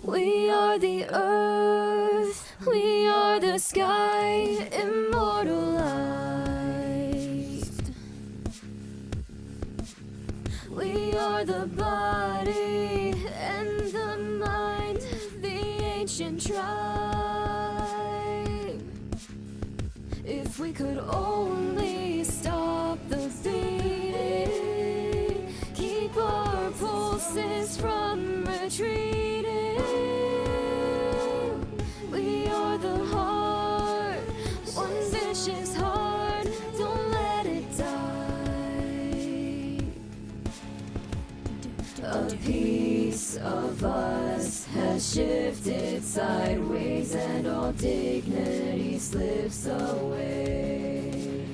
We are the earth, we are the sky, immortalized. We are the body and the mind, the ancient tribe. If we could only stop the beating, keep our pulses from retreating. We are the heart, one vicious heart, don't let it die. A piece of us has shifted sideways and all dignity slips away.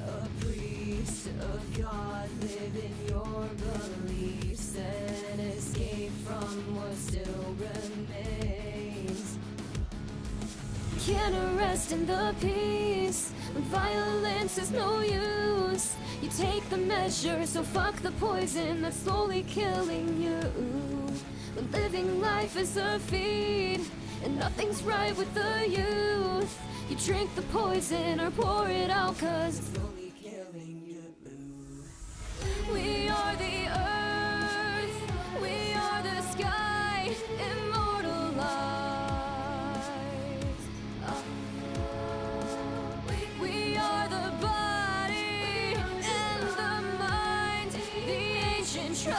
A priest of God, live in your beliefs and escape from what still remains. Can't arrest in the peace when violence is no use. You take the measure, so fuck the poison that's slowly killing you. When living life is a feed and nothing's right with the youth, you drink the poison or pour it out, cause it's slowly killing you. We are the earth, we are the sky, immortalized. We are the body and the mind, the ancient tribe.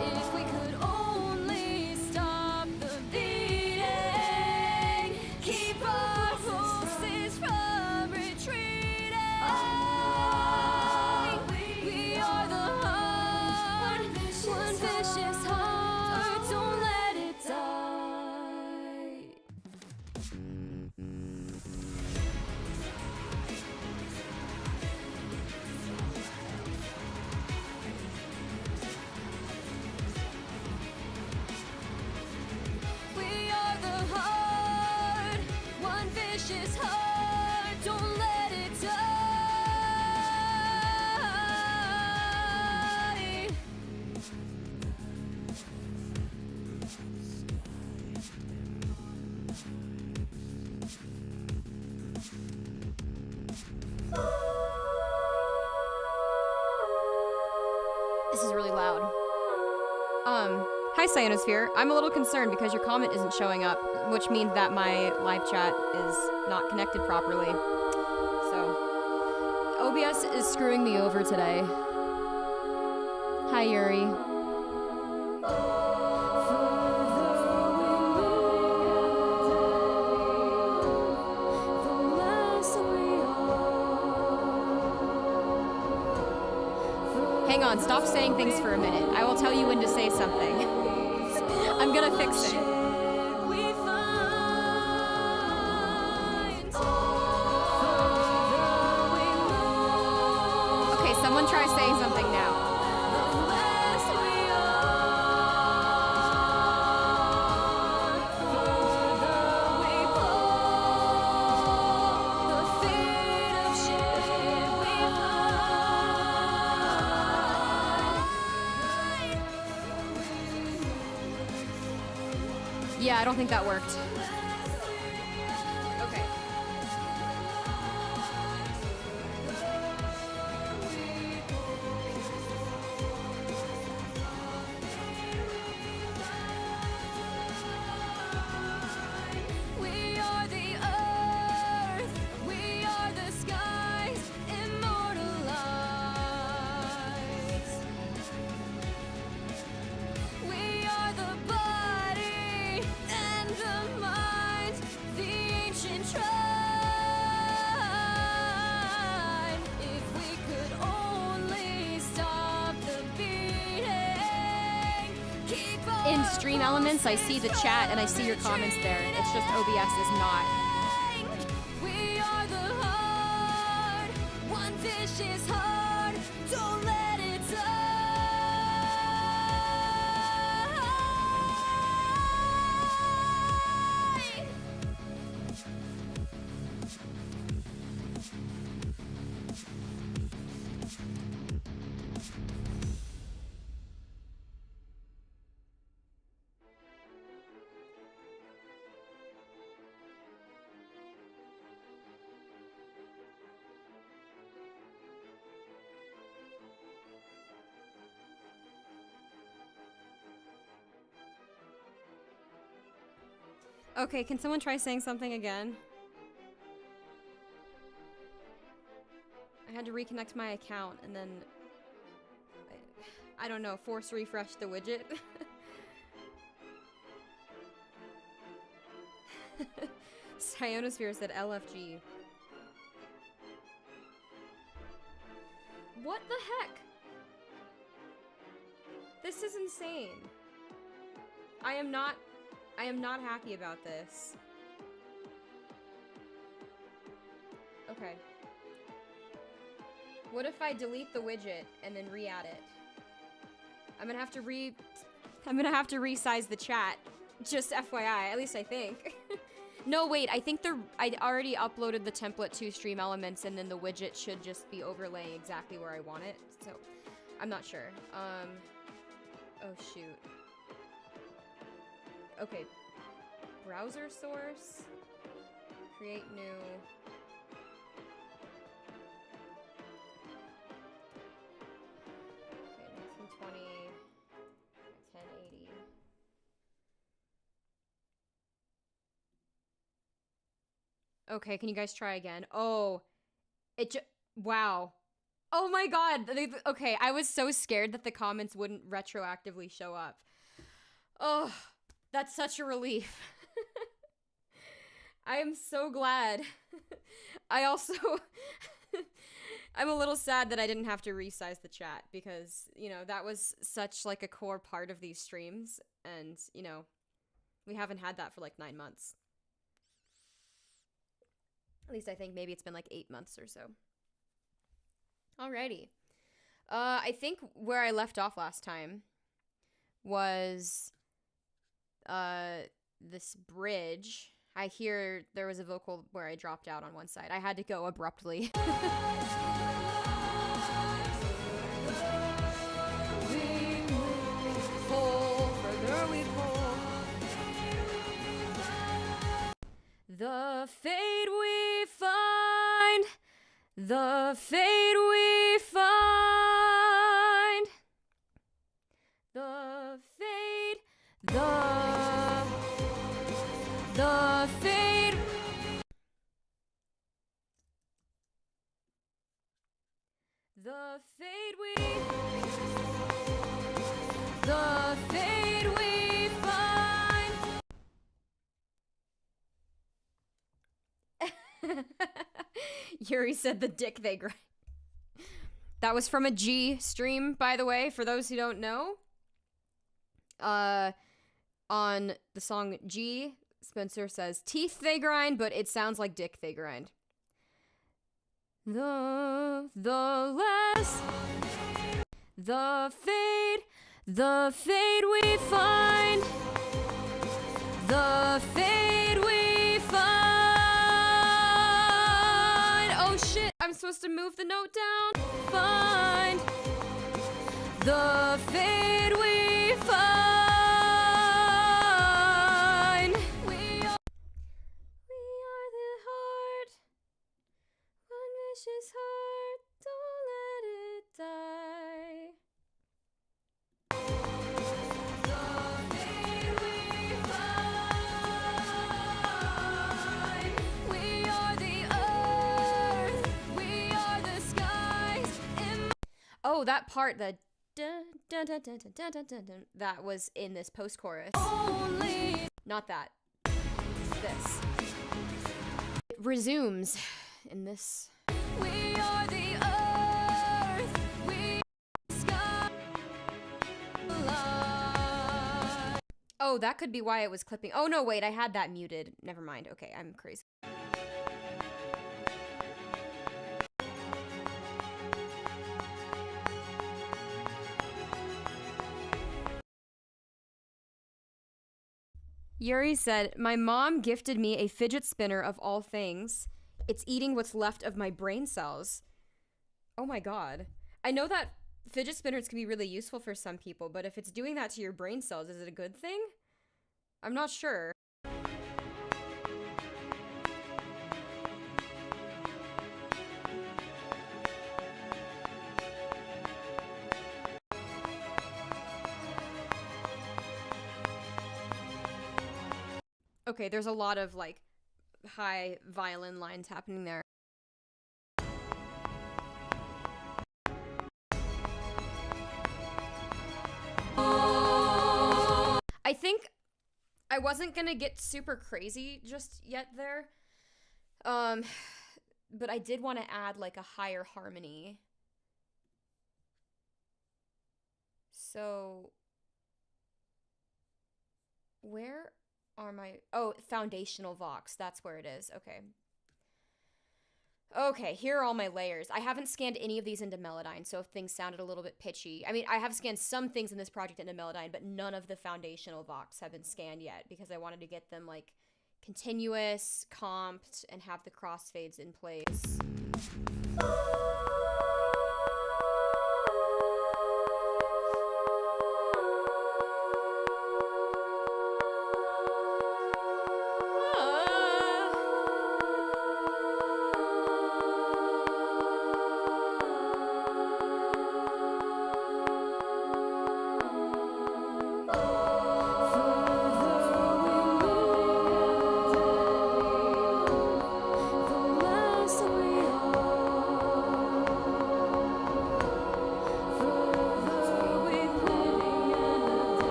If we could only stop the beating, keep our pulses from retreating. We are the heart, one vicious heart, don't let it die. We are the heart, one vicious heart, don't let it die. This is really loud. Hi Cyanosphere. I'm a little concerned because your comment isn't showing up, which means that my live chat is not connected properly. So, OBS is screwing me over today. Hi Yuri. Hang on, stop saying things for a minute. I will tell you when to say something. I'm gonna fix it. Okay, someone try saying something now. Yeah, I don't think that worked. Okay. We are the earth, we are the skies, immortalized. We are the body and the mind, the ancient tribe. If we could only stop the beating, keep our In Stream Elements, I see the chat and I see your comments there. It's just OBS is not. We are the heart, one vicious heart, don't let it die. Okay, can someone try saying something again? I had to reconnect my account and then... I don't know, force refresh the widget. Cyanosphere said LFG. What the heck? This is insane. I am not happy about this. Okay. What if I delete the widget and then re-add it? I'm gonna have to resize the chat. Just FYI, at least I think. No, wait, I think I already uploaded the template to Stream Elements and then the widget should just be overlaying exactly where I want it. So, I'm not sure. Oh shoot. Okay. Browser source. Create new. Okay, 1920. 1080. Okay, can you guys try again? Oh, wow. Oh my god. Okay, I was so scared that the comments wouldn't retroactively show up. Oh, that's such a relief. I am so glad. I also... I'm a little sad that I didn't have to resize the chat because, you know, that was such like a core part of these streams and, you know, we haven't had that for like 9 months. At least I think maybe it's been like 8 months or so. Alrighty. I think where I left off last time was this bridge. I hear there was a vocal where I dropped out on one side. I had to go abruptly. The fate we find, the fate we find, the fate, the fate, the fate we, the fate we find. Yuri said the dick they grind. That was from a G stream, by the way, for those who don't know. On the song G, Spencer says teeth they grind, but it sounds like dick they grind. The last, the fate we find, the fate we find. Oh shit, I'm supposed to move the note down. Find the fate we find. We are the heart. One vicious heart, don't let it die. The fate we find. We are the earth, we are the skies. Oh, that part, the dun, dun, dun, dun, dun, dun, dun, dun, dun, that was in this post-chorus. Only. Not that. This. It resumes in this. We are the earth, we sky. Oh, that could be why it was clipping. Oh no, wait, I had that muted. Never mind. Okay, I'm crazy. Yuri said, my mom gifted me a fidget spinner of all things. It's eating what's left of my brain cells. Oh my god. I know that fidget spinners can be really useful for some people, but if it's doing that to your brain cells, is it a good thing? I'm not sure. Okay, there's a lot of like high violin lines happening there. I think I wasn't gonna get super crazy just yet there. But I did want to add like a higher harmony. So where are my, oh, foundational vox, that's where it is. Okay. Okay, here are all my layers. I haven't scanned any of these into Melodyne, so if things sounded a little bit pitchy. I mean, I have scanned some things in this project into Melodyne, but none of the foundational vox have been scanned yet because I wanted to get them like continuous, comped, and have the crossfades in place.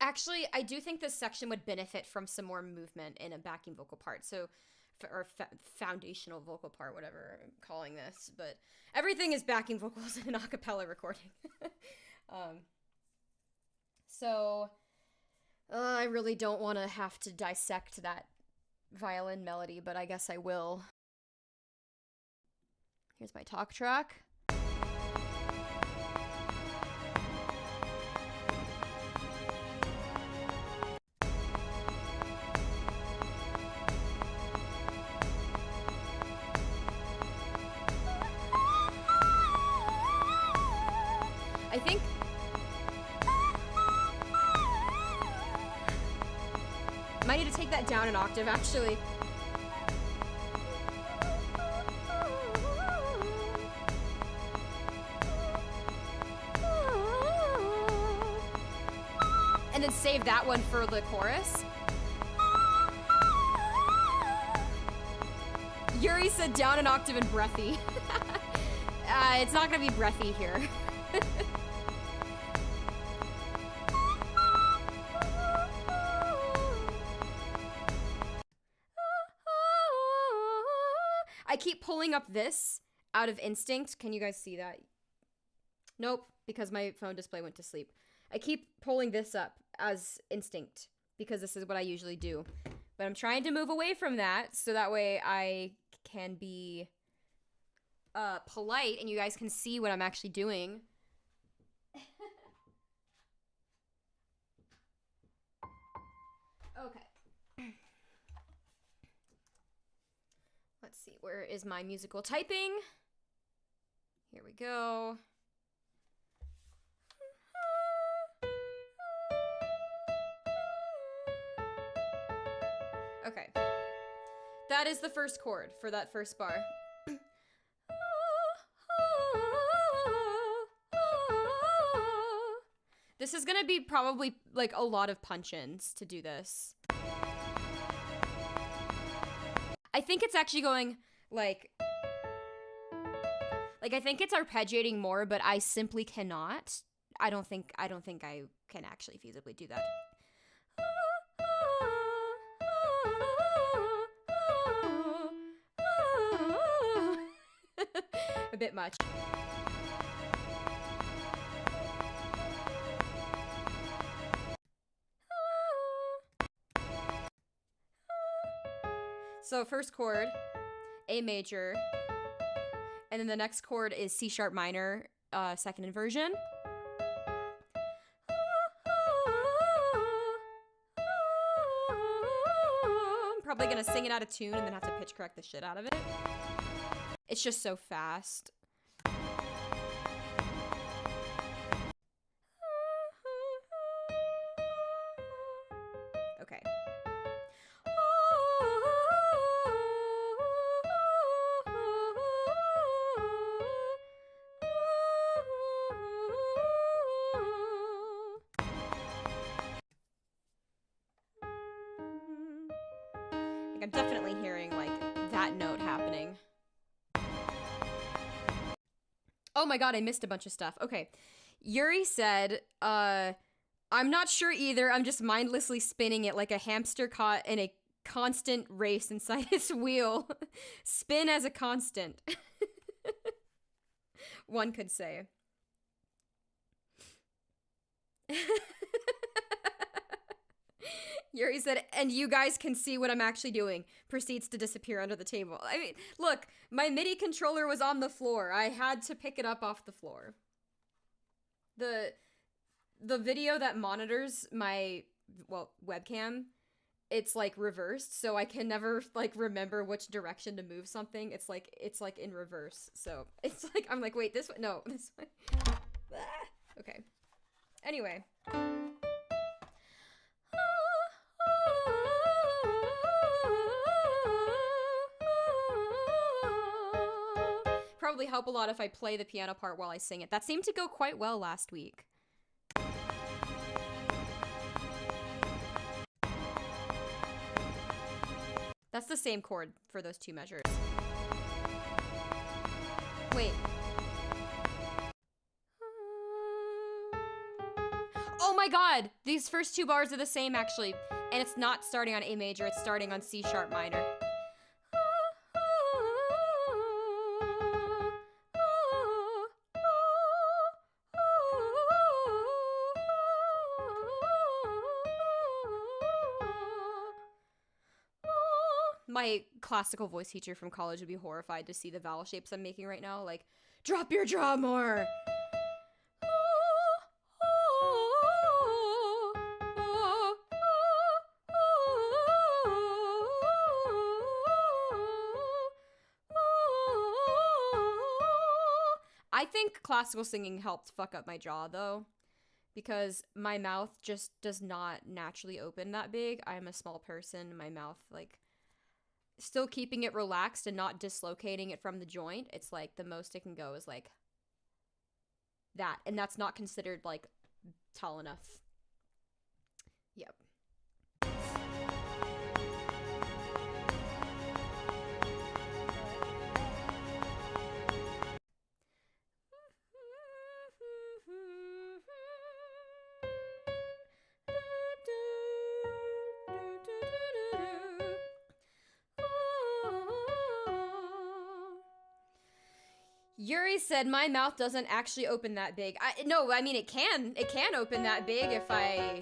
Actually, I do think this section would benefit from some more movement in a backing vocal part. So, or foundational vocal part, whatever I'm calling this. But everything is backing vocals in an a cappella recording. I really don't want to have to dissect that violin melody, but I guess I will. Here's my talk track. I think might need to take that down an octave, actually. And then save that one for the chorus. Yuri said down an octave and breathy. It's not gonna be breathy here. I keep pulling up this out of instinct. Can you guys see that? Nope, because my phone display went to sleep. I keep pulling this up as instinct because this is what I usually do. But I'm trying to move away from that so that way I can be polite and you guys can see what I'm actually doing. Okay. Let's see, where is my musical typing? Here we go. Okay. That is the first chord for that first bar. This is gonna be probably like a lot of punch-ins to do this. I think it's actually going like I think it's arpeggiating more, but I simply cannot. I don't think I can actually feasibly do that. A bit much. So first chord, A major, and then the next chord is C sharp minor, second inversion. probably gonna sing it out of tune and then have to pitch correct the shit out of it. It's just so fast. Okay. I'm definitely hearing, like, that note happening. Oh my god, I missed a bunch of stuff. Okay. Yuri said, I'm not sure either. I'm just mindlessly spinning it like a hamster caught in a constant race inside its wheel. Spin as a constant. One could say. Yuri said, and you guys can see what I'm actually doing. Proceeds to disappear under the table. I mean, look, my MIDI controller was on the floor. I had to pick it up off the floor. The video that monitors my, well, webcam, it's like reversed, so I can never like remember which direction to move something. It's like in reverse. So it's like, I'm like, wait, this way? No, this way. Okay. Anyway. Probably help a lot if I play the piano part while I sing it. That seemed to go quite well last week. That's the same chord for those two measures. Wait. Oh my god! These first two bars are the same, actually. And it's not starting on A major, it's starting on C sharp minor. My classical voice teacher from college would be horrified to see the vowel shapes I'm making right now. Like, drop your jaw more! I think classical singing helped fuck up my jaw, though, because my mouth just does not naturally open that big. I'm a small person. My mouth, like, still keeping it relaxed and not dislocating it from the joint. It's like the most it can go is like that. And that's not considered like tall enough. Yep. Yuri said my mouth doesn't actually open that big. No, I mean it can open that big if I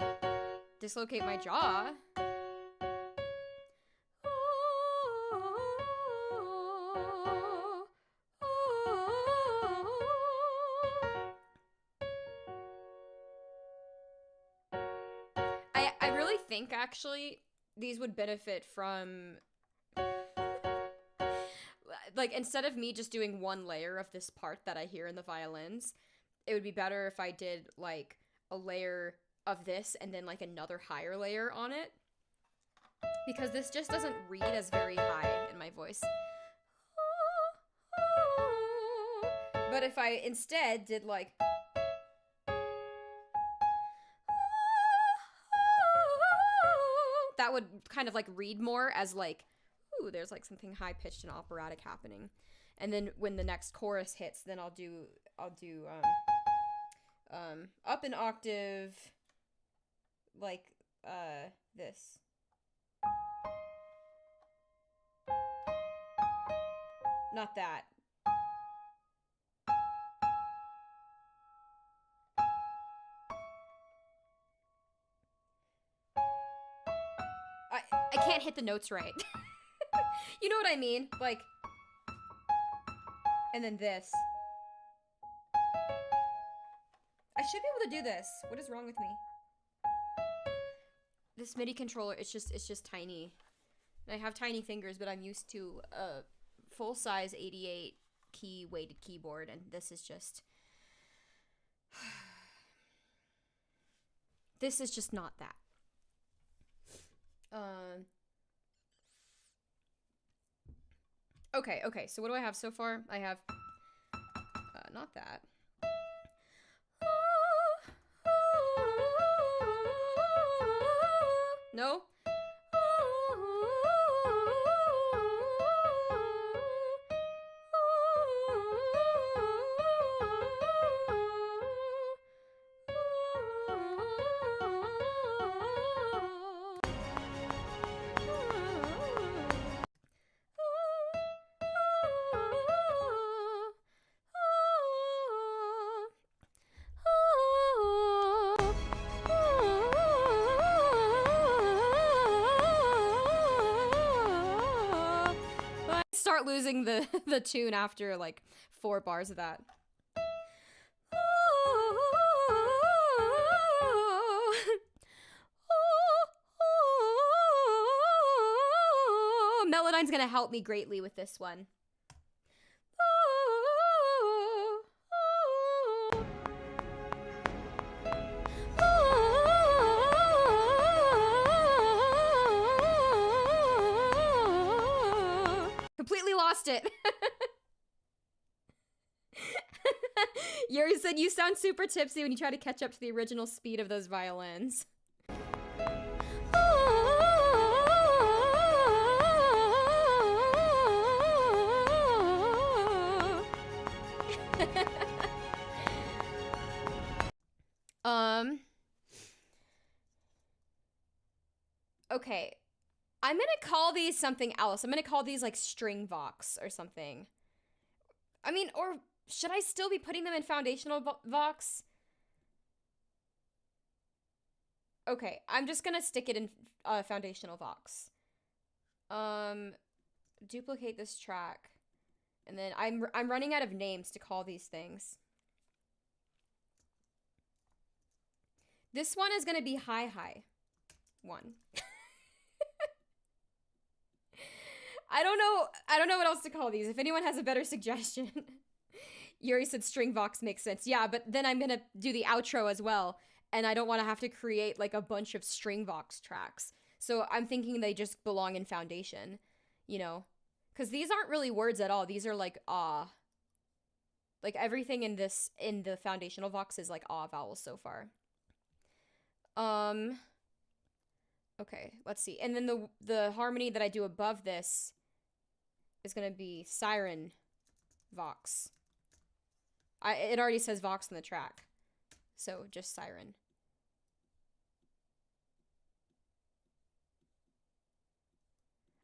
dislocate my jaw. I really think actually these would benefit from, like, instead of me just doing one layer of this part that I hear in the violins, it would be better if I did, like, a layer of this and then, like, another higher layer on it. Because this just doesn't read as very high in my voice. But if I instead did, like, that would kind of, like, read more as, like, ooh, there's like something high pitched and operatic happening. And then when the next chorus hits, then I'll do up an octave, like this. Not that. I can't hit the notes right. You know what I mean? Like, and then this. I should be able to do this. What is wrong with me? This MIDI controller, it's just tiny. I have tiny fingers, but I'm used to a full-size 88 key weighted keyboard, and this is just... this is just not that. Okay, so what do I have so far? I have... not that. No? Start losing the tune after like 4 bars of that. Melodyne's gonna help me greatly with this one. Completely lost it. Yuri said you sound super tipsy when you try to catch up to the original speed of those violins. Okay. I'm gonna call these something else. I'm gonna call these like string vox or something. I mean, or should I still be putting them in foundational vox? Okay, I'm just gonna stick it in foundational vox. Duplicate this track. And then I'm running out of names to call these things. This one is gonna be high one. I don't know what else to call these. If anyone has a better suggestion. Yuri said string vox makes sense. Yeah, but then I'm gonna do the outro as well, and I don't want to have to create like a bunch of string vox tracks. So I'm thinking they just belong in foundation, you know? Because these aren't really words at all. These are like ah. Like everything in the foundational vox is like ah vowels so far. Okay, let's see. And then the harmony that I do above this is gonna be siren vox. It already says vox in the track, so just siren.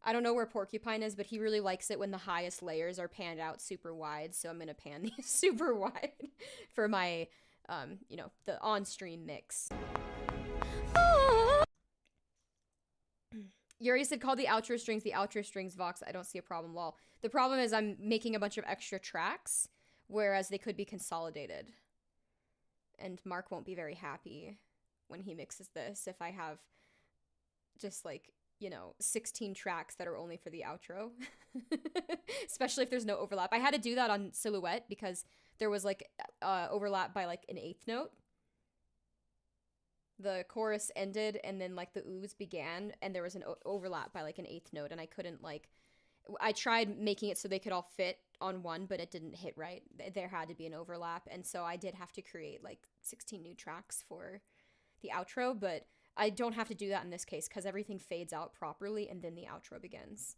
I don't know where Porcupine is, but he really likes it when the highest layers are panned out super wide, so I'm gonna pan these super wide for my, you know, the on-stream mix. Yuri said call the outro strings vox. I don't see a problem, lol. The problem is I'm making a bunch of extra tracks, whereas they could be consolidated. And Mark won't be very happy when he mixes this if I have just like, you know, 16 tracks that are only for the outro. Especially if there's no overlap. I had to do that on Silhouette because there was like overlap by like an 1/8 note. The chorus ended and then like the oohs began and there was an overlap by like an 1/8 note, and I couldn't like, I tried making it so they could all fit on one, but it didn't hit right. There had to be an overlap, and so I did have to create like 16 new tracks for the outro, but I don't have to do that in this case because everything fades out properly and then the outro begins.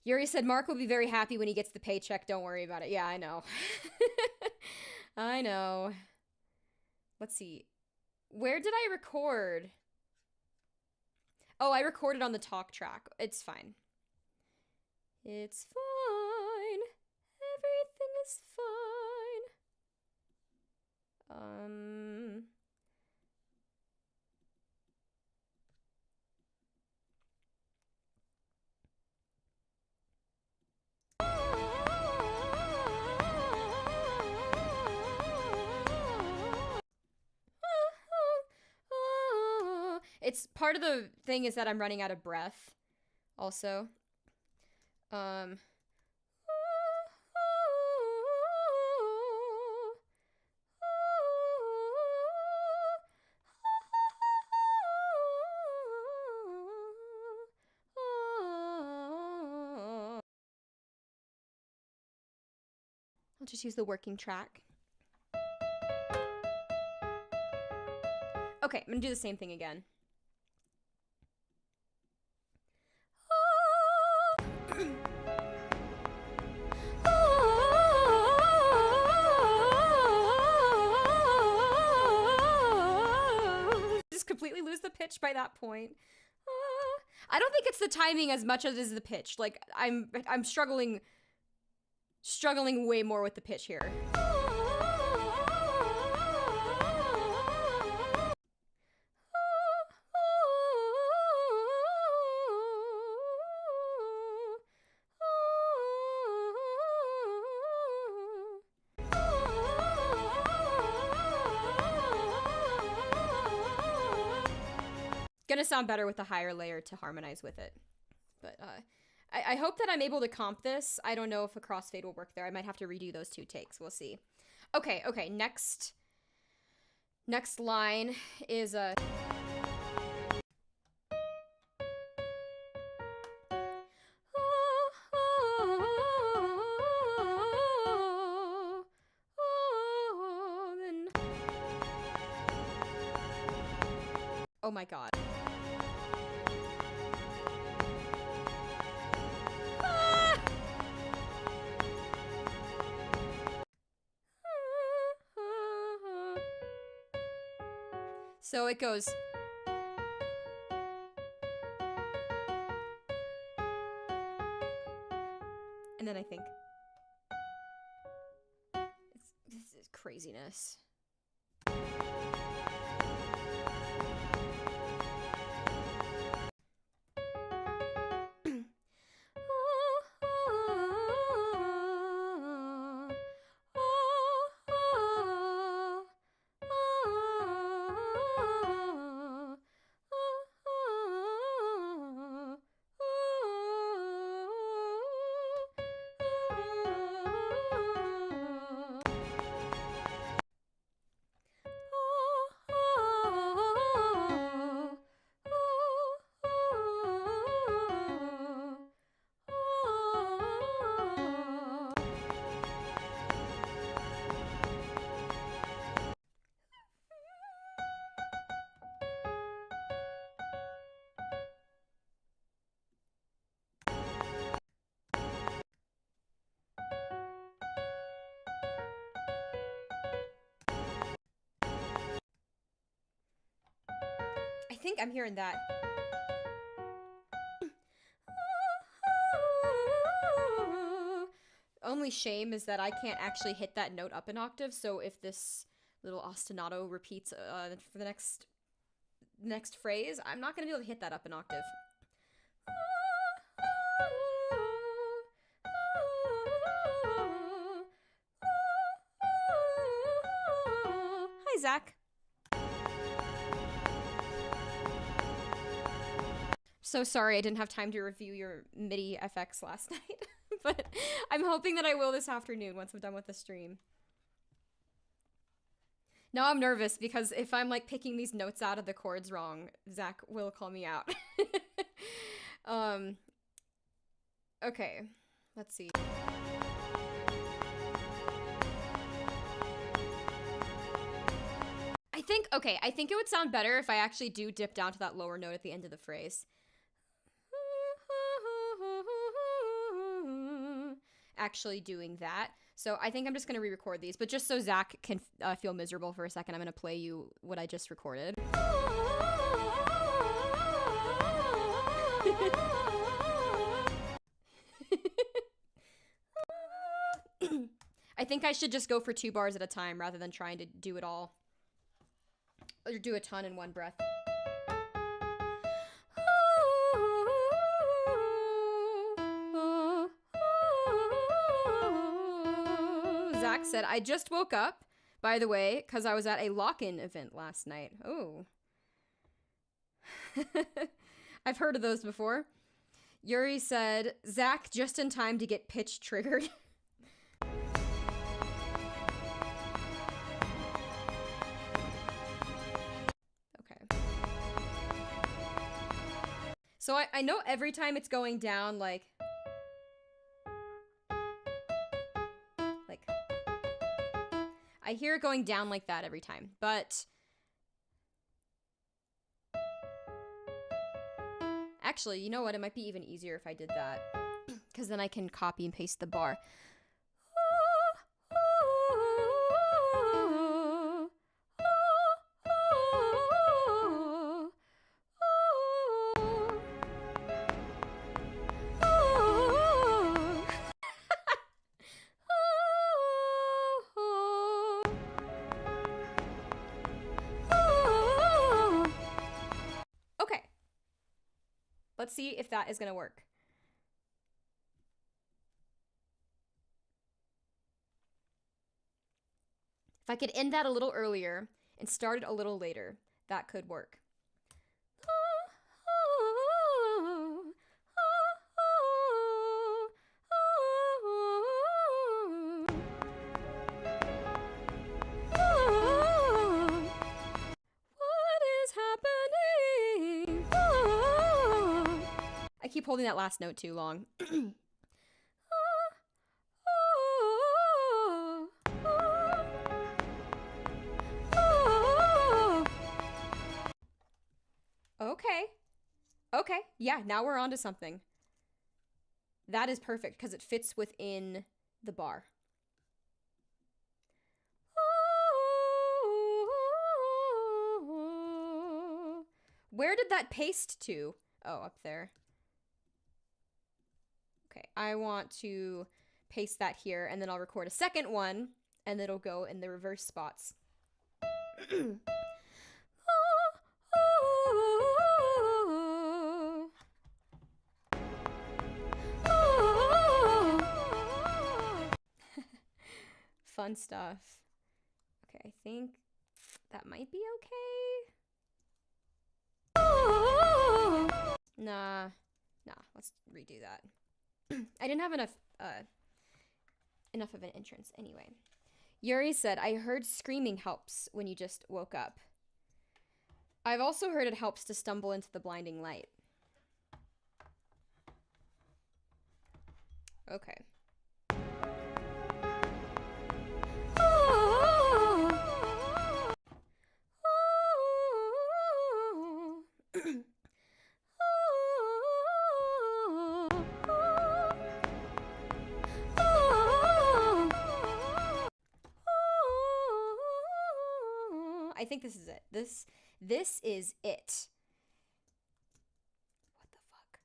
Yuri said Mark will be very happy when he gets the paycheck, don't worry about it. Yeah, I know. I know. Let's see. Where did I record? Oh, I recorded on the talk track. It's fine. It's fine. Everything is fine. It's part of the thing is that I'm running out of breath also. I'll just use the working track. Okay, I'm gonna do the same thing again. Just completely lose the pitch by that point. I don't think it's the timing as much as it is the pitch. Like, I'm struggling way more with the pitch here. Gonna sound better with a higher layer to harmonize with it. But I hope that I'm able to comp this. I don't know if a crossfade will work there. I might have to redo those 2 takes. We'll see. Okay, next line is a... Oh my god. So it goes. And then I think. This is craziness. I think I'm hearing that. Only shame is that I can't actually hit that note up an octave, so if this little ostinato repeats for the next phrase, I'm not gonna be able to hit that up an octave. Hi, Zach. So sorry I didn't have time to review your MIDI FX last night, but I'm hoping that I will this afternoon once I'm done with the stream. Now I'm nervous because if I'm like picking these notes out of the chords wrong, Zach will call me out. Okay, let's see. I think it would sound better if I actually do dip down to that lower note at the end of the phrase. Actually doing that. So I think I'm just going to re-record these, but just so Zach can feel miserable for a second, I'm going to play you what I just recorded. I think I should just go for 2 bars at a time rather than trying to do it all. Or do a ton in one breath. Zach said, I just woke up, by the way, because I was at a lock-in event last night. Oh. I've heard of those before. Yuri said, Zach, just in time to get pitch triggered. Okay. So I know every time it's going down, like, I hear it going down like that every time, but actually, you know what? It might be even easier if I did that, because then I can copy and paste the bar. Okay. Let's see if that is going to work. If I could end that a little earlier and start it a little later, that could work. What is happening? I keep holding that last note too long. Okay. Okay. Yeah, now we're on to something. That is perfect because it fits within the bar. Where did that paste to? Oh, up there. Okay, I want to paste that here, and then I'll record a second one, and it'll go in the reverse spots. Fun stuff. Okay, I think that might be okay. Nah, let's redo that. I didn't have enough of an entrance anyway. Yuri said, I heard screaming helps when you just woke up. I've also heard it helps to stumble into the blinding light. Okay. I think this is it. This is it. What the fuck?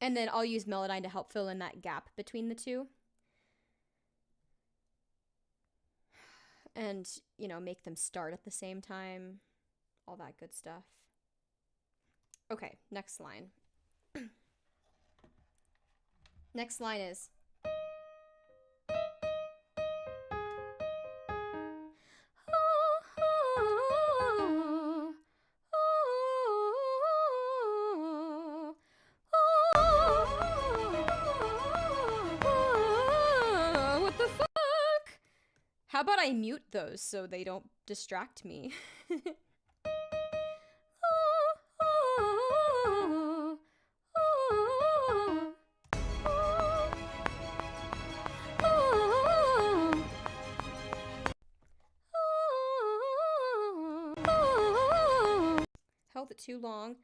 And then I'll use Melodyne to help fill in that gap between the two. And, you know, make them start at the same time. All that good stuff. Okay, next line. Next line is... What the fuck? How about I mute those so they don't distract me? Held it too long.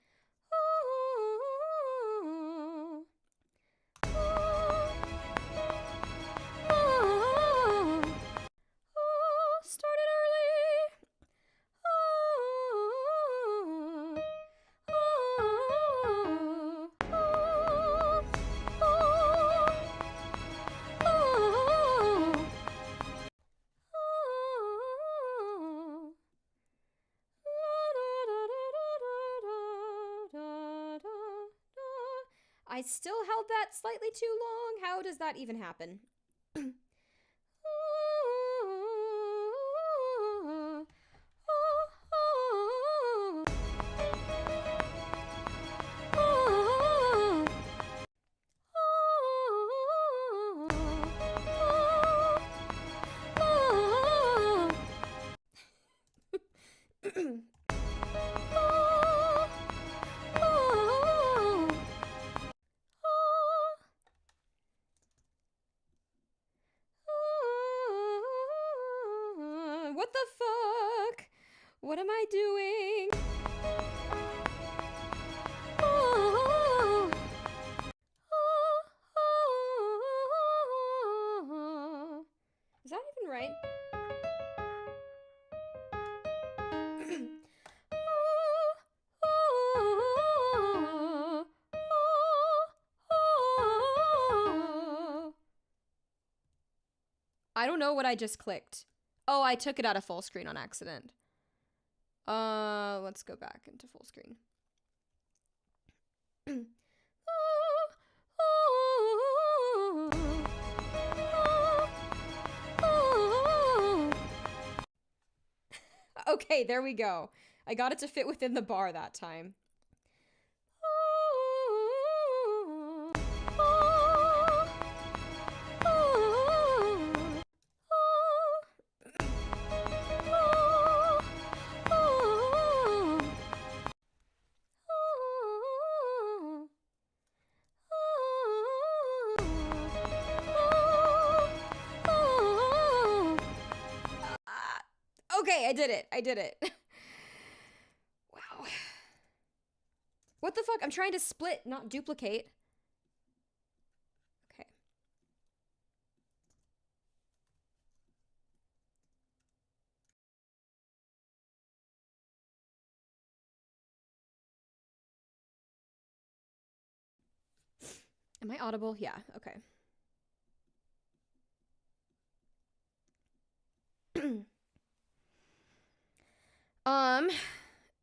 Started early. I still held that slightly too long. How does that even happen? What the fuck? What am I doing? Is that even right? I don't know what I just clicked. Oh, I took it out of full screen on accident. Let's go back into full screen. Okay, there we go. I got it to fit within the bar that time. Okay, I did it. I did it. Wow. What the fuck? I'm trying to split, not duplicate. Okay. Am I audible? Yeah, okay.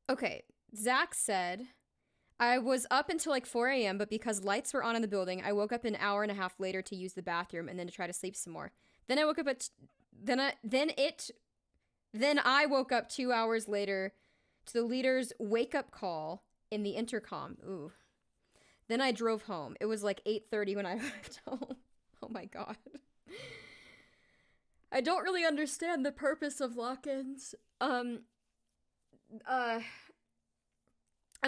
Okay. Zach said, I was up until like 4 a.m., but because lights were on in the building, I woke up an hour and a half later to use the bathroom and then to try to sleep some more. Then I woke up at, then I woke up 2 hours later to the leader's wake up call in the intercom. Ooh. Then I drove home. It was like 8:30 when I arrived home. Oh my God. I don't really understand the purpose of lock-ins. I'm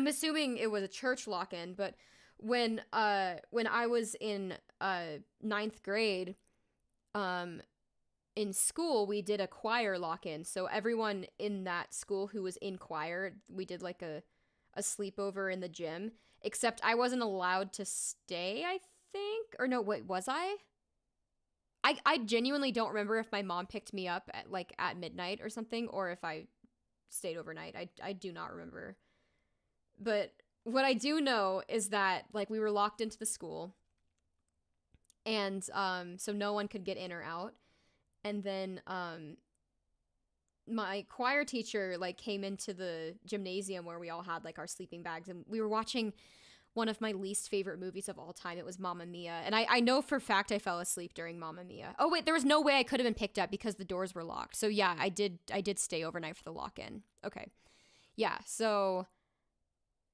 assuming it was a church lock-in, but when I was in 9th grade, in school, we did a choir lock-in. So everyone in that school who was in choir, we did like a sleepover in the gym, except I wasn't allowed to stay, I think. Or no, wait, was I? I genuinely don't remember if my mom picked me up at midnight or something, or if I stayed overnight. I do not remember. But what I do know is that like we were locked into the school, and so no one could get in or out. And then my choir teacher like came into the gymnasium where we all had like our sleeping bags, and we were watching one of my least favorite movies of all time. It was Mamma Mia. And I know for a fact I fell asleep during Mamma Mia. Oh wait, there was no way I could have been picked up because the doors were locked. So yeah, I did stay overnight for the lock-in. Okay. Yeah, so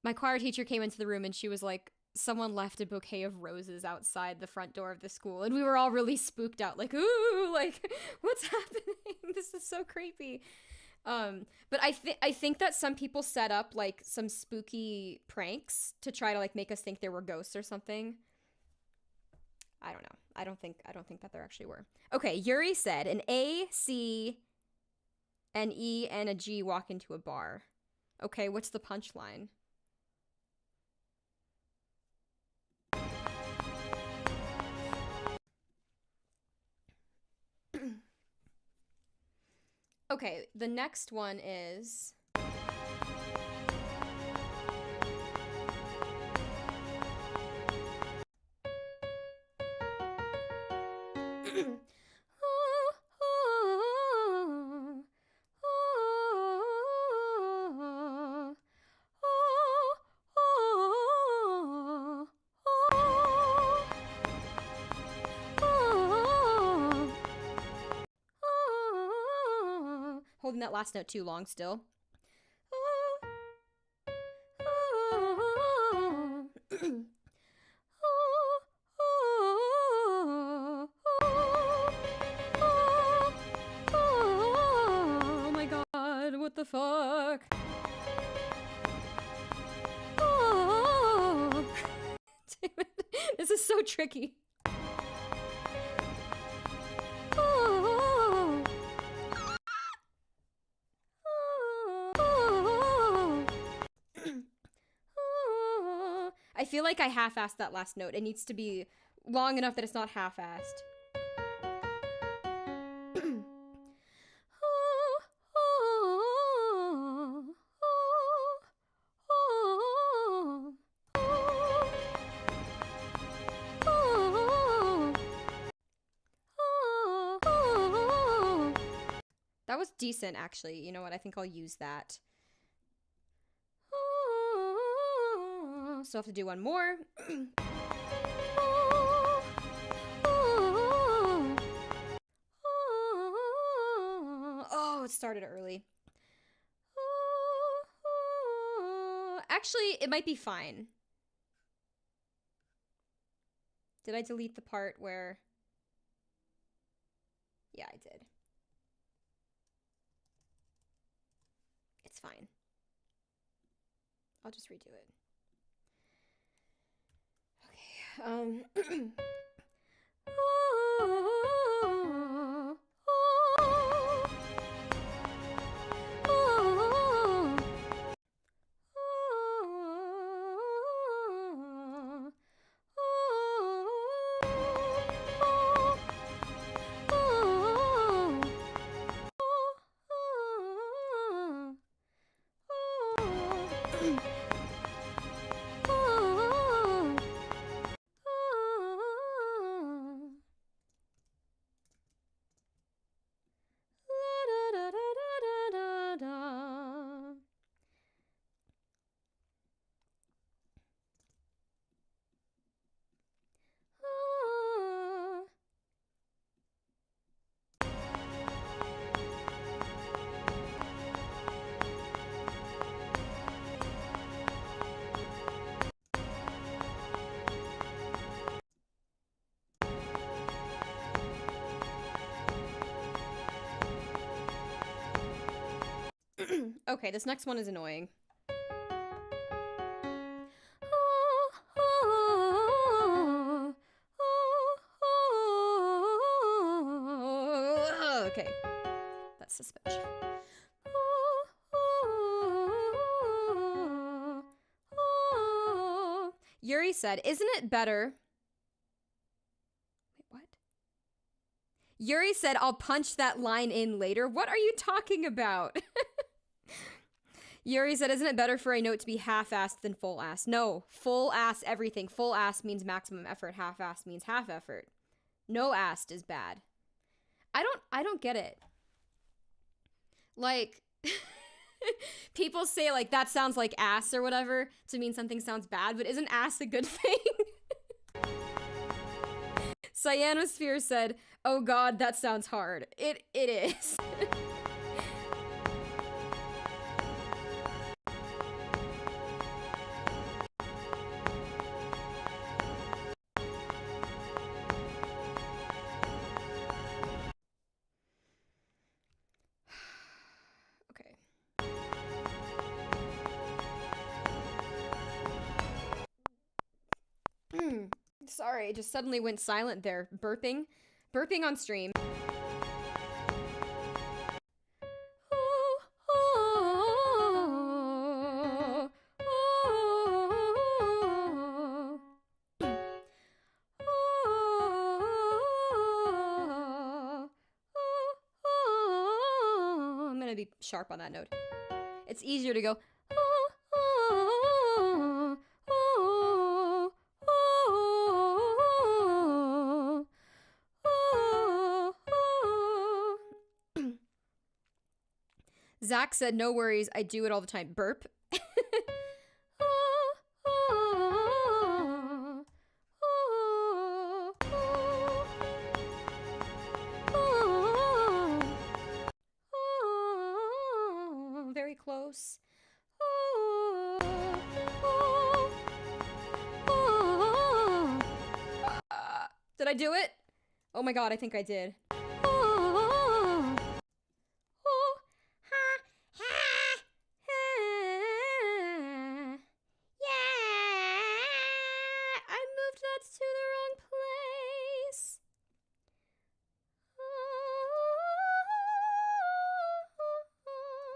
my choir teacher came into the room and she was like, someone left a bouquet of roses outside the front door of the school. And we were all really spooked out, like, ooh, like, what's happening? This is so creepy. But I think that some people set up like some spooky pranks to try to like make us think there were ghosts or something. I don't know. I don't think that there actually were. Okay, Yuri said an A, C, an E, and a G walk into a bar. Okay, what's the punchline? Okay, the next one is... that last note too long still. Oh my god, what the fuck? Oh. Damn it. This is so tricky. Oh. I feel like I half-assed that last note. It needs to be long enough that it's not half-assed. That was decent, actually. You know what? I think I'll use that. So I have to do one more. Oh, it started early. Actually, it might be fine. Did I delete the part where... Yeah, I did. It's fine. I'll just redo it. Okay, Okay, this next one is annoying. Okay, that's suspicious. Yuri said, isn't it better? Wait, what? Yuri said, I'll punch that line in later. What are you talking about? Yuri said, isn't it better for a note to be half-assed than full-assed? No, full-ass everything. Full-ass means maximum effort. Half-assed means half effort. No-assed is bad. I don't get it. Like, people say, like, that sounds like ass or whatever to mean something sounds bad, but isn't ass a good thing? Cyanosphere said, oh god, that sounds hard. It is. Sorry, it just suddenly went silent there. Burping on stream. I'm gonna be sharp on that note. It's easier to go. Zach said, no worries, I do it all the time. Burp. Did I do it? Oh my god, I think I did. I moved that to the wrong place.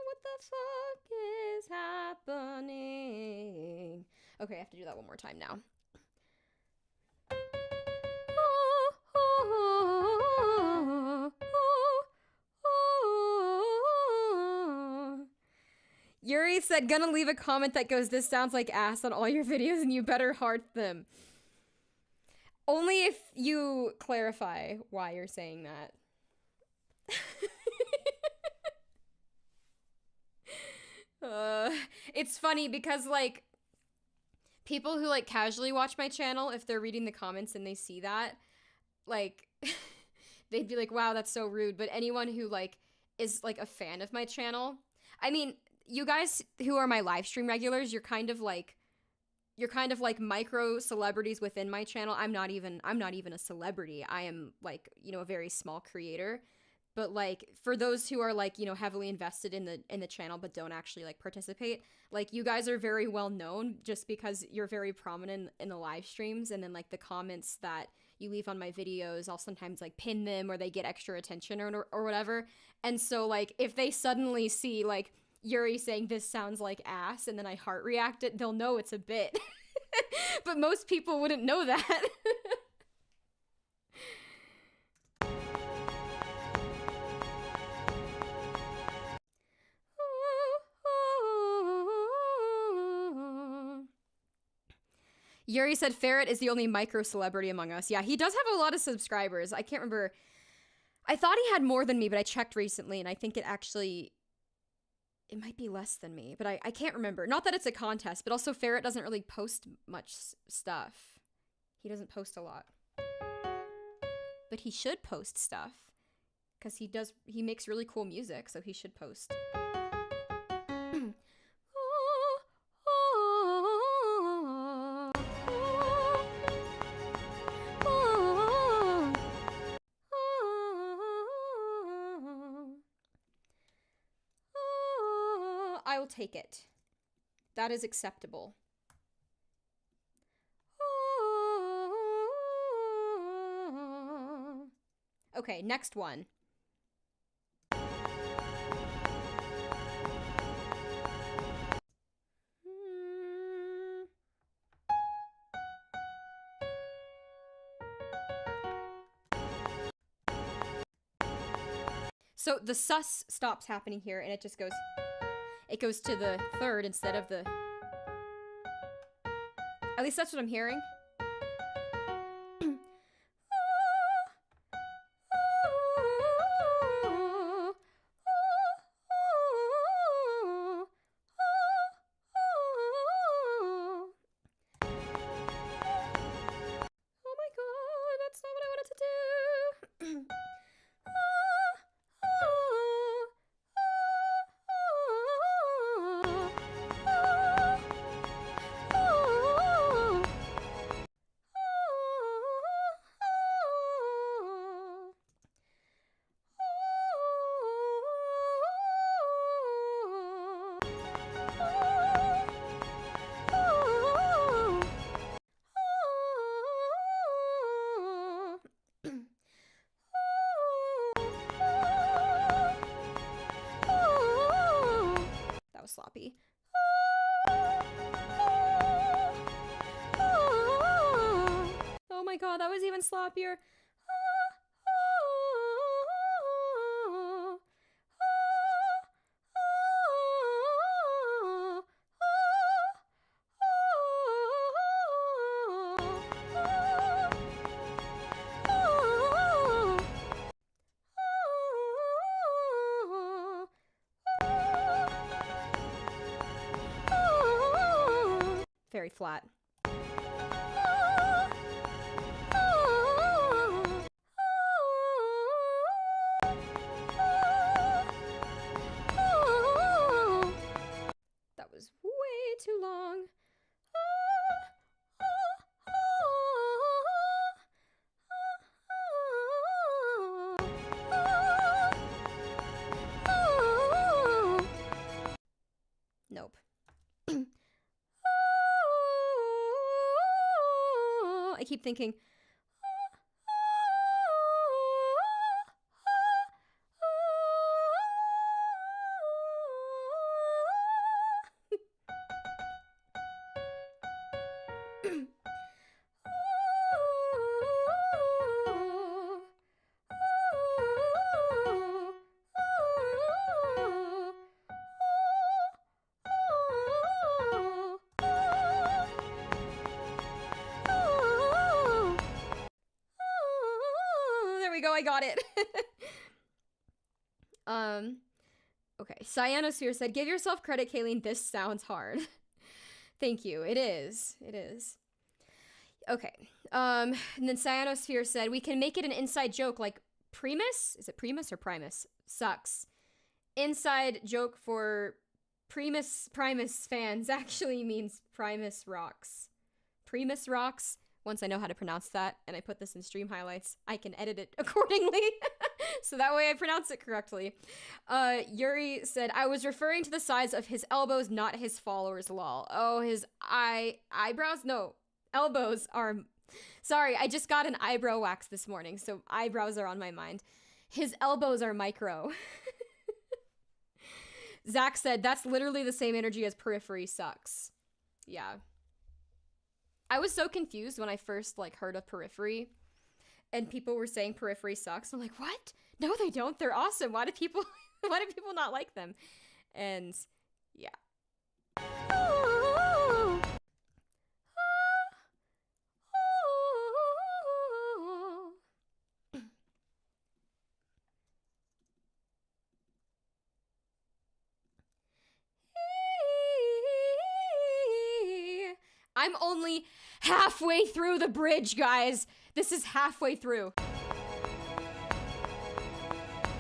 What the fuck is happening? Okay, I have to do that one more time now. Yuri said, gonna leave a comment that goes, this sounds like ass on all your videos and you better heart them. Only if you clarify why you're saying that. It's funny because, like, people who, like, casually watch my channel, if they're reading the comments and they see that, like, they'd be like, wow, that's so rude. But anyone who, like, is, like, a fan of my channel, I mean, you guys who are my live stream regulars, you're kind of like micro celebrities within my channel. I'm not even a celebrity. I am, like, you know, a very small creator. But, like, for those who are, like, you know, heavily invested in the channel but don't actually, like, participate, like, you guys are very well known just because you're very prominent in the live streams, and then, like, the comments that you leave on my videos, I'll sometimes, like, pin them or they get extra attention or whatever. And so, like, if they suddenly see, like, Yuri saying this sounds like ass and then I heart react it, they'll know it's a bit. But most people wouldn't know that. Yuri said Ferret is the only micro celebrity among us. Yeah, he does have a lot of subscribers. I can't remember. I thought he had more than me, but I checked recently and I think it might be less than me, but I can't remember. Not that it's a contest, but also Ferret doesn't really post much stuff. He doesn't post a lot. But he should post stuff, because he makes really cool music, so he should post. I will take it. That is acceptable. Okay, next one. So the sus stops happening here and it just goes... It goes to the third instead of the... At least that's what I'm hearing. Oh my god, that's not what I wanted to do. That was sloppy. Oh my god, that was even sloppier. Very flat. That was way too long. keep thinking, there we go, I got it. Okay, Cyanosphere said, give yourself credit, Kayleen, this sounds hard. Thank you, it is. Okay, and then Cyanosphere said, we can make it an inside joke like Primus? Is it Primus or Primus? Sucks. Inside joke for Primus fans actually means Primus rocks. Primus rocks. Once I know how to pronounce that and I put this in stream highlights, I can edit it accordingly. So that way I pronounce it correctly. Yuri said, I was referring to the size of his elbows, not his followers, lol. Oh, his eyebrows? No, elbows are... Sorry, I just got an eyebrow wax this morning, so eyebrows are on my mind. His elbows are micro. Zach said, that's literally the same energy as Periphery sucks. Yeah. I was so confused when I first heard of Periphery and people were saying Periphery sucks. I'm like, what? No, they don't. They're awesome. Why do people not like them? And yeah. I'm only halfway through the bridge, guys. This is halfway through.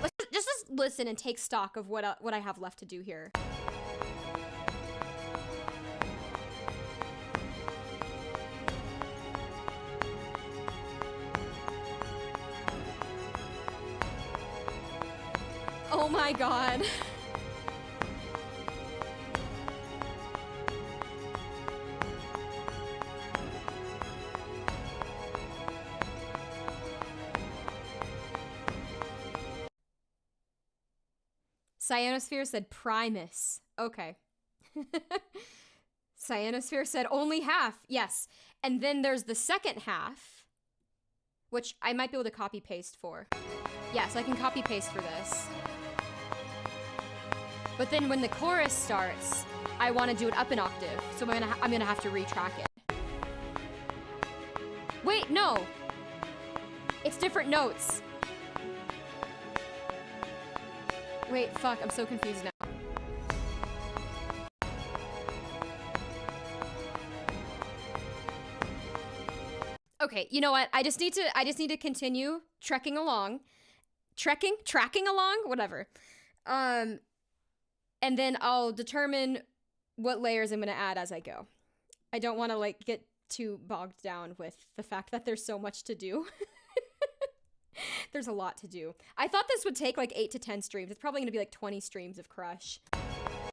Let's just listen and take stock of what I have left to do here. Oh my god. Cyanosphere said Primus. Okay. Cyanosphere said only half. Yes. And then there's the second half, which I might be able to copy paste for. Yes, I can copy paste for this. But then when the chorus starts, I want to do it up an octave. So I'm gonna have to retrack it. Wait, no. It's different notes. Wait, fuck, I'm so confused now. Okay, you know what? I just need to continue tracking along, whatever. And then I'll determine what layers I'm going to add as I go. I don't want to get too bogged down with the fact that there's so much to do. There's a lot to do. I thought this would take 8 to 10 streams. It's probably going to be 20 streams of Crush.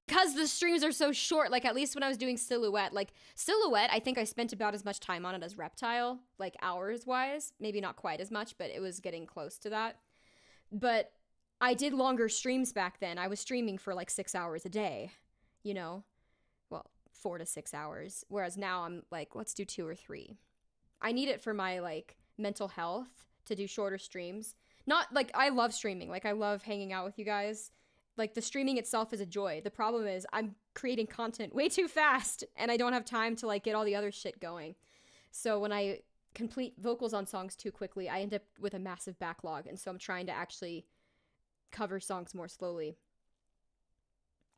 Because the streams are so short, at least when I was doing Silhouette. Silhouette, I think I spent about as much time on it as Reptile, hours-wise. Maybe not quite as much, but it was getting close to that. But I did longer streams back then. I was streaming for 6 hours a day, you know? Well, 4 to 6 hours. Whereas now I'm let's do 2 or 3. I need it for my, mental health to do shorter streams. Not, I love streaming. I love hanging out with you guys. The streaming itself is a joy. The problem is I'm creating content way too fast, and I don't have time to, get all the other shit going. So when I complete vocals on songs too quickly, I end up with a massive backlog, and so I'm trying to actually cover songs more slowly.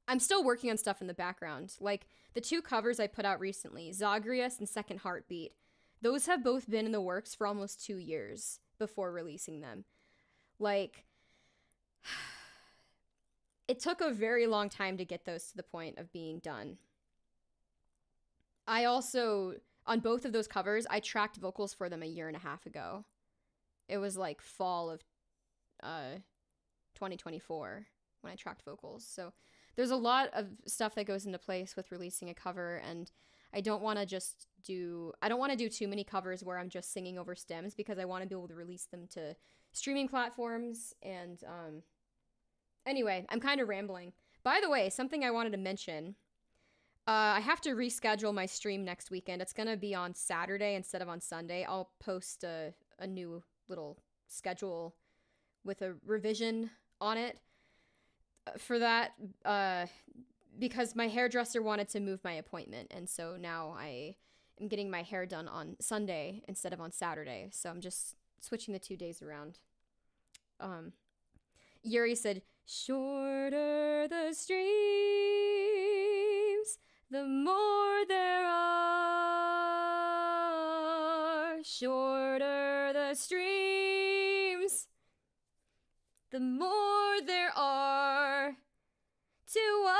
I'm still working on stuff in the background. The 2 covers I put out recently, Zagreus and Second Heartbeat, those have both been in the works for almost 2 years before releasing them. It took a very long time to get those to the point of being done. I also, on both of those covers, I tracked vocals for them 1.5 years ago. It was fall of 2024 when I tracked vocals. So there's a lot of stuff that goes into place with releasing a cover, and I don't want to just don't want to do too many covers where I'm just singing over stems, because I want to be able to release them to streaming platforms. And anyway, I'm kind of rambling. By the way, something I wanted to mention, I have to reschedule my stream next weekend. It's going to be on Saturday instead of on Sunday. I'll post a new little schedule with a revision on it for that, because my hairdresser wanted to move my appointment, and so now I am getting my hair done on Sunday instead of on Saturday, so I'm just switching the 2 days around. Yuri said, shorter the streams, the more there are. Shorter the streams, the more there are to watch.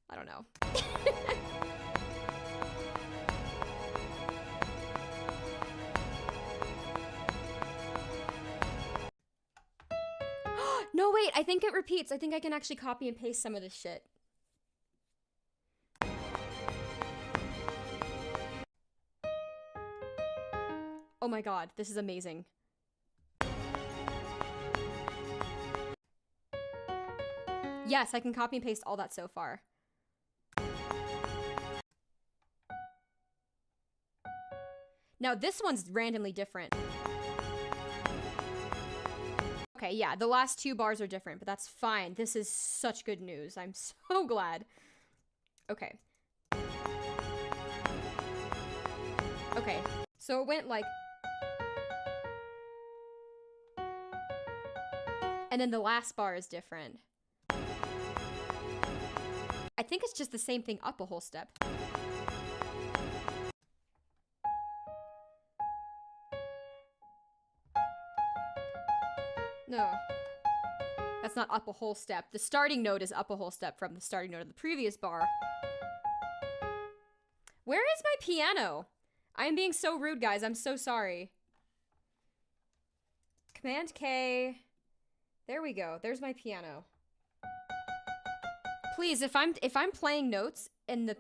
I don't know. No, wait, I think it repeats. I think I can actually copy and paste some of this shit. Oh my god, this is amazing. Yes, I can copy and paste all that so far. Now this one's randomly different. Okay, yeah, the last 2 bars are different, but that's fine. This is such good news. I'm so glad. Okay. Okay, so it went like... And then the last bar is different. I think it's just the same thing up a whole step. No. That's not up a whole step. The starting note is up a whole step from the starting note of the previous bar. Where is my piano? I'm being so rude, guys. I'm so sorry. Command K. There we go. There's my piano. Please, if I'm playing notes and the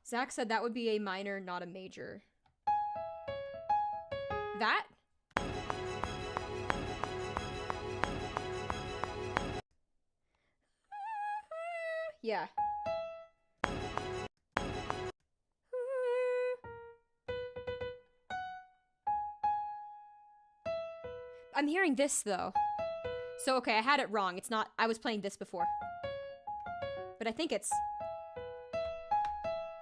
Zach said that would be a minor, not a major. That? Yeah. I'm hearing this though. So okay, I had it wrong. It's not, I was playing this before. But I think it's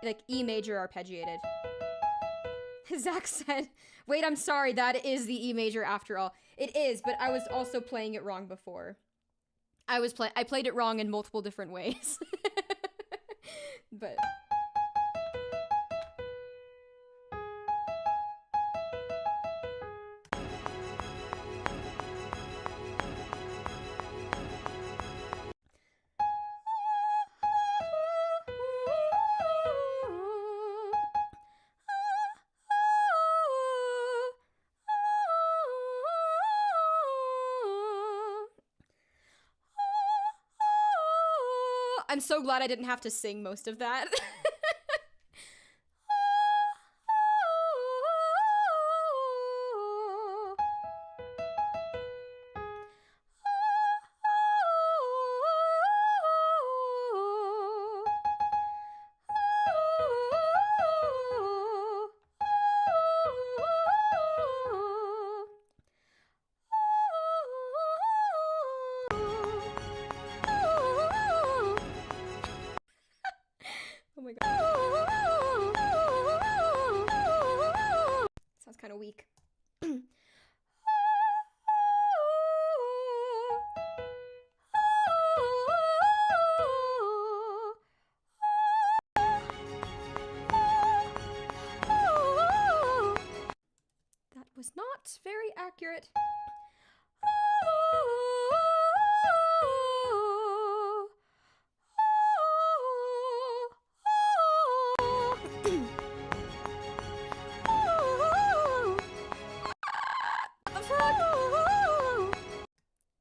like E major arpeggiated. Zach said, wait, I'm sorry, that is the E major after all. It is, but I was also playing it wrong before. I played it wrong in multiple different ways. But I'm so glad I didn't have to sing most of that. Oh my god. Sounds kind of weak. That was not very accurate.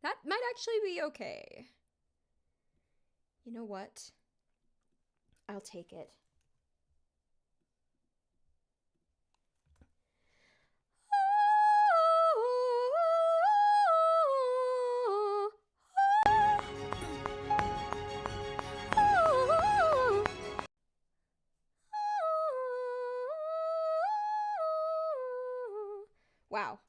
That might actually be okay. You know what? I'll take it. Wow.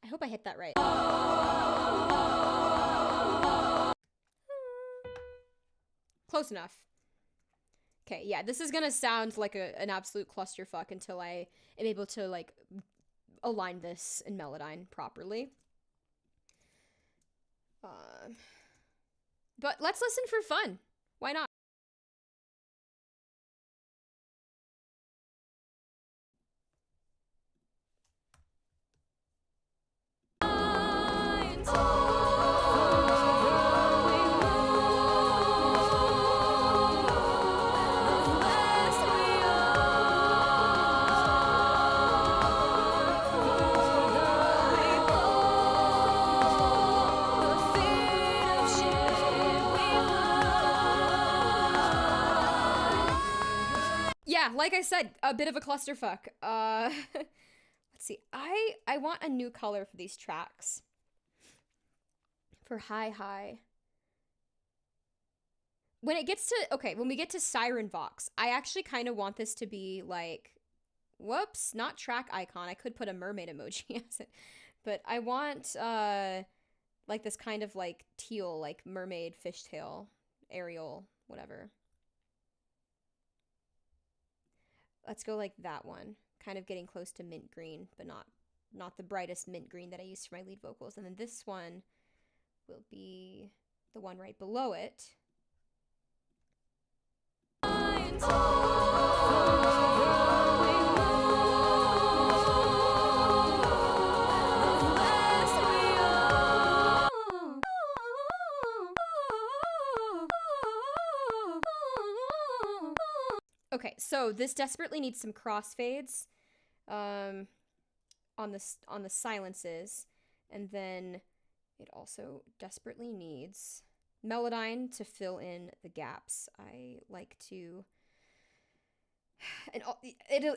I hope I hit that right. Close enough. Okay, yeah, this is gonna sound like an absolute clusterfuck until I am able to, like, align this in Melodyne properly. But let's listen for fun. Why not? Yeah, like I said, a bit of a clusterfuck. Let's see. I want a new color for these tracks. For high. When it gets to, okay, when we get to Siren Vox, I actually kind of want this to be like, whoops, not track icon. I could put a mermaid emoji as it. But I want, like this kind of like teal, like mermaid, fishtail, Ariel, whatever. Let's go like that one. Kind of getting close to mint green, but not the brightest mint green that I used for my lead vocals. And then this one will be the one right below it. Okay, so this desperately needs some crossfades on the silences, and then it also desperately needs Melodyne to fill in the gaps. I like to, and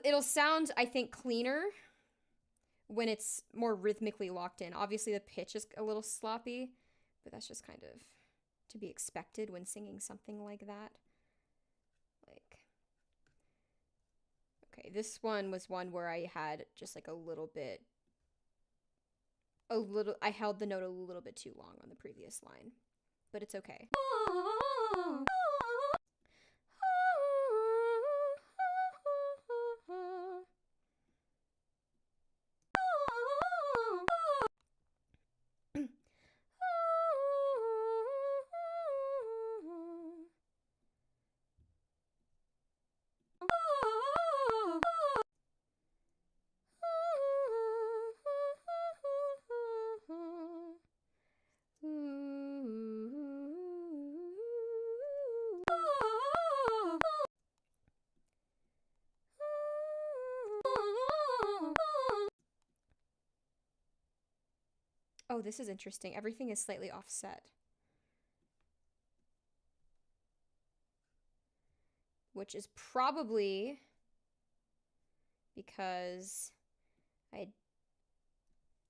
it'll sound, I think, cleaner when it's more rhythmically locked in. Obviously the pitch is a little sloppy, but that's just kind of to be expected when singing something like that. Like, okay, this one was one where I had just like I held the note a little bit too long on the previous line, but it's okay. Oh, this is interesting. Everything is slightly offset. Which is probably because I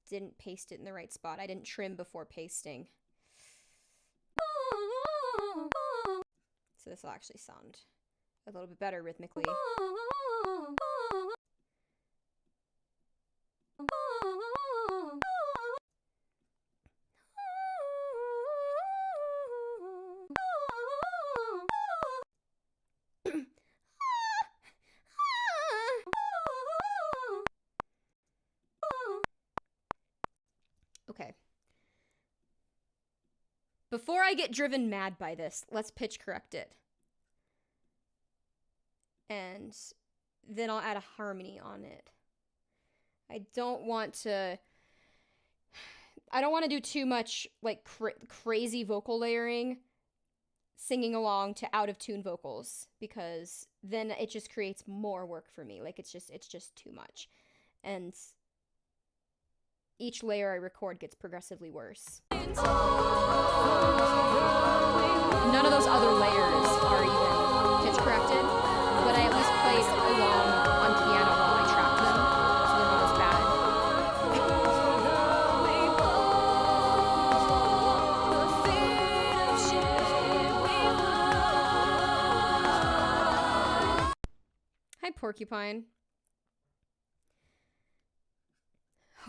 didn't paste it in the right spot. I didn't trim before pasting. So this will actually sound a little bit better rhythmically. Okay. Before I get driven mad by this, let's pitch correct it. And then I'll add a harmony on it. I don't want to do too much like crazy vocal layering singing along to out of tune vocals, because then it just creates more work for me. Like it's just too much. And each layer I record gets progressively worse. None of those other layers are even pitch corrected, but I at least played along on piano while I tracked them, so they're not as bad. Hi, Porcupine.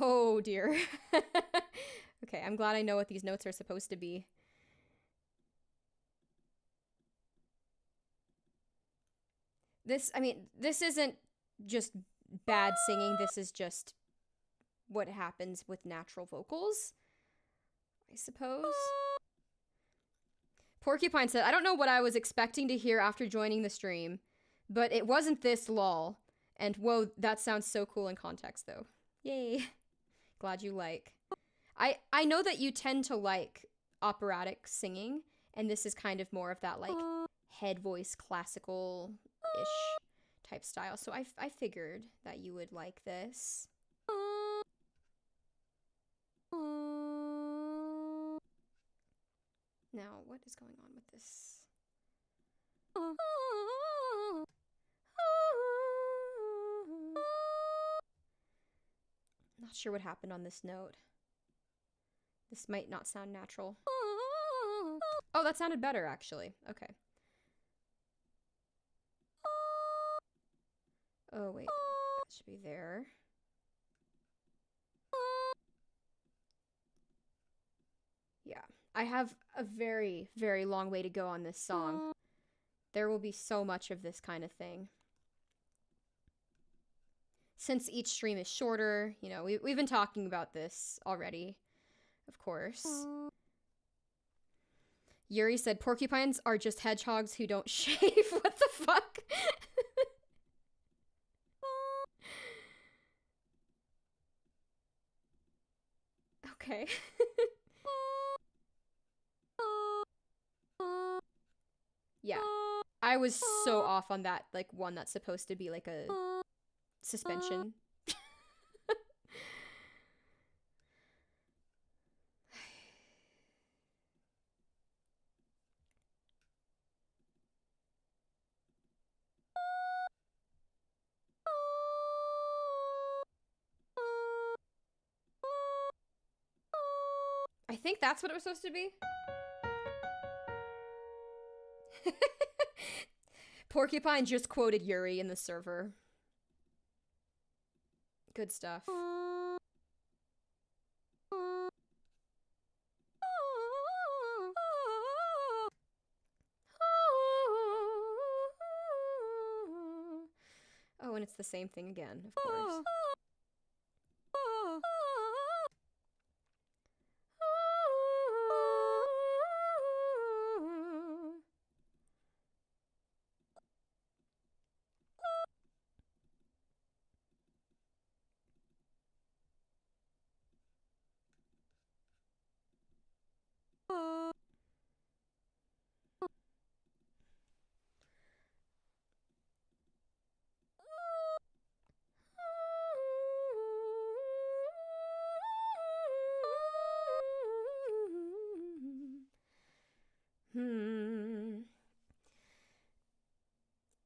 Oh dear. Okay, I'm glad I know what these notes are supposed to be. This isn't just bad singing, this is just what happens with natural vocals, I suppose. Porcupine said, I don't know what I was expecting to hear after joining the stream, but it wasn't this lol. And whoa, that sounds so cool in context though. Yay. Glad you like. I know that you tend to like operatic singing, and this is kind of more of that like head voice classical-ish type style. So I figured that you would like this. Now, what is going on with this? Not sure what happened on this note. This might not sound natural. Oh, that sounded better, actually. Okay. Oh, wait. That should be there. Yeah. I have a very, very long way to go on this song. There will be so much of this kind of thing. Since each stream is shorter, you know, we've been talking about this already, of course. Yuri said, porcupines are just hedgehogs who don't shave. What the fuck? Okay. Yeah. I was so off on that, like, one that's supposed to be like a suspension. I think that's what it was supposed to be. Porcupine just quoted Yuri in the server. Good stuff. Oh, and it's the same thing again, of course.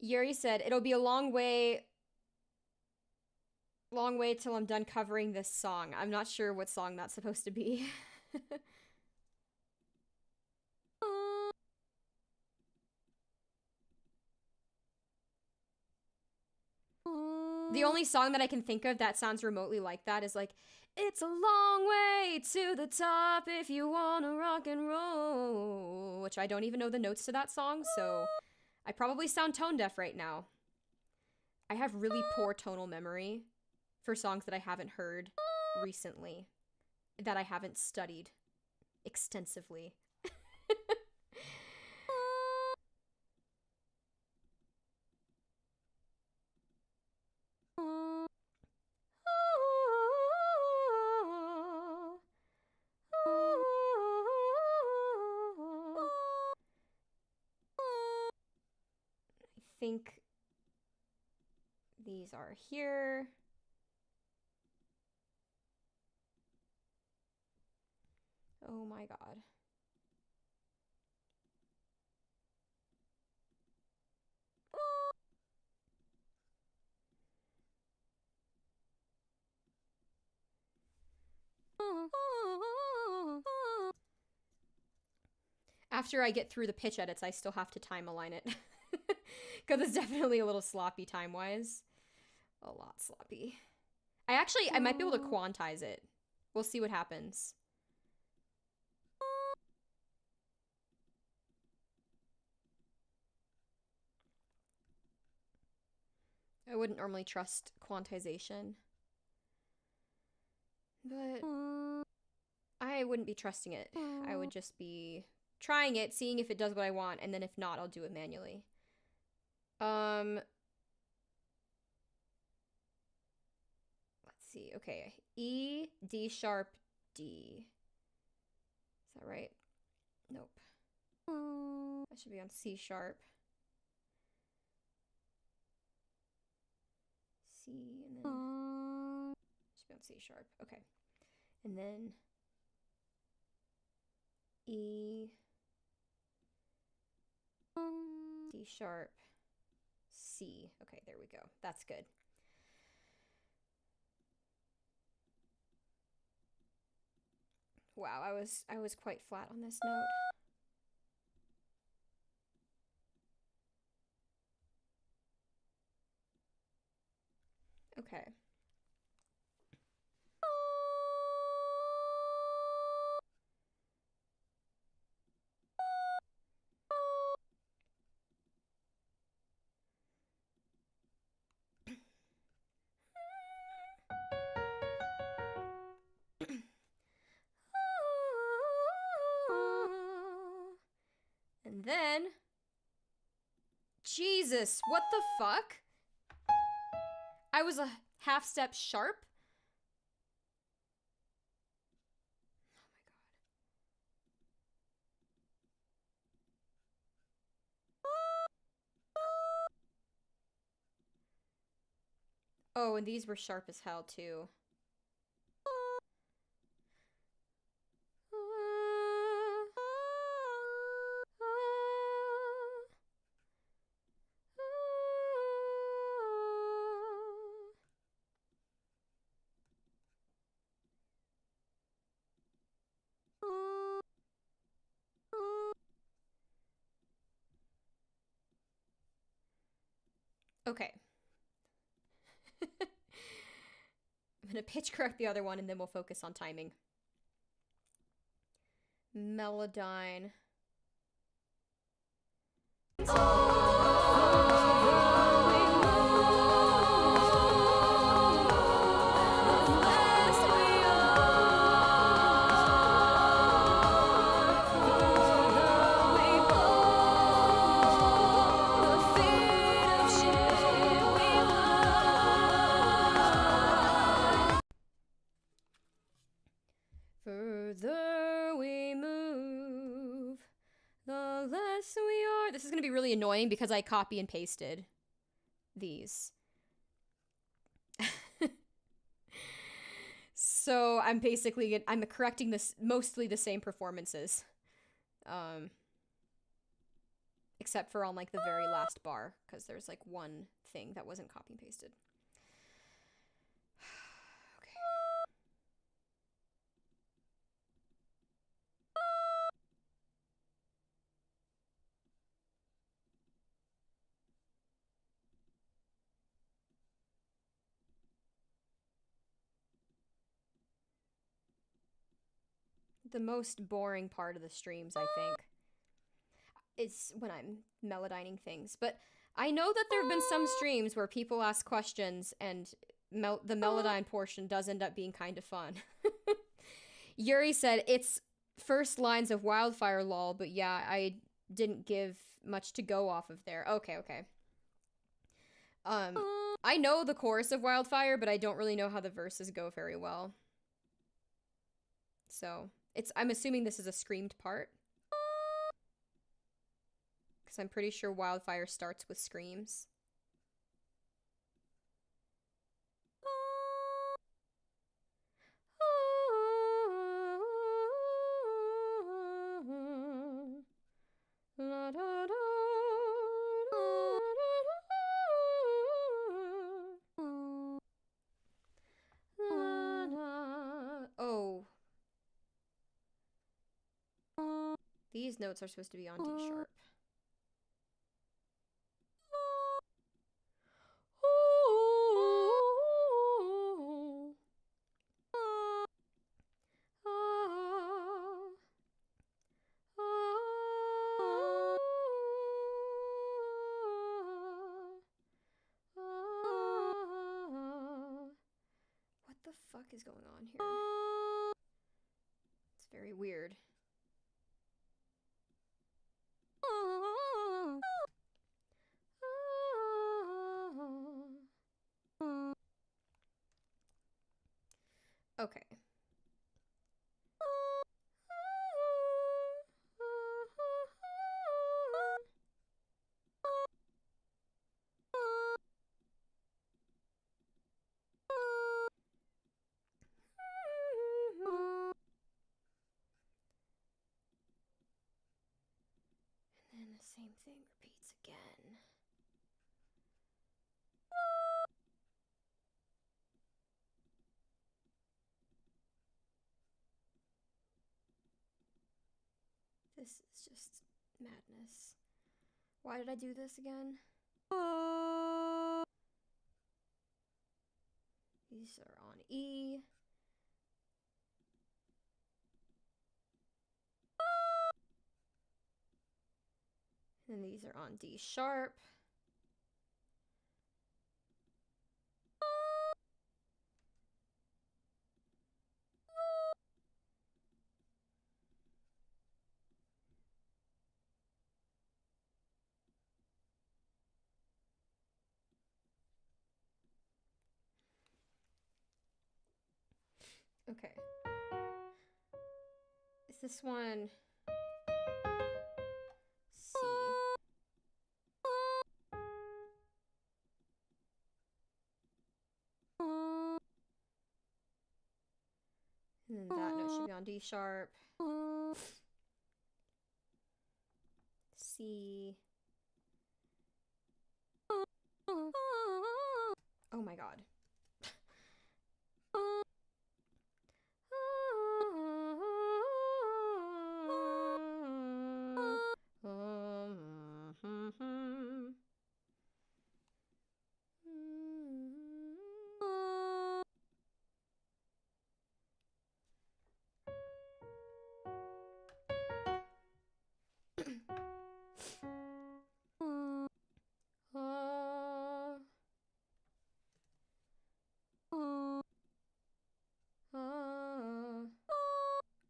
Yuri said, it'll be a long way till I'm done covering this song. I'm not sure what song that's supposed to be. The only song that I can think of that sounds remotely like that is like, it's a long way to the top if you wanna rock and roll, which I don't even know the notes to that song, so I probably sound tone deaf right now. I have really poor tonal memory for songs that I haven't heard recently, that I haven't studied extensively. think these are here. Oh my God. After I get through the pitch edits, I still have to time align it. Because it's definitely a little sloppy time-wise. A lot sloppy. I might be able to quantize it. We'll see what happens. I wouldn't normally trust quantization. But I wouldn't be trusting it. I would just be trying it, seeing if it does what I want, and then if not, I'll do it manually. Let's see. Okay. E, D sharp, D. Is that right? Nope. That should be on C sharp. C, and then should be on C sharp. Okay. And then E, D sharp, C. Okay, there we go. That's good. Wow, I was quite flat on this note. Okay. And then, Jesus, what the fuck? I was a half step sharp? Oh my God. Oh, and these were sharp as hell too. Okay. I'm gonna pitch correct the other one and then we'll focus on timing. Melodyne. Further we move, the less we are. This is going to be really annoying because I copy and pasted these. So I'm basically, I'm correcting this, mostly the same performances. Except for on like the very last bar, because there's like one thing that wasn't copy and pasted. Okay. The most boring part of the streams, I think, is when I'm melodyning things. But I know that there have been some streams where people ask questions and the Melodyne portion does end up being kind of fun. Yuri said, it's first lines of Wildfire lol, but yeah, I didn't give much to go off of there. Okay, okay. I know the chorus of Wildfire, but I don't really know how the verses go very well. So, I'm assuming this is a screamed part. Because I'm pretty sure Wildfire starts with screams. Oh. These notes are supposed to be on D sharp. What the fuck is going on here? It's very weird. Okay. And then the same thing repeats again. This is just madness. Why did I do this again? These are on E. And these are on D sharp. Okay. Is this one C? And then that note should be on D sharp. C. Oh my god.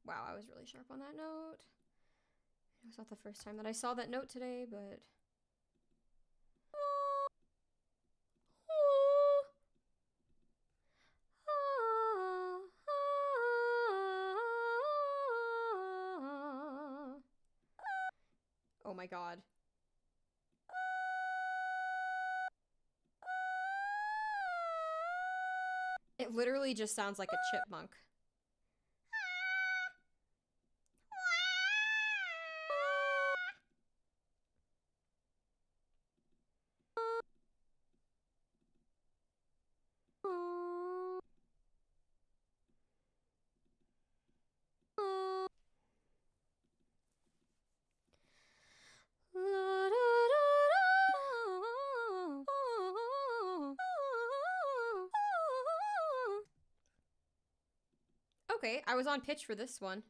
Wow, I was really sharp on that note. It was not the first time that I saw that note today, but... Oh my god. It literally just sounds like a chipmunk. Okay, I was on pitch for this one.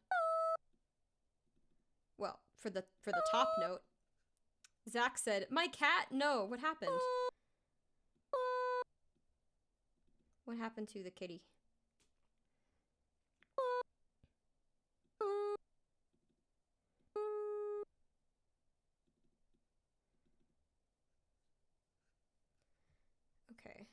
Well, for the top note. Zach said, "My cat? No, what happened? What happened to the kitty?" Okay.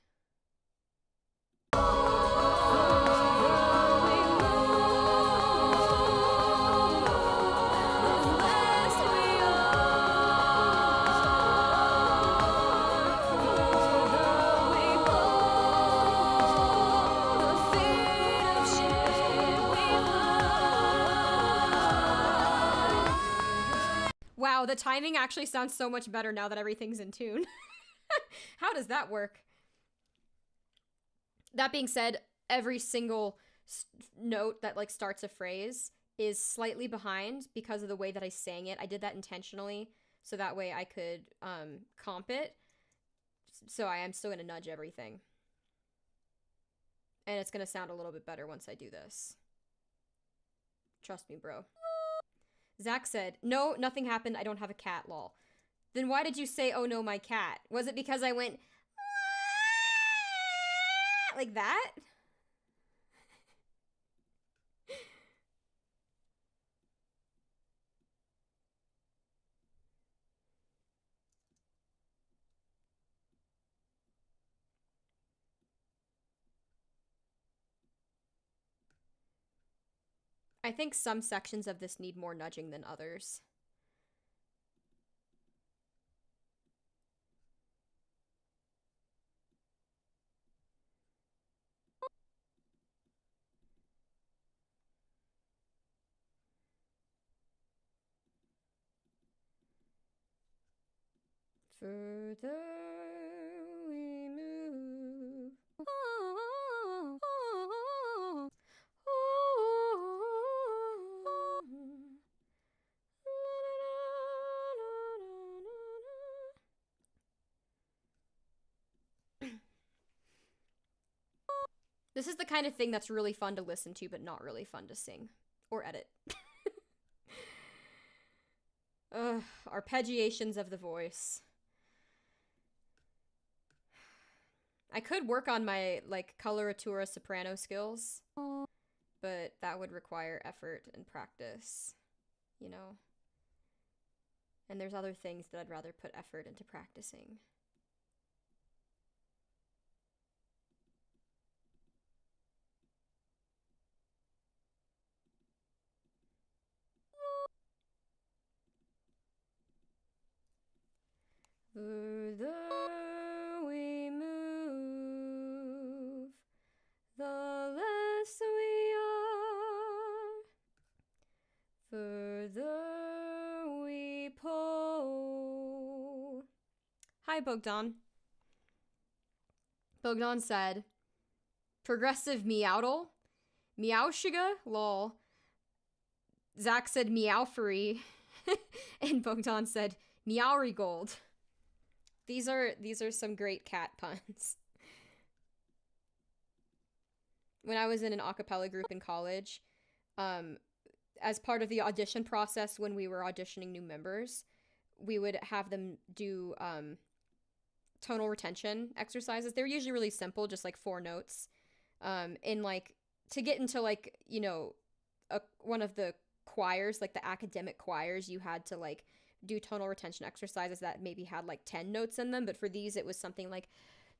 Wow, the timing actually sounds so much better now that everything's in tune. How does that work? That being said, every single note that like starts a phrase is slightly behind because of the way that I sang it. I did that intentionally so that way I could comp it. So I am still going to nudge everything. And it's going to sound a little bit better once I do this. Trust me, bro. Zach said, no, nothing happened. I don't have a cat, lol. Then why did you say, oh no, my cat? Was it because I went like that? I think some sections of this need more nudging than others. Further we move. This is the kind of thing that's really fun to listen to, but not really fun to sing or edit. Arpeggiations of the voice. I could work on my, like, coloratura soprano skills, but that would require effort and practice, you know? And there's other things that I'd rather put effort into practicing. Further we move, the less we are. Further we pull. Hi, Bogdan. Bogdan said, progressive meowdle. Meowshiga, lol. Zach said meowfery. And Bogdan said meowrigold. These are some great cat puns. When I was in an a cappella group in college, as part of the audition process when we were auditioning new members, we would have them do tonal retention exercises. They're usually really simple, just like 4 notes. And like to get into like, you know, one of the choirs, like the academic choirs, you had to like do tonal retention exercises that maybe had like 10 notes in them, but for these it was something like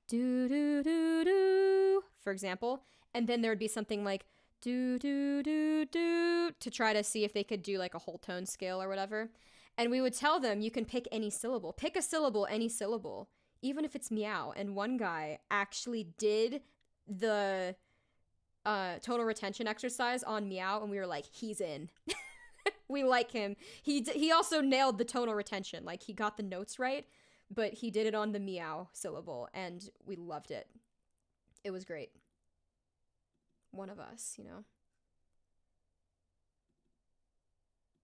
do do do do, for example, and then there would be something like do do do do to try to see if they could do like a whole tone scale or whatever. And we would tell them, you can pick any syllable, pick a syllable, any syllable, even if it's meow. And one guy actually did the tonal retention exercise on meow, and we were like, he's in. We like him. He also nailed the tonal retention. Like, he got the notes right, but he did it on the meow syllable, and we loved it. It was great. One of us, you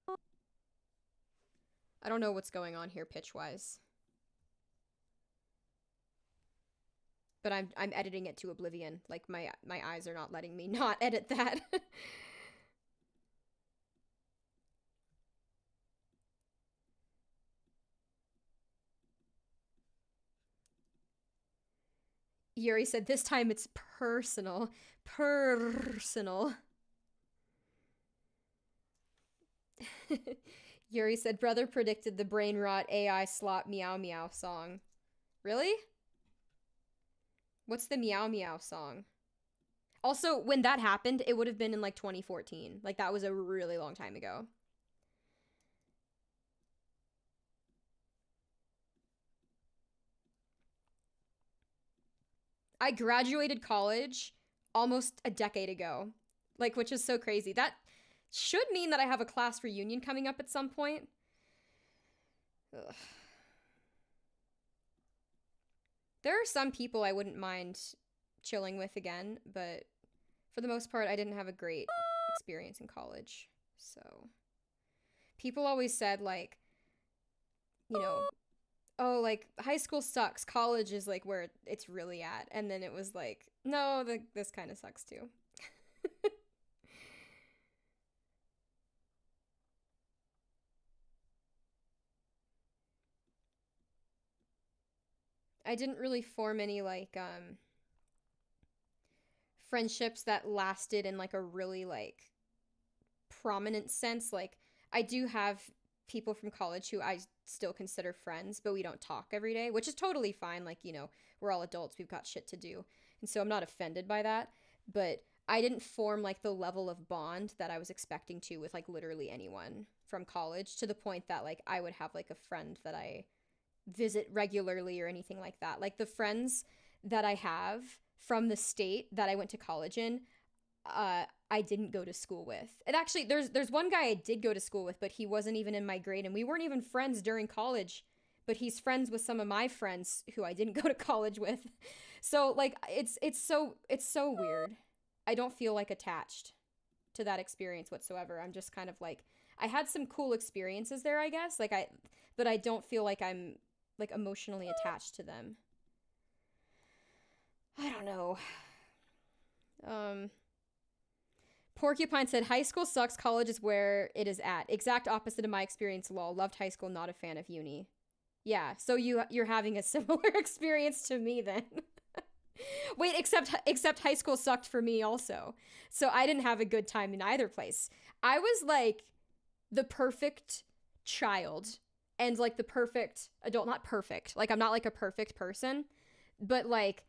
know. I don't know what's going on here pitch-wise. But I'm editing it to oblivion. Like, my eyes are not letting me not edit that. Yuri said, this time it's personal. Personal. Yuri said, brother predicted the brain rot AI slop meow meow song. Really? What's the meow meow song? Also, when that happened, it would have been in like 2014. Like, that was a really long time ago. I graduated college almost a decade ago, like, which is so crazy. That should mean that I have a class reunion coming up at some point. Ugh. There are some people I wouldn't mind chilling with again, but for the most part, I didn't have a great experience in college. So people always said, like, you know, oh, like, high school sucks. College is, like, where it's really at. And then it was like, no, this kind of sucks too. I didn't really form any, like, friendships that lasted in, like, a really, like, prominent sense. Like, I do have people from college who I still consider friends, but we don't talk every day, which is totally fine. Like, we're all adults, we've got shit to do. And so I'm not offended by that. But I didn't form, like, the level of bond that I was expecting to with, like, literally anyone from college, to the point that, like, I would have, like, a friend that I visit regularly or anything like that. Like, the friends that I have from the state that I went to college in, I didn't go to school with. And actually, there's one guy I did go to school with, but he wasn't even in my grade, and we weren't even friends during college. But he's friends with some of my friends who I didn't go to college with. So, like, it's so weird. I don't feel, like, attached to that experience whatsoever. I'm just kind of like, I had some cool experiences there, I guess. But I don't feel like I'm, like, emotionally attached to them. I don't know. Porcupine said, high school sucks, college is where it is at. Exact opposite of my experience, lol. Loved high school, not a fan of uni. Yeah, so you're having a similar experience to me then. Wait, except high school sucked for me also. So I didn't have a good time in either place. I was, like, the perfect child and, like, the perfect adult. Not perfect. Like, I'm not, like, a perfect person. But, like,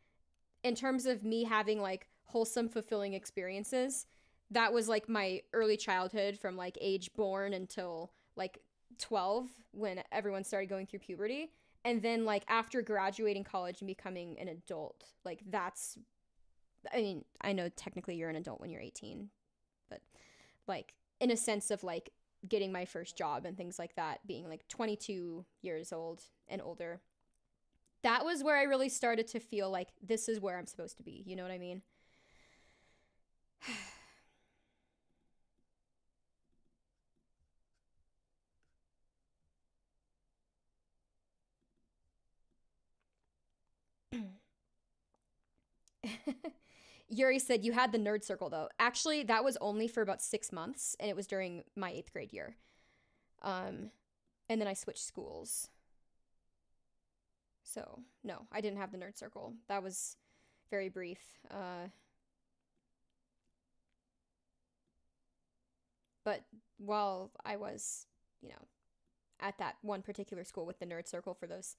in terms of me having, like, wholesome, fulfilling experiences, that was, like, my early childhood, from, like, age born until, like, 12, when everyone started going through puberty. And then, like, after graduating college and becoming an adult, like, that's, I mean, I know technically you're an adult when you're 18, but, like, in a sense of, like, getting my first job and things like that, being, like, 22 years old and older, that was where I really started to feel like this is where I'm supposed to be. You know what I mean? Yuri said, you had the nerd circle, though. Actually, that was only for about 6 months, and it was during my 8th grade year. And then I switched schools. So, no, I didn't have the nerd circle. That was very brief. But while I was, at that one particular school with the nerd circle for those,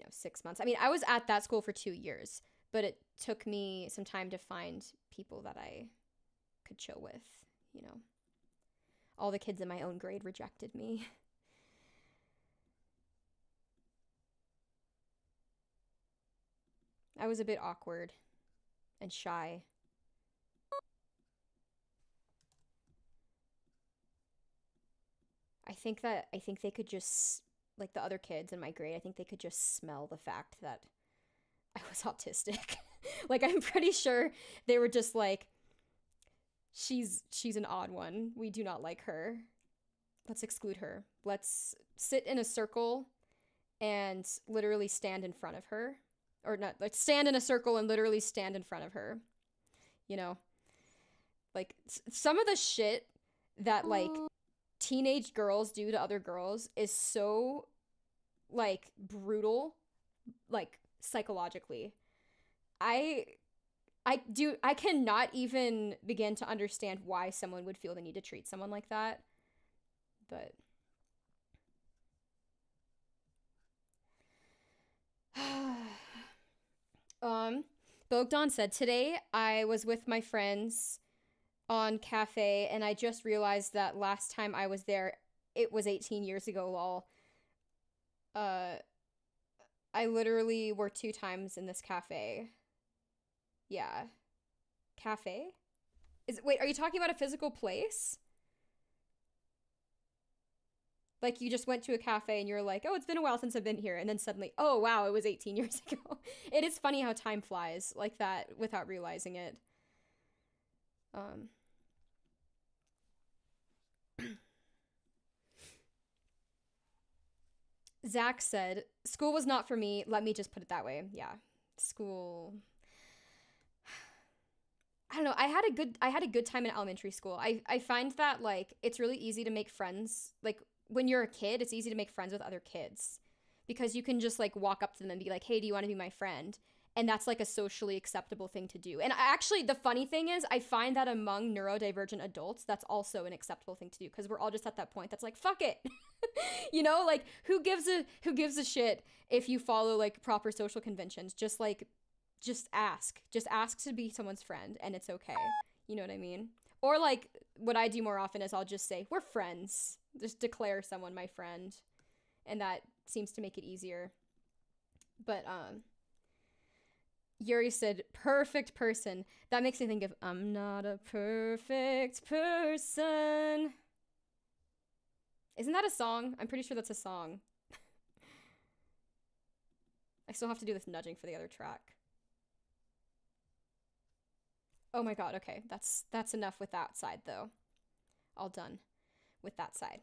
6 months. I mean, I was at that school for 2 years, but it took me some time to find people that I could chill with, All the kids in my own grade rejected me. I was a bit awkward and shy. I think they could just, like, the other kids in my grade, I think they could just smell the fact that I was autistic. Like, I'm pretty sure they were just like, she's an odd one. We do not like her. Let's exclude her. Let's sit in a circle and literally stand in front of her. Or not, like, stand in a circle and literally stand in front of her. Like, some of the shit that, like, teenage girls do to other girls is so, like, brutal, like, psychologically. I cannot even begin to understand why someone would feel the need to treat someone like that. But Bogdan said, today I was with my friends on cafe, and I just realized that last time I was there, it was 18 years ago, lol. I literally were 2 times in this cafe. Yeah. Cafe? Wait, are you talking about a physical place? Like you just went to a cafe and you're like, oh, it's been a while since I've been here. And then suddenly, oh, wow, it was 18 years ago. It is funny how time flies like that without realizing it. Zach said, school was not for me. Let me just put it that way. Yeah. School. I don't know. I had a good time in elementary school. I find that like it's really easy to make friends. Like when you're a kid, it's easy to make friends with other kids because you can just like walk up to them and be like, "Hey, do you want to be my friend?" And that's like a socially acceptable thing to do. And actually the funny thing is I find that among neurodivergent adults, that's also an acceptable thing to do because we're all just at that point that's like, fuck it. You know, like who gives a shit if you follow like proper social conventions? Just ask to be someone's friend and it's okay. You know what I mean? Or like what I do more often is I'll just say, we're friends. Just declare someone my friend. And that seems to make it easier. But, Yuri said, perfect person. That makes me think of, I'm not a perfect person. Isn't that a song? I'm pretty sure that's a song. I still have to do this nudging for the other track. Oh my god, okay. That's enough with that side, though. All done with that side.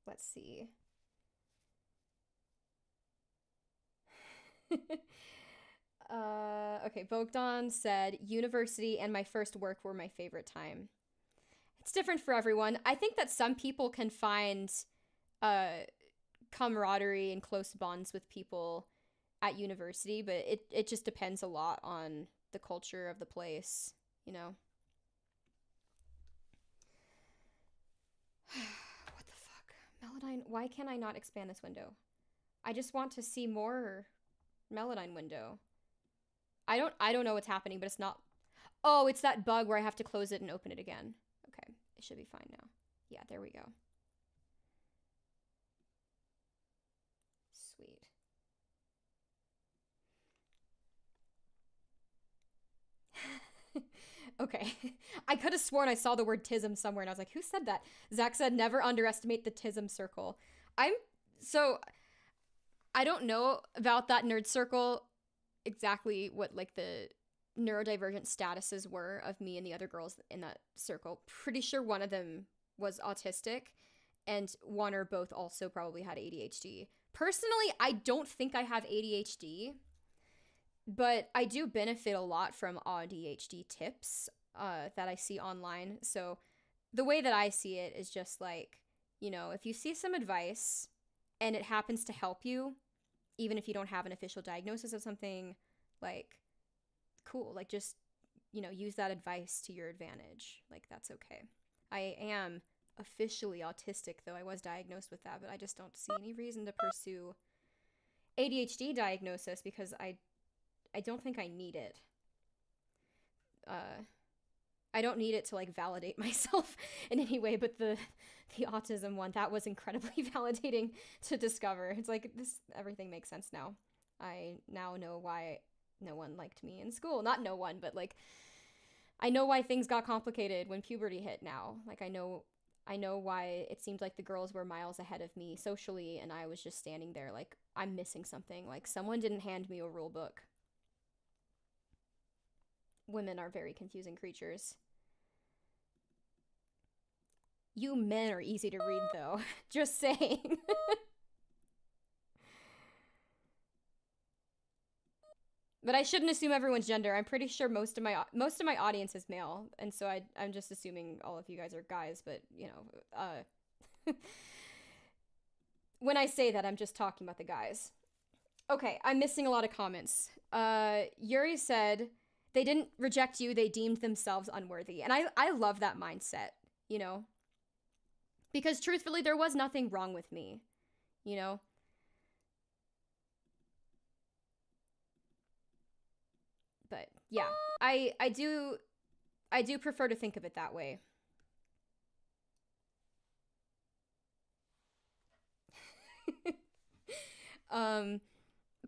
Let's see. Okay, Bogdan said, university and my first work were my favorite time. It's different for everyone. I think that some people can find camaraderie and close bonds with people at university, but it just depends a lot on the culture of the place, you know? What the fuck? Melodyne, why can't I not expand this window? I just want to see more Melodyne window. I don't know what's happening, but it's not... Oh, it's that bug where I have to close it and open it again. Okay, it should be fine now. Yeah, there we go. Sweet. Okay. I could have sworn I saw the word tism somewhere and I was like, who said that? Zach said, never underestimate the tism circle. I don't know about that nerd circle exactly what like the neurodivergent statuses were of me and the other girls in that circle. Pretty sure one of them was autistic and one or both also probably had ADHD. Personally, I don't think I have ADHD, but I do benefit a lot from ADHD tips that I see online. So the way that I see it is just like, you know, if you see some advice and it happens to help you, even if you don't have an official diagnosis of something, like, cool. Like, just, you know, use that advice to your advantage. Like, that's okay. I am officially autistic, though I was diagnosed with that, but I just don't see any reason to pursue ADHD diagnosis because I don't think I need it. I don't need it to like validate myself in any way, but the autism one, that was incredibly validating to discover. It's like everything makes sense now. I now know why no one liked me in school. Not no one, but like I know why things got complicated when puberty hit now. Like I know why it seemed like the girls were miles ahead of me socially and I was just standing there like I'm missing something. Like someone didn't hand me a rule book. Women are very confusing creatures. You men are easy to read, though. Just saying. But I shouldn't assume everyone's gender. I'm pretty sure most of my audience is male, and so I'm just assuming all of you guys are guys. But you know, when I say that, I'm just talking about the guys. Okay, I'm missing a lot of comments. Yuri said, they didn't reject you, they deemed themselves unworthy. And I love that mindset, you know? Because truthfully, there was nothing wrong with me, you know? But yeah, I do prefer to think of it that way.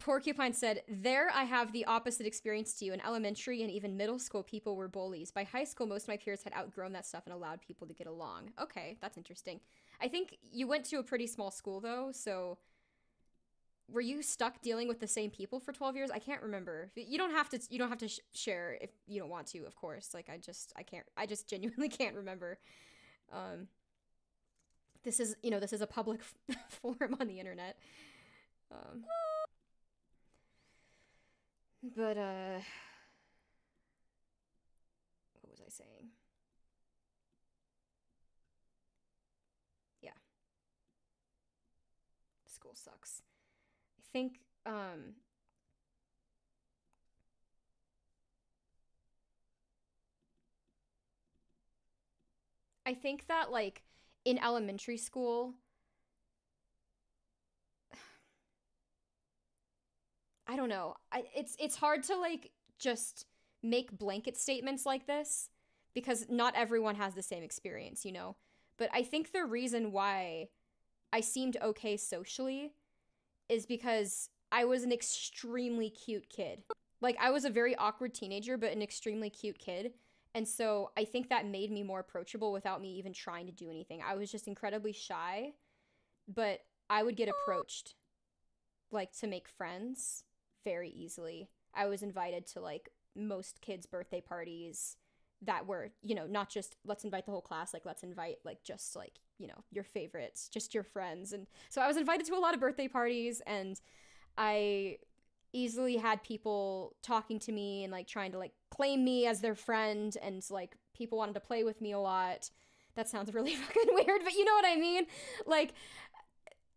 Porcupine said, there I have the opposite experience to you. In elementary and even middle school, people were bullies. By high school, most of my peers had outgrown that stuff and allowed people to get along. Okay, that's interesting. I think you went to a pretty small school, though, so were you stuck dealing with the same people for 12 years? I can't remember. You don't have to share if you don't want to, of course. Like, I just genuinely can't remember. This is a public forum on the internet. But, what was I saying? Yeah. School sucks. I think, that, like, in elementary school, I don't know. It's hard to, like, just make blanket statements like this because not everyone has the same experience, you know? But I think the reason why I seemed okay socially is because I was an extremely cute kid. Like, I was a very awkward teenager, but an extremely cute kid. And so I think that made me more approachable without me even trying to do anything. I was just incredibly shy, but I would get approached, like, to make friends very easily. I was invited to, like, most kids' birthday parties that were, you know, not just let's invite the whole class, like, let's invite, like, just, like, you know, your favorites, just your friends. And so I was invited to a lot of birthday parties, and I easily had people talking to me and, like, trying to, like, claim me as their friend, and, like, people wanted to play with me a lot. That sounds really fucking weird, but you know what I mean? Like,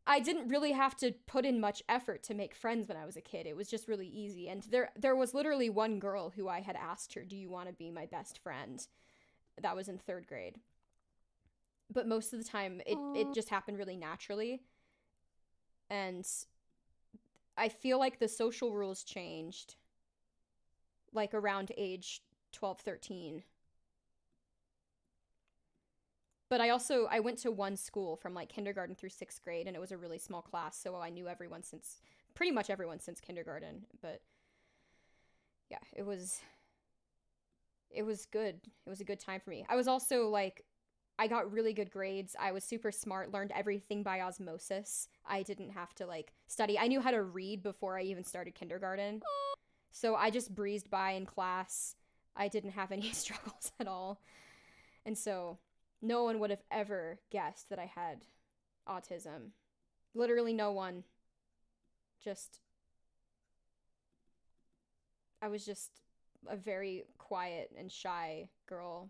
I didn't really have to put in much effort to make friends when I was a kid. It was just really easy. And there was literally one girl who I had asked her, do you want to be my best friend? That was in 3rd grade. But most of the time, it just happened really naturally. And I feel like the social rules changed, like, around age 12, 13. But I went to one school from, like, kindergarten through 6th grade, and it was a really small class, so I knew pretty much everyone since kindergarten. But yeah, it was good. It was a good time for me. I was also, like, I got really good grades. I was super smart, learned everything by osmosis. I didn't have to, like, study. I knew how to read before I even started kindergarten. So I just breezed by in class. I didn't have any struggles at all. And so no one would have ever guessed that I had autism. Literally no one. I was just a very quiet and shy girl.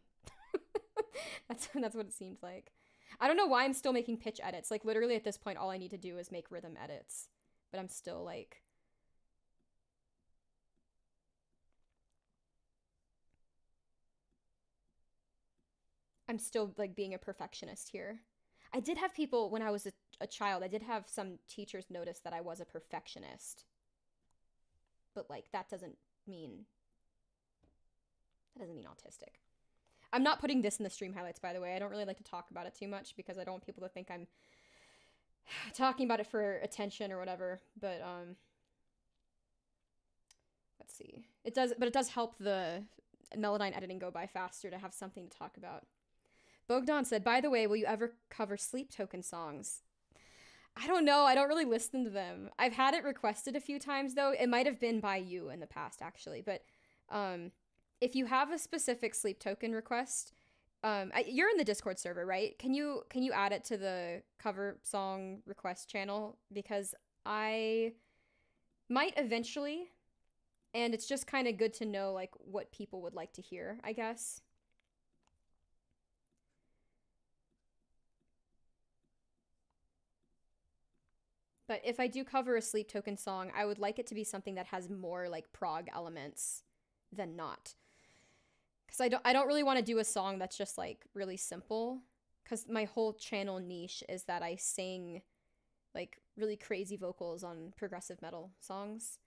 That's what it seemed like. I don't know why I'm still making pitch edits. Like, literally at this point, all I need to do is make rhythm edits. But I'm still, like, being a perfectionist here. I did have people, when I was a child, I did have some teachers notice that I was a perfectionist. But, like, that doesn't mean autistic. I'm not putting this in the stream highlights, by the way. I don't really like to talk about it too much because I don't want people to think I'm talking about it for attention or whatever. But, let's see. It does help the Melodyne editing go by faster to have something to talk about. Bogdan said, by the way, will you ever cover Sleep Token songs? I don't know. I don't really listen to them. I've had it requested a few times, though. It might have been by you in the past, actually. But if you have a specific Sleep Token request, you're in the Discord server, right? Can you add it to the cover song request channel? Because I might eventually, and it's just kind of good to know, like, what people would like to hear, I guess. But if I do cover a Sleep Token song, I would like it to be something that has more, like, prog elements than not. Because I don't really want to do a song that's just, like, really simple. Because my whole channel niche is that I sing, like, really crazy vocals on progressive metal songs.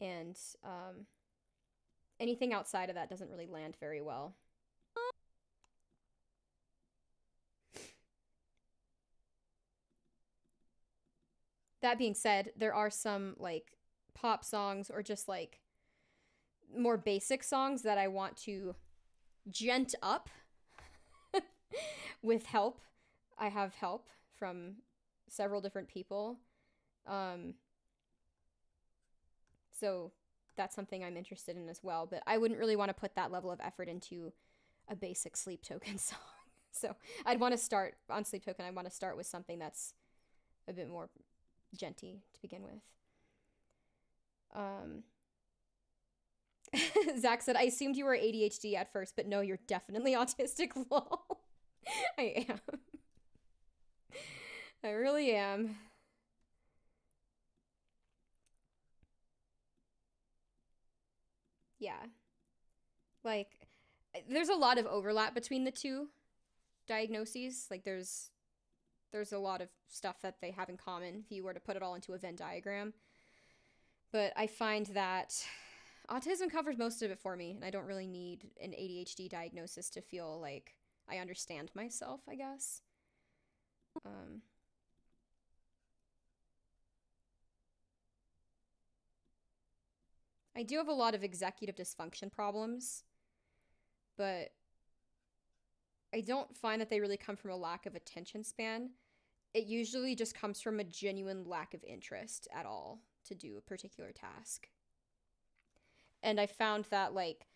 And anything outside of that doesn't really land very well. That being said, there are some, like, pop songs or just like more basic songs that I want to gent up with help. I have help from several different people. So that's something I'm interested in as well, but I wouldn't really want to put that level of effort into a basic Sleep Token song. So I'd want to start on Sleep Token. I want to start with something that's a bit more genty to begin with. Zach said, I assumed you were ADHD at first, but no, you're definitely autistic. Lol. I am. I really am. Yeah. Like, there's a lot of overlap between the two diagnoses. Like, there's a lot of stuff that they have in common if you were to put it all into a Venn diagram. But I find that autism covers most of it for me, and I don't really need an ADHD diagnosis to feel like I understand myself, I guess. I do have a lot of executive dysfunction problems, but I don't find that they really come from a lack of attention span. It usually just comes from a genuine lack of interest at all to do a particular task. And I found that, like,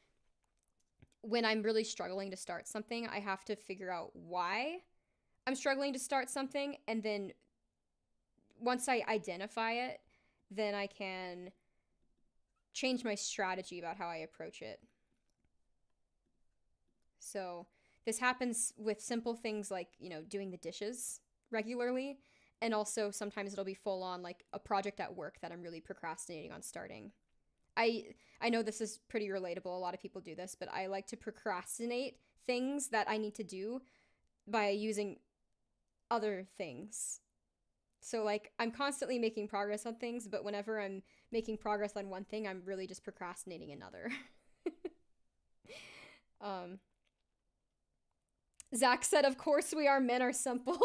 when I'm really struggling to start something, I have to figure out why I'm struggling to start something, and then once I identify it, then I can change my strategy about how I approach it. So this happens with simple things like, you know, doing the dishes regularly, and also sometimes it'll be full on like a project at work that I'm really procrastinating on starting. I know this is pretty relatable. A lot of people do this, but I like to procrastinate things that I need to do by using other things. So, like, I'm constantly making progress on things, but whenever I'm making progress on one thing, I'm really just procrastinating another. Zach said, of course we are, men are simple.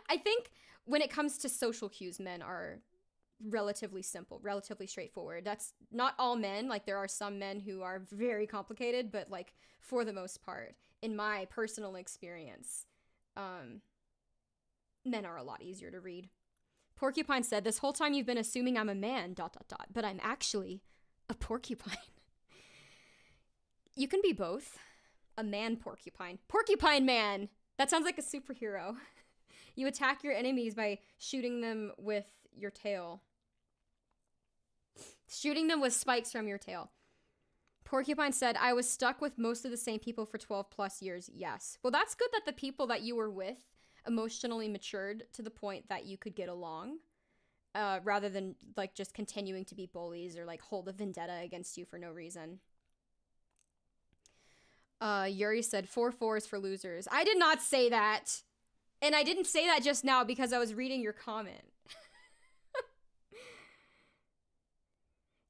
I think when it comes to social cues, men are relatively simple, relatively straightforward. That's not all men. Like, there are some men who are very complicated, but like for the most part, in my personal experience, men are a lot easier to read. Porcupine said, this whole time you've been assuming I'm a man, ... but I'm actually a porcupine. You can be both. A man porcupine. Porcupine man! That sounds like a superhero. You attack your enemies by shooting them with your tail. Shooting them with spikes from your tail. Porcupine said, I was stuck with most of the same people for 12 plus years. Yes. Well, that's good that the people that you were with emotionally matured to the point that you could get along, rather than like just continuing to be bullies or like hold a vendetta against you for no reason. Yuri said 4 4s for losers. I did not say that. And I didn't say that just now because I was reading your comment.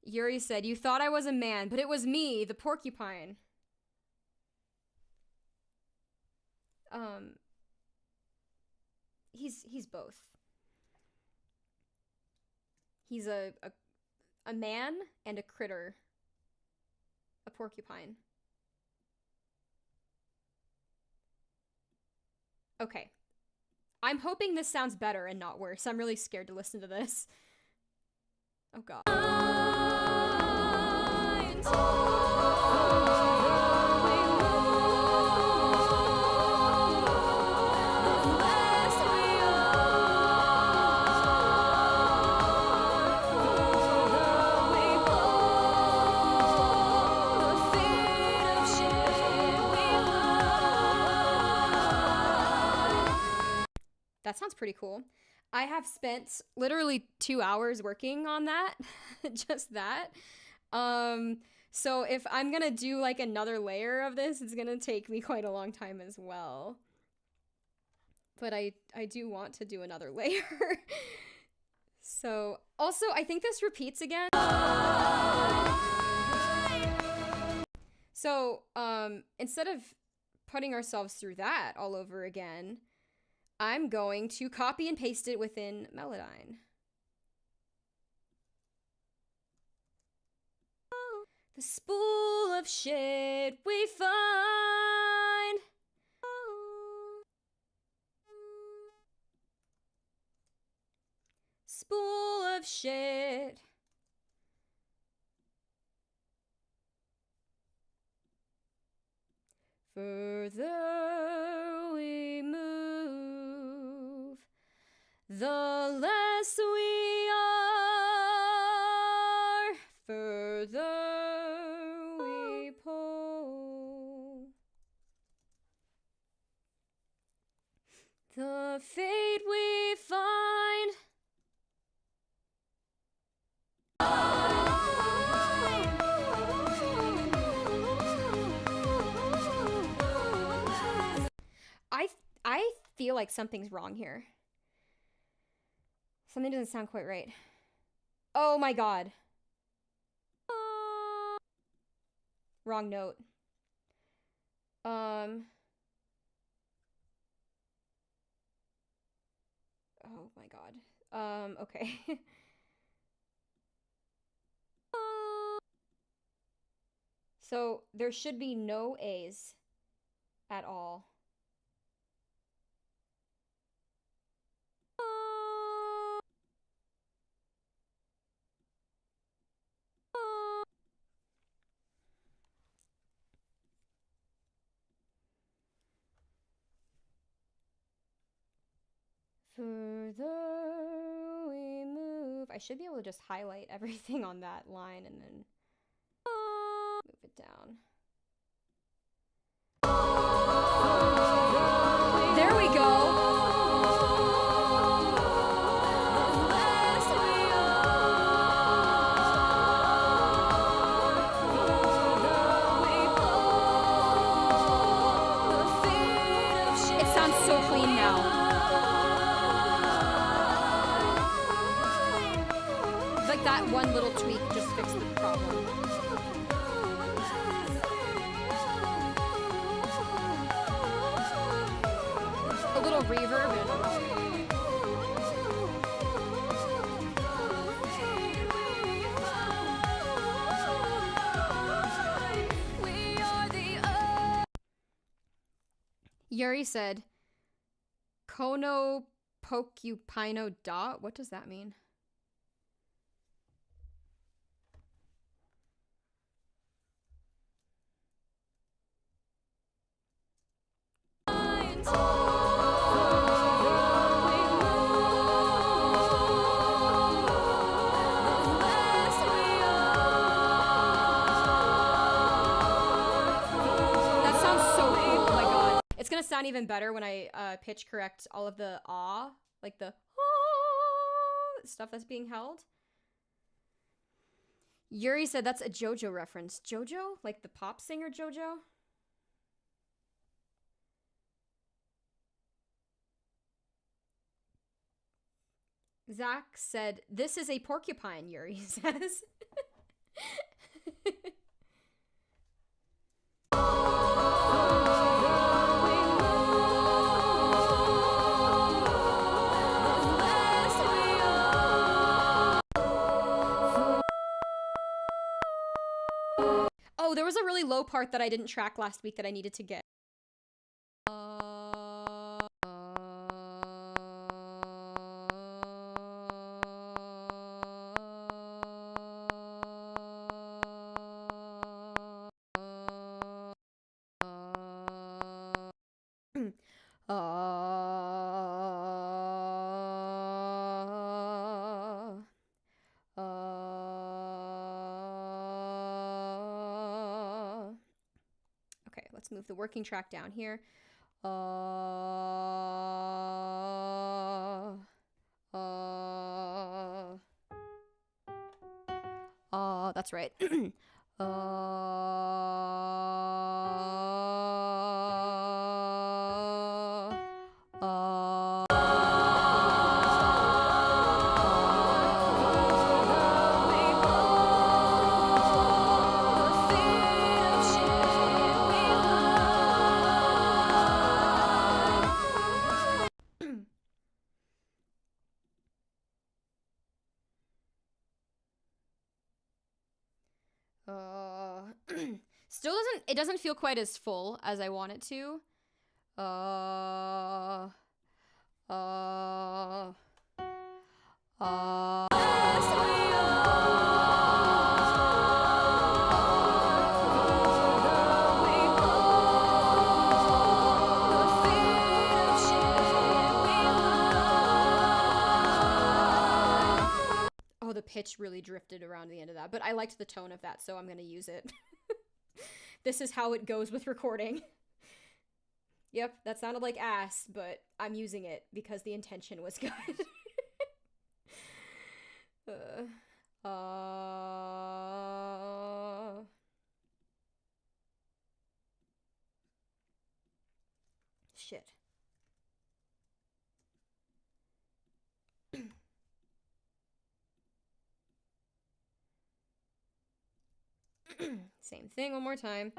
Yuri said, you thought I was a man, but it was me, the porcupine. He's both. He's a man and a critter. A porcupine. Okay. I'm hoping this sounds better and not worse. I'm really scared to listen to this. Oh god. That sounds pretty cool. I have spent literally 2 hours working on that. Just that. So if I'm gonna do like another layer of this, it's gonna take me quite a long time as well. But I do want to do another layer. So also I think this repeats again. So instead of putting ourselves through that all over again, I'm going to copy and paste it within Melodyne. The spool of shit we find. Spool of shit. Further we move, the less we are. Further we pull, the fate we find. I feel like something's wrong here. Something doesn't sound quite right. Oh my god. Wrong note. Oh my god. Okay. So there should be no A's at all. Further we move. I should be able to just highlight everything on that line and then move it down. There we go. It sounds so clean now. Like that one little tweak just fixed the problem. A little reverb and Yuri said, Kono Pokupino dot? What does that mean? It's gonna sound even better when I pitch correct all of the like the stuff that's being held. Yuri said that's a JoJo reference. JoJo? Like the pop singer JoJo? Zach said, this is a porcupine, Yuri says. Oh, there was a really low part that I didn't track last week that I needed to get. Okay, let's move the working track down here. That's right. doesn't feel quite as full as I want it to. Oh, the pitch really drifted around the end of that, but I liked the tone of that, so I'm gonna use it. This is how it goes with recording. Yep, that sounded like ass, but I'm using it because the intention was good. Shit. Same thing one more time.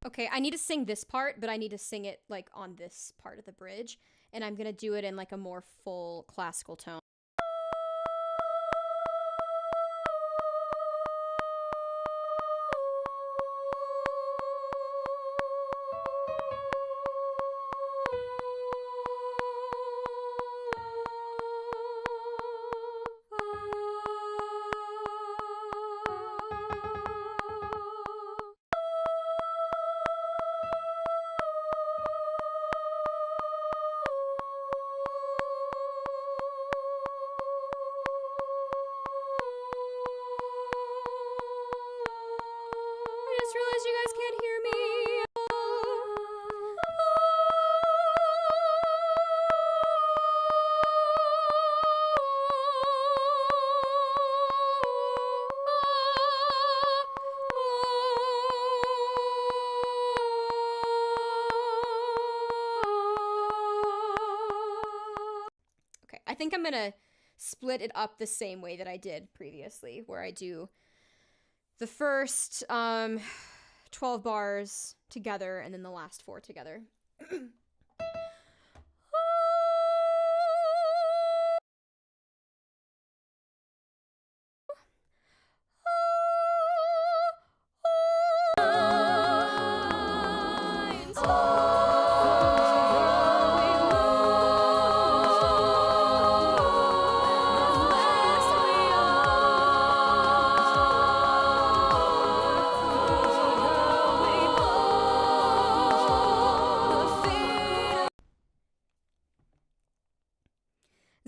Okay, I need to sing this part, but I need to sing it like on this part of the bridge, and I'm gonna do it in like a more full classical tone. I just realized you guys can't hear me. Okay, I think I'm gonna split it up the same way that I did previously, where I do the first 12 bars together and then the last 4 together.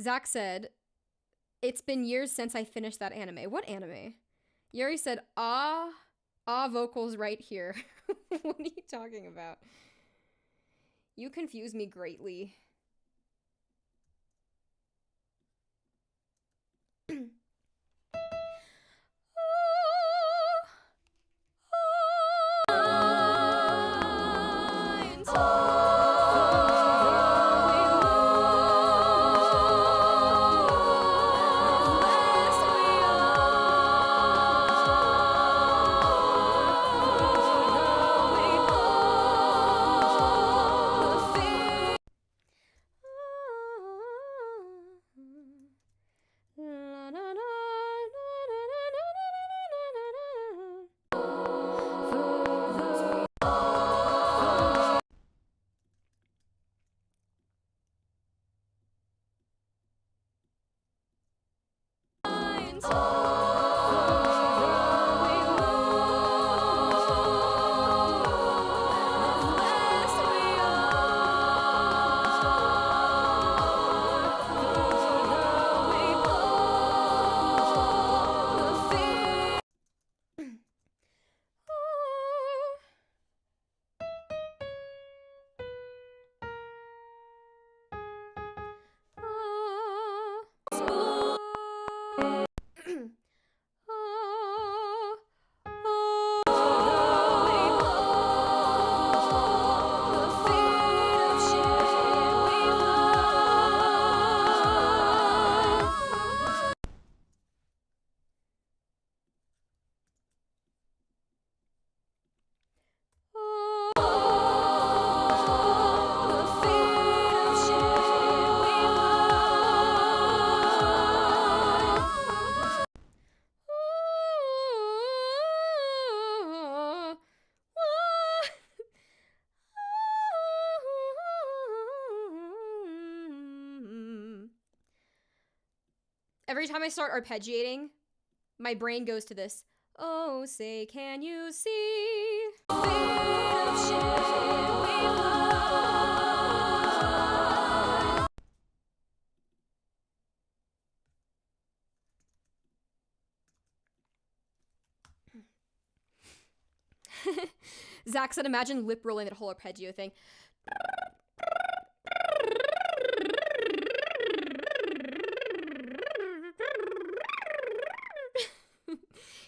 Zach said, "It's been years since I finished that anime." What anime? Yuri said, vocals right here. What are you talking about? You confuse me greatly. Every time I start arpeggiating, my brain goes to this. Oh, say, can you see? Zach said, imagine lip rolling that whole arpeggio thing.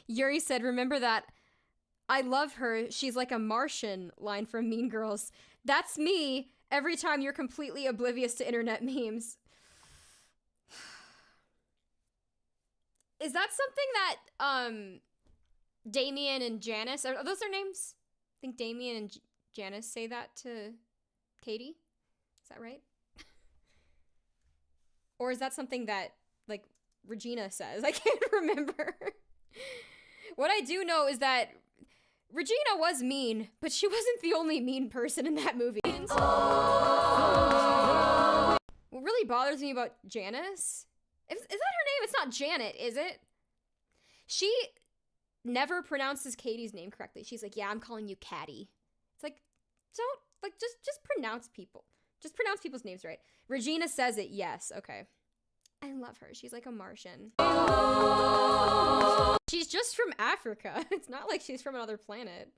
Yuri said, remember that I love her, she's like a Martian line from Mean Girls. That's me every time you're completely oblivious to internet memes. Is that something that, Damien and Janice, are those their names? I think Damien and Janice say that to Katie? Is that right? Or is that something that, like, Regina says? I can't remember. What I do know is that Regina was mean, but she wasn't the only mean person in that movie. What really bothers me about Janice, is that her name? It's not Janet, is it? She never pronounces Katie's name correctly. She's like, yeah, I'm calling you Catty. It's like, don't, like, just pronounce people. Just pronounce people's names right. Regina says it, yes, okay. I love her. She's like a Martian. She's just from Africa. It's not like she's from another planet.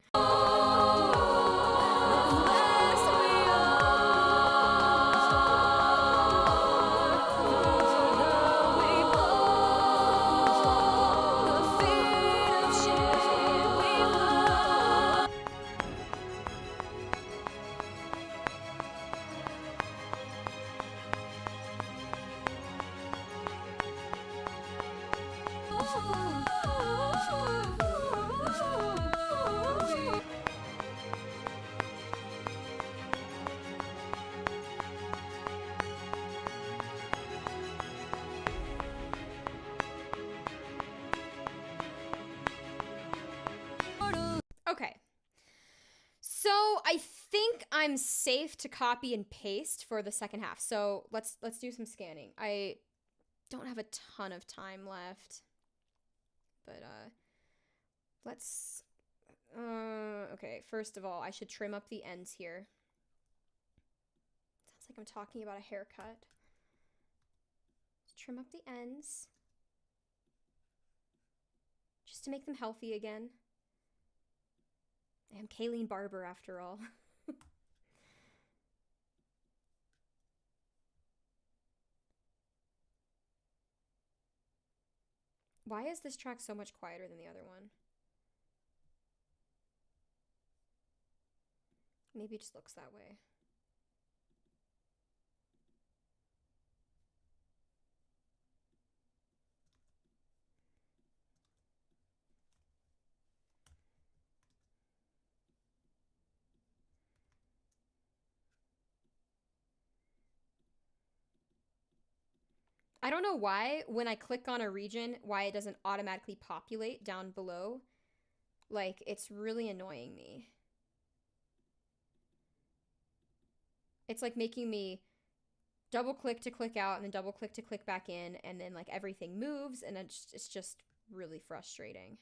Okay, so I think I'm safe to copy and paste for the second half. So let's do some scanning. I don't have a ton of time left, but let's. Okay, first of all, I should trim up the ends here. Sounds like I'm talking about a haircut. Let's trim up the ends, just to make them healthy again. I am Kayleen Barber, after all. Why is this track so much quieter than the other one? Maybe it just looks that way. I don't know why, when I click on a region, why it doesn't automatically populate down below. Like, it's really annoying me. It's like making me double click to click out and then double click to click back in, and then like everything moves, and it's just really frustrating.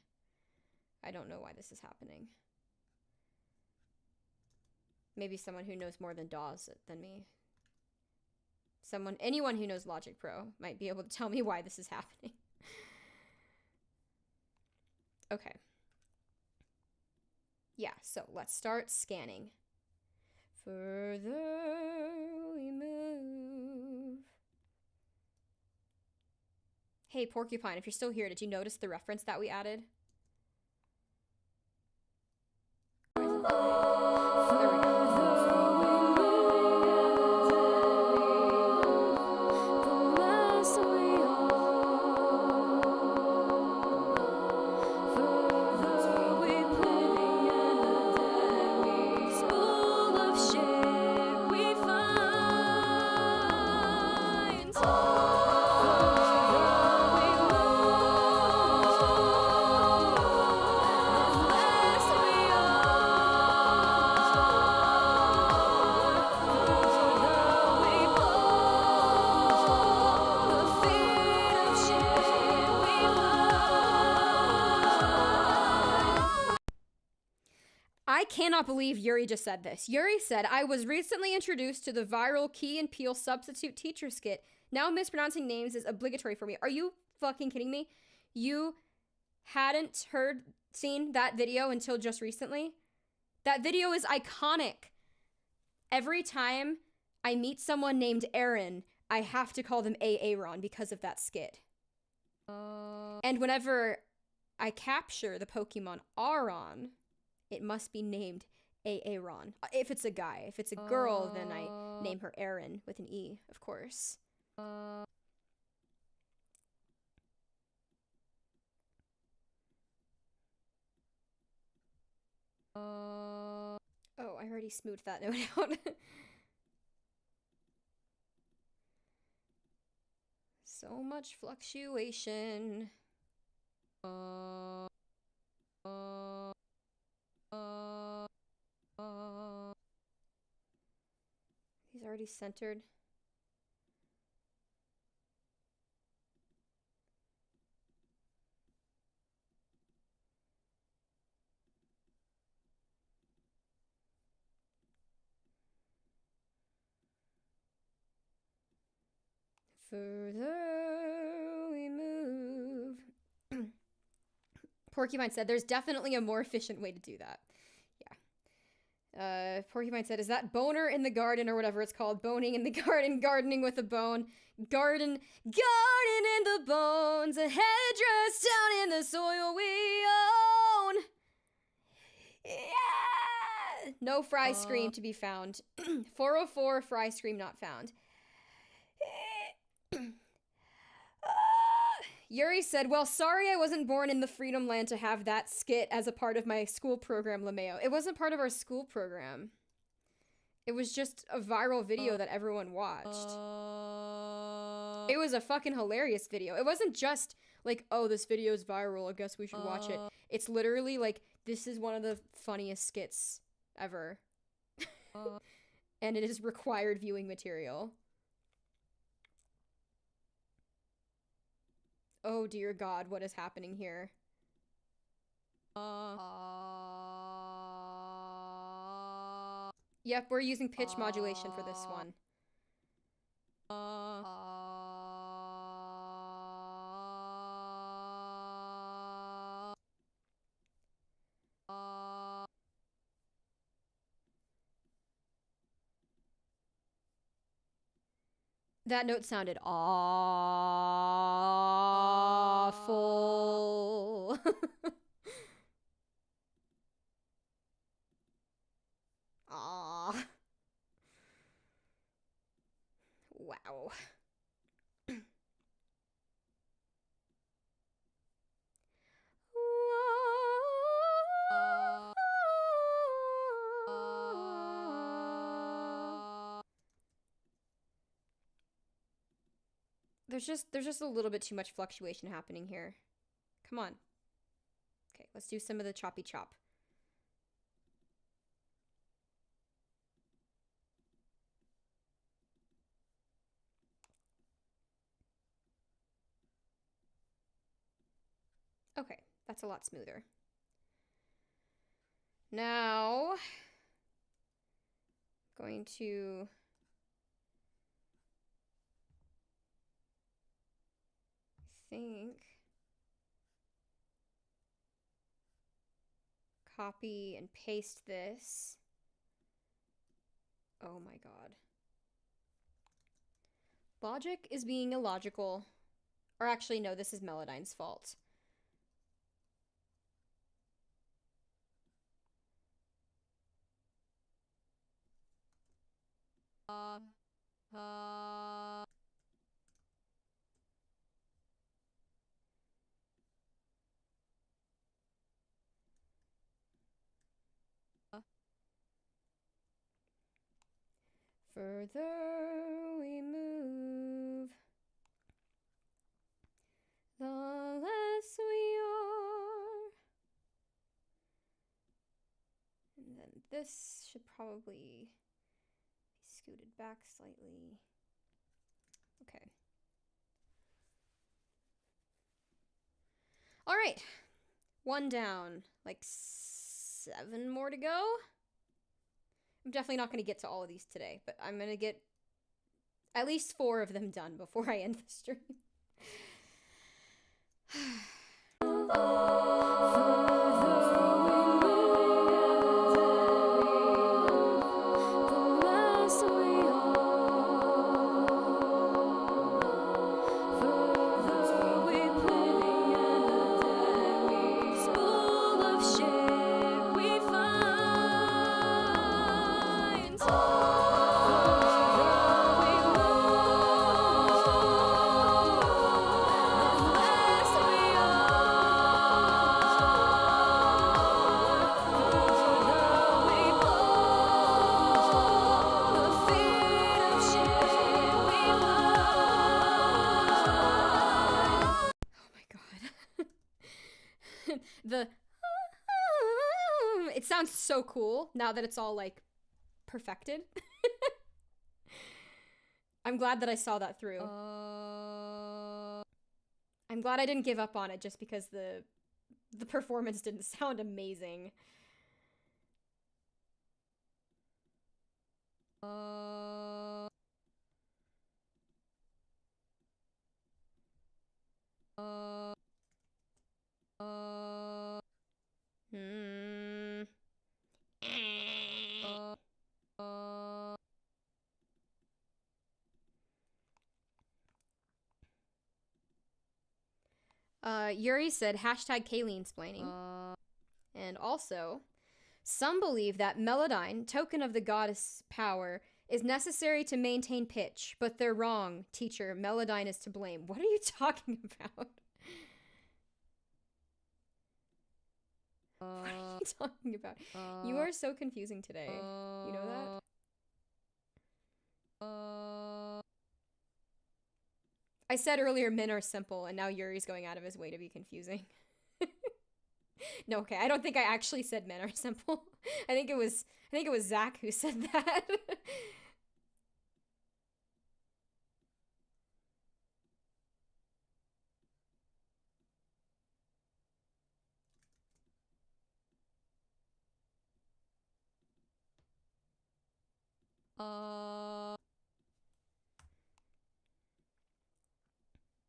I don't know why this is happening. Maybe someone who knows more than DAWs than me. Anyone who knows Logic Pro might be able to tell me why this is happening. Okay. Yeah, so let's start scanning. Further we move. Hey, Porcupine, if you're still here, did you notice the reference that we added? There we go. I cannot believe Yuri just said this. Yuri said, I was recently introduced to the viral Key and Peele substitute teacher skit. Now mispronouncing names is obligatory for me. Are you fucking kidding me? You hadn't seen that video until just recently? That video is iconic. Every time I meet someone named Aaron, I have to call them Aaron because of that skit. And whenever I capture the Pokemon Aron, it must be named Aaron. If it's a guy. If it's a girl, then I name her Erin with an E, of course. Oh, I already smoothed that note out. So much fluctuation. He's already centered. Further we move. Porcupine said, there's definitely a more efficient way to do that. Yeah. Porcupine said, is that boner in the garden or whatever it's called? Boning in the garden, gardening with a bone. Garden in the bones. A headdress down in the soil we own. Yeah! No fry scream to be found. 404 fry scream not found. Yuri said, well, sorry I wasn't born in the Freedom Land to have that skit as a part of my school program, LeMayo. It wasn't part of our school program. It was just a viral video that everyone watched. It was a fucking hilarious video. It wasn't just like, oh, this video is viral, I guess we should watch it. It's literally like, this is one of the funniest skits ever. And it is required viewing material. Oh dear God, what is happening here? Yep, we're using pitch modulation for this one. That note sounded awful. Aw. Wow. There's just a little bit too much fluctuation happening here. Come on. Okay, let's do some of the choppy chop. Okay, that's a lot smoother. Now, going to copy and paste this. Oh my god. Logic is being illogical. Or actually, no, this is Melodyne's fault. Further we move, the less we are. And then this should probably be scooted back slightly. Okay. All right. One down. Like 7 more to go. I'm definitely not going to get to all of these today, but I'm going to get at least 4 of them done before I end the stream. It sounds so cool now that it's all like perfected. I'm glad that I saw that through. I'm glad I didn't give up on it just because the performance didn't sound amazing. Yuri said hashtag Kayleen-splaining. And also, some believe that Melodyne, token of the goddess power, is necessary to maintain pitch, but they're wrong, teacher. Melodyne is to blame. What are you talking about? What are you talking about? You are so confusing today. You know that? I said earlier men are simple, and now Yuri's going out of his way to be confusing. No, okay, I don't think I actually said men are simple. I think it was Zach who said that.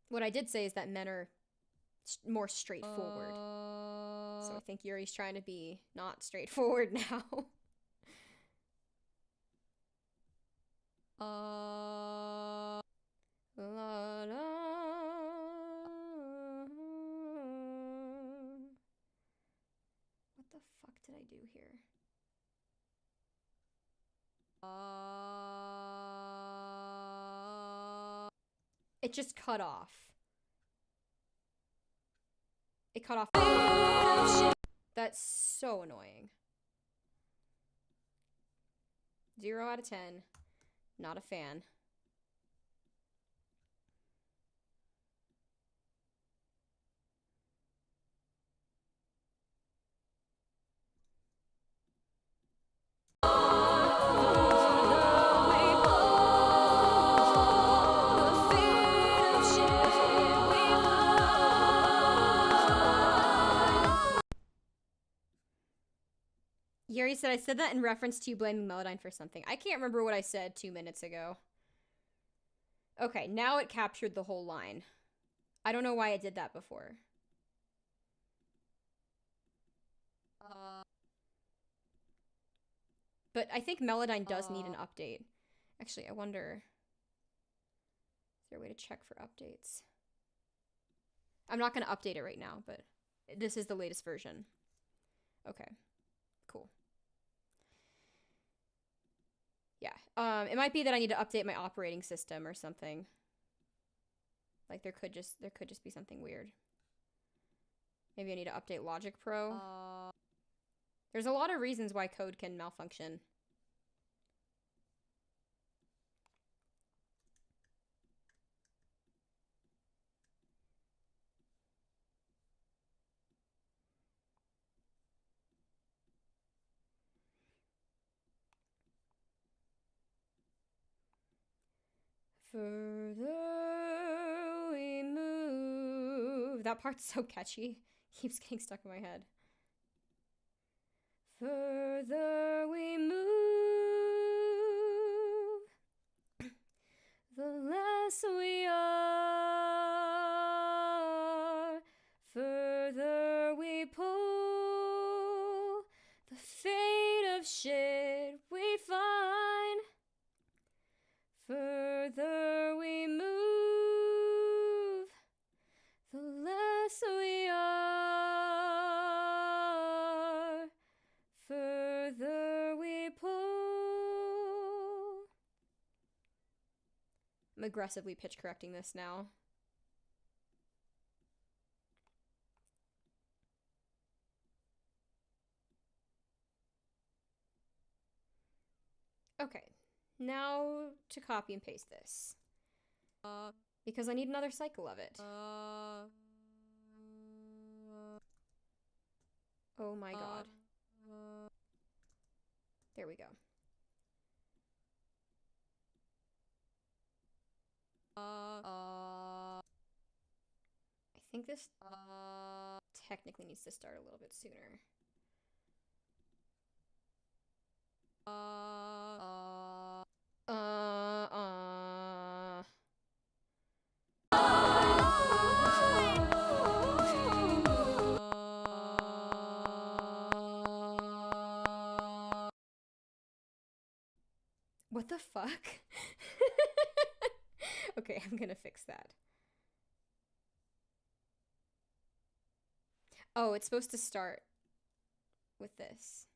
What I did say is that men are more straightforward. So I think Yuri's trying to be not straightforward now. La, la. What the fuck did I do here? It just cut off. It cut off. That's so annoying. 0 out of 10. Not a fan. Yuri said, I said that in reference to you blaming Melodyne for something. I can't remember what I said 2 minutes ago. Okay, now it captured the whole line. I don't know why it did that before. But I think Melodyne does need an update. Actually, I wonder... Is there a way to check for updates? I'm not going to update it right now, but this is the latest version. Okay, cool. Yeah, it might be that I need to update my operating system or something. Like there could just be something weird. Maybe I need to update Logic Pro. There's a lot of reasons why code can malfunction. Further we move. That part's so catchy. Keeps getting stuck in my head. Further we move, the less we are. Further we pull, the fate of shit we find. Further we move, the less we are. Further we pull. I'm aggressively pitch correcting this now. Okay. Now to copy and paste this. Because I need another cycle of it. Oh my god. There we go. I think this technically needs to start a little bit sooner. What the fuck? Okay, I'm gonna fix that. Oh, it's supposed to start with this.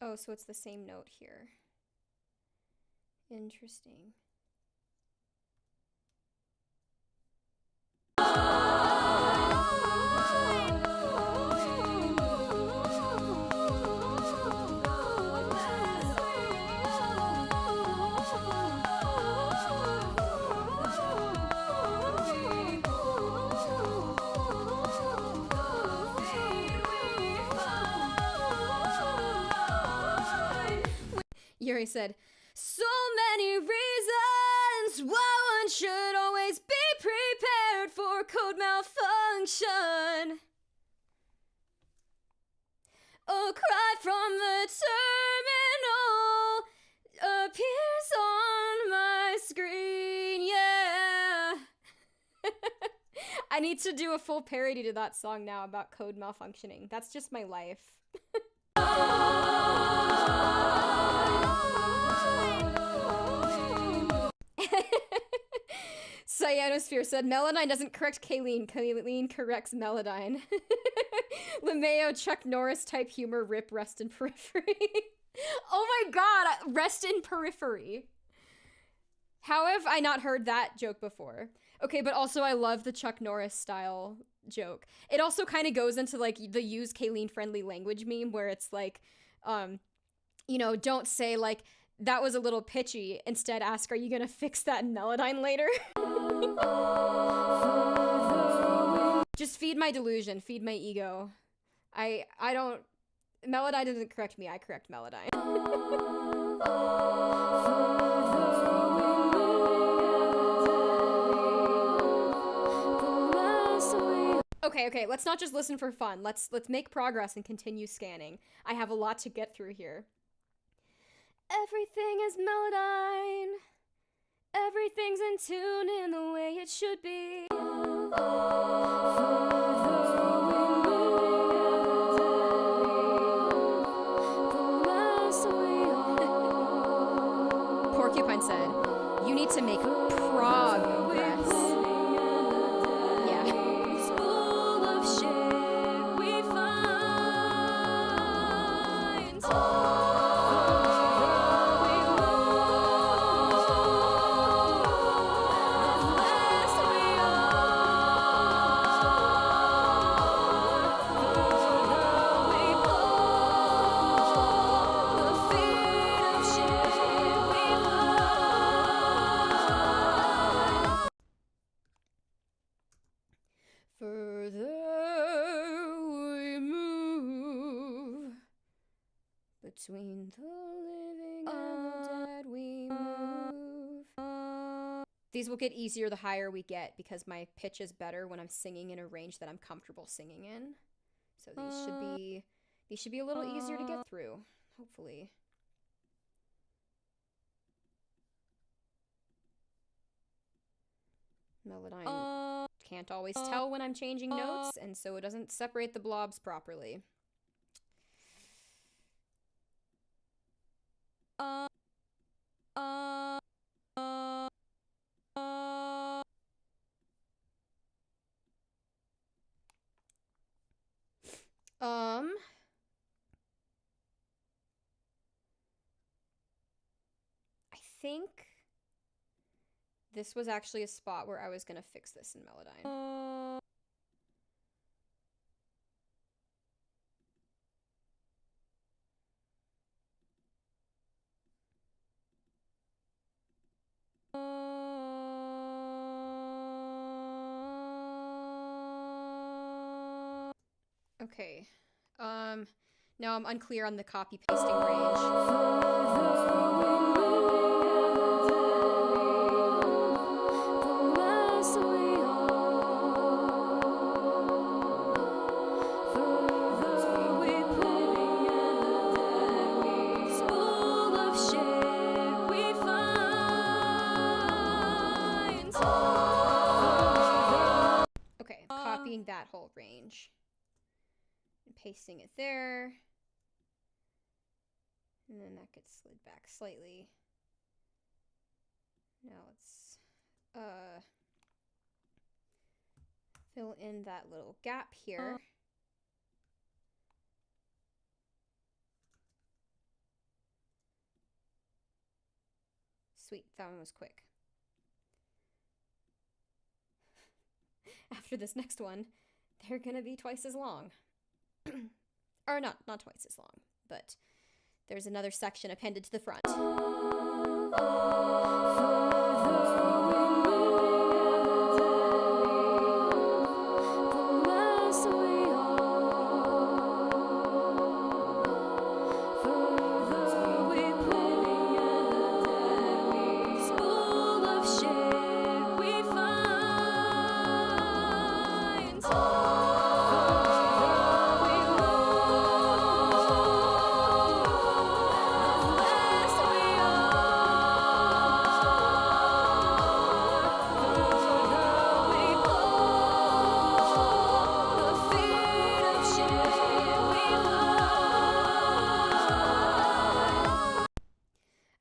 Oh, so it's the same note here. Interesting. Yuri said, so many reasons why one should always be prepared for code malfunction. A cry from the terminal appears on my screen, yeah. I need to do a full parody to that song now about code malfunctioning. That's just my life. Cyanosphere said, Melodyne doesn't correct Kayleen. Kayleen corrects Melodyne. LeMayo, Chuck Norris type humor, rip, rest in periphery. Oh my god, rest in periphery. How have I not heard that joke before? Okay, but also I love the Chuck Norris style joke. It also kind of goes into like the use Kayleen friendly language meme where it's like, you know, don't say like, that was a little pitchy. Instead, ask, are you gonna fix that in Melodyne later? Just feed my delusion, feed my ego. I don't Melodyne doesn't correct me, I correct Melodyne. Okay, let's not just listen for fun. Let's make progress and continue scanning. I have a lot to get through here. Everything is Melodyne. Everything's in tune in the way it should be. Porcupine said, you need to make progress. Yeah. Full of shit we find. Between the living and the dead we move. These will get easier the higher we get because my pitch is better when I'm singing in a range that I'm comfortable singing in. So these should be a little easier to get through, hopefully. Melodyne can't always tell when I'm changing notes, and so it doesn't separate the blobs properly. I think this was actually a spot where I was gonna fix this in Melodyne. Okay. Now I'm unclear on the copy pasting range. Okay, copying that whole range. Pasting it there, and then that gets slid back slightly. Now let's fill in that little gap here. Sweet, that one was quick. After this next one, they're gonna be twice as long. Or not twice as long, but there's another section appended to the front.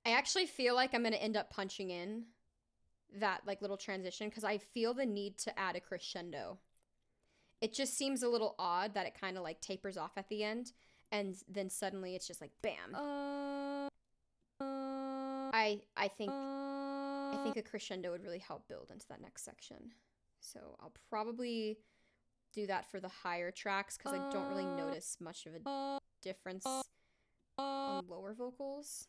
I actually feel like I'm going to end up punching in that like little transition because I feel the need to add a crescendo. It just seems a little odd that it kind of like tapers off at the end and then suddenly it's just like bam. I think a crescendo would really help build into that next section. So I'll probably do that for the higher tracks because I don't really notice much of a difference on lower vocals.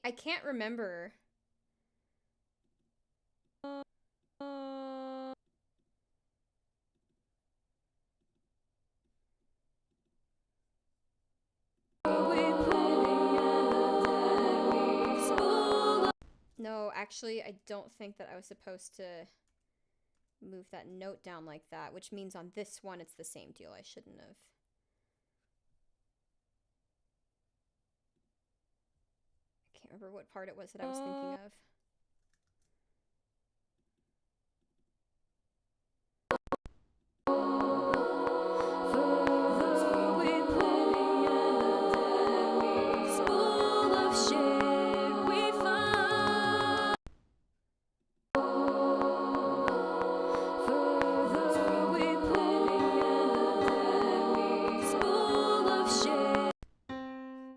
I can't remember. No, actually, I don't think that I was supposed to move that note down like that, which means on this one it's the same deal. I shouldn't have. I can't remember what part it was that I was thinking of.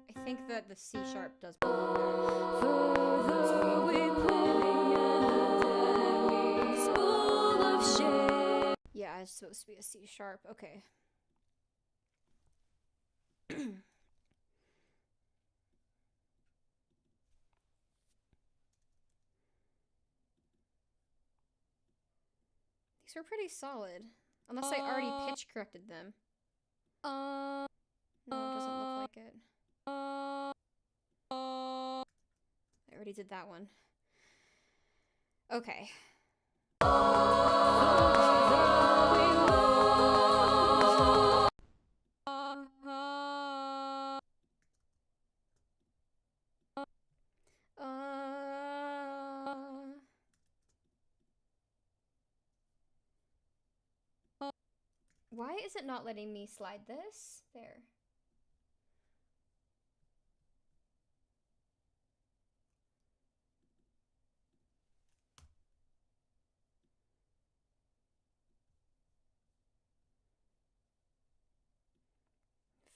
I think that the C sharp does belong there. Yeah, it's supposed to be a C sharp. Okay. These were pretty solid. Unless I already pitch corrected them. No, it doesn't look like it. I already did that one. Okay. Why is it not letting me slide this? There.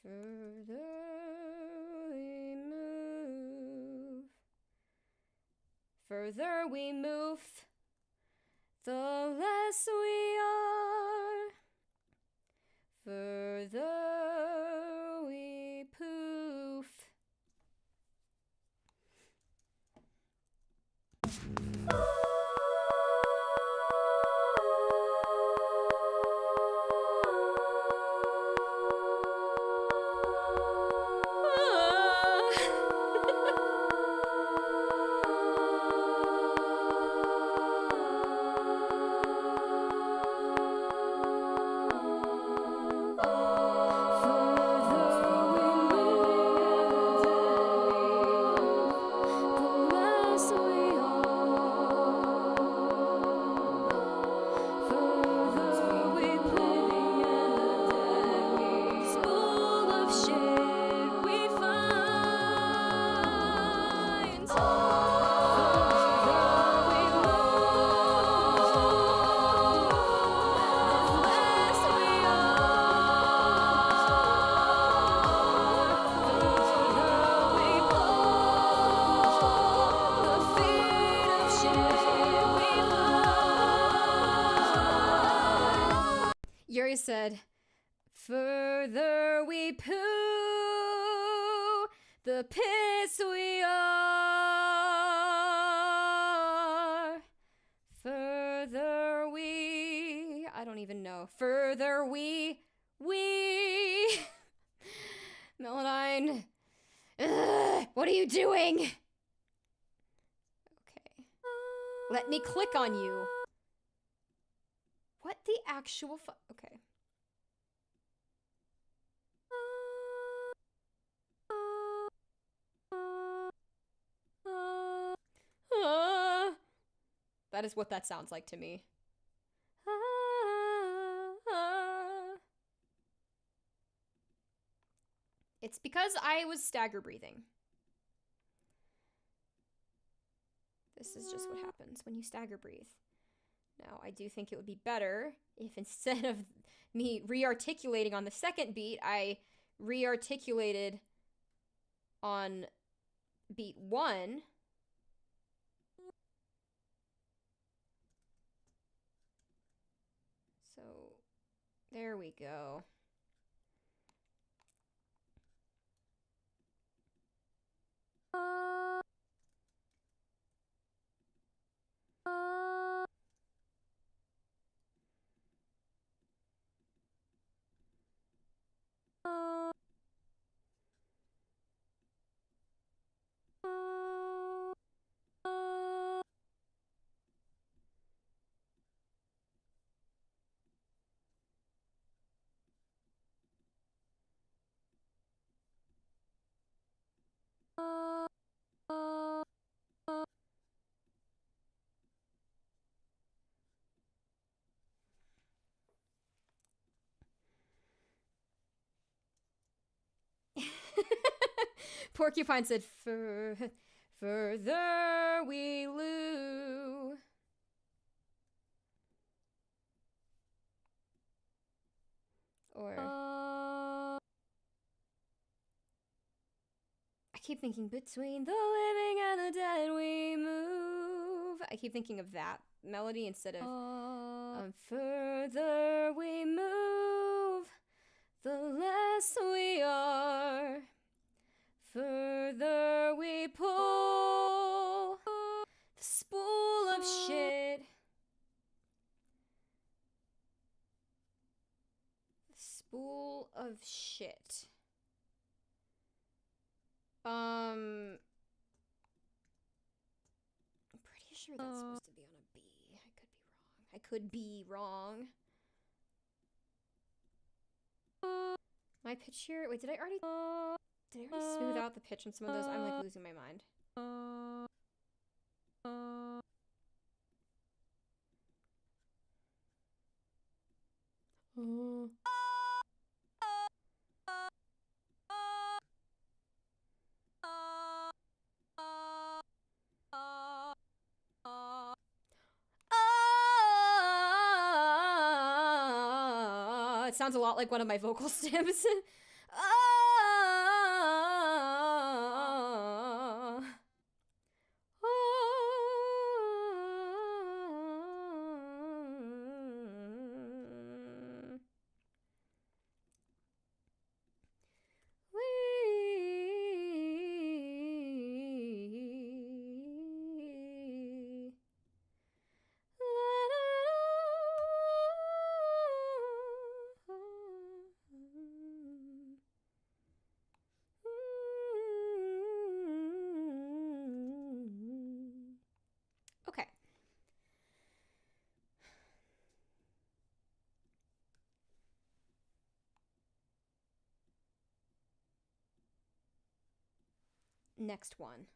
Further we move, further we move, the less we are. Further we poof. Yuri said, further we poo, the piss we are. Further we, I don't even know. Further we. Melodyne, what are you doing? Okay. Let me click on you. What the actual okay. That is what that sounds like to me. It's because I was stagger breathing. This is just what happens when you stagger breathe. Now, I do think it would be better if instead of me re-articulating on the second beat, I re-articulated on beat 1. So, there we go. Porcupine said, further we loo. Or I keep thinking between the living and the dead we move. I keep thinking of that melody instead of further we move, the less we are. Further we pull the spool of shit. The spool of shit. I'm pretty sure that's supposed to be on a B. I could be wrong. My pitch here. Wait, did I already smooth out the pitch on some of those? I'm like losing my mind. It sounds a lot like one of my vocal stems. Okay. Next one.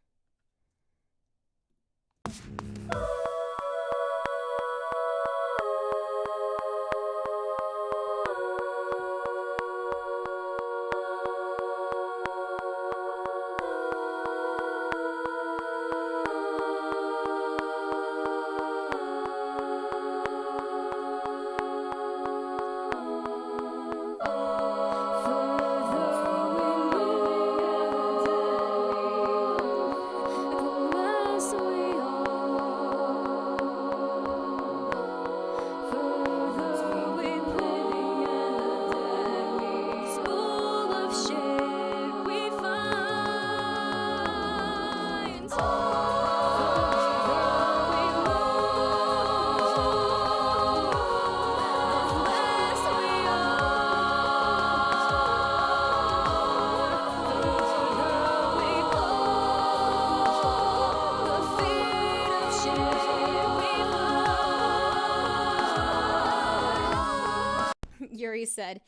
Yuri said,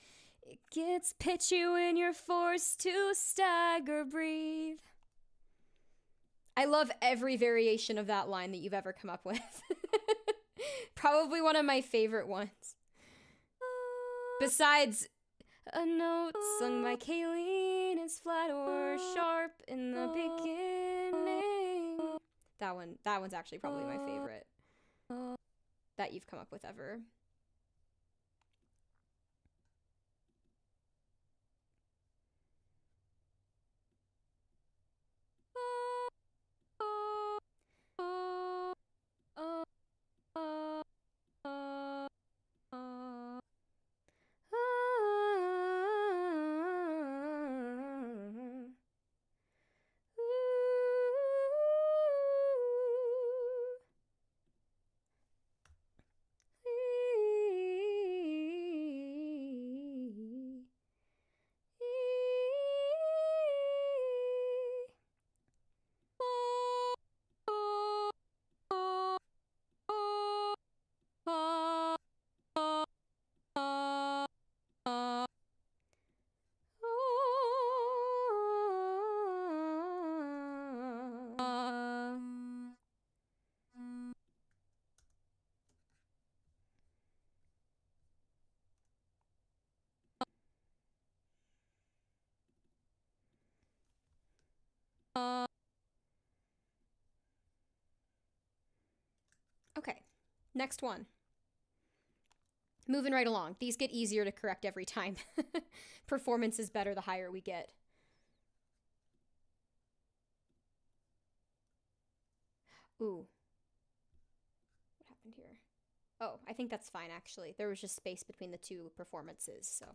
"It gets pitchy when you're forced to stagger breathe." I love every variation of that line that you've ever come up with. Probably one of my favorite ones. Besides, a note sung by Kayleen is flat or sharp in the beginning. That one's actually probably my favorite that you've come up with ever. Okay, next one. Moving right along. These get easier to correct every time. Performance is better the higher we get. Ooh. What happened here? Oh, I think that's fine, actually. There was just space between the two performances, so.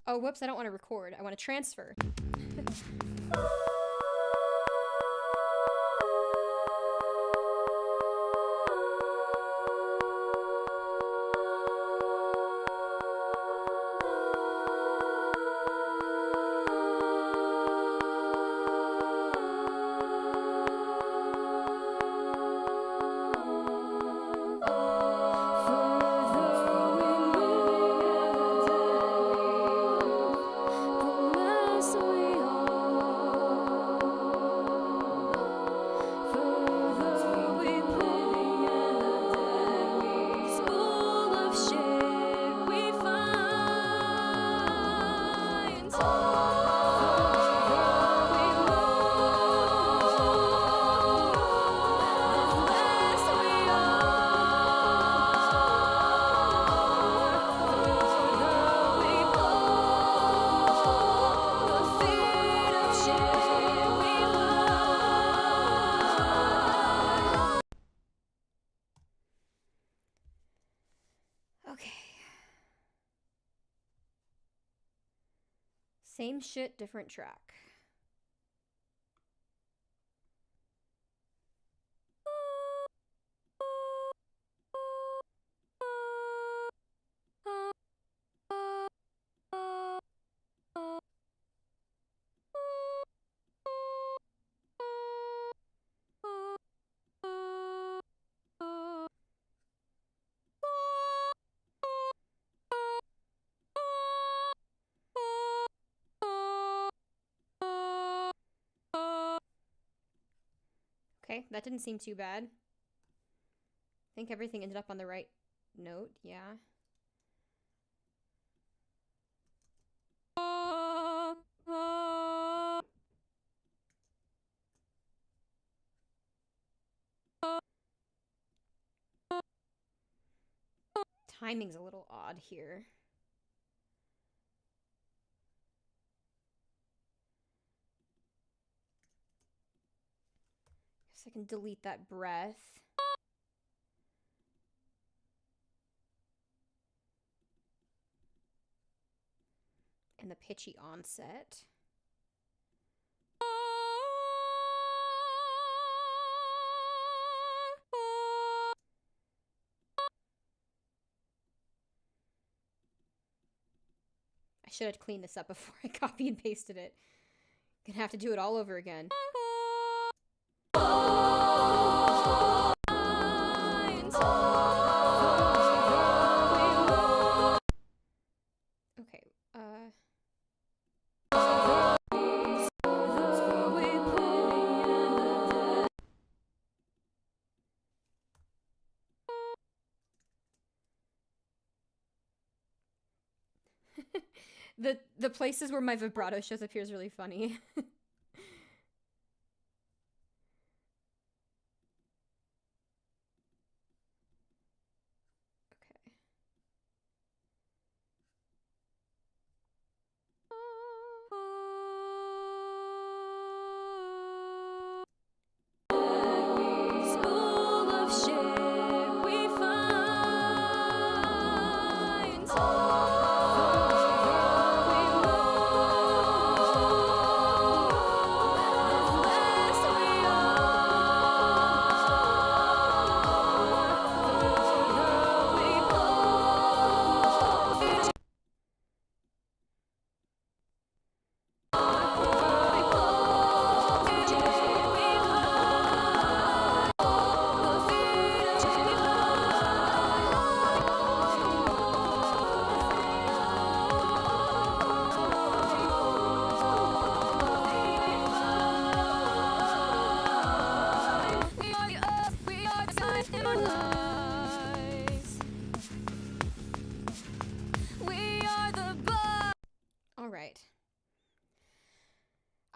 Oh, whoops, I don't want to record. I want to transfer. Same shit, different track. Okay, that didn't seem too bad. I think everything ended up on the right note, yeah. Timing's a little odd here. Guess I can delete that breath. And the pitchy onset. I should have cleaned this up before I copy and pasted it. Gonna have to do it all over again. Okay, the places where my vibrato shows up here is really funny.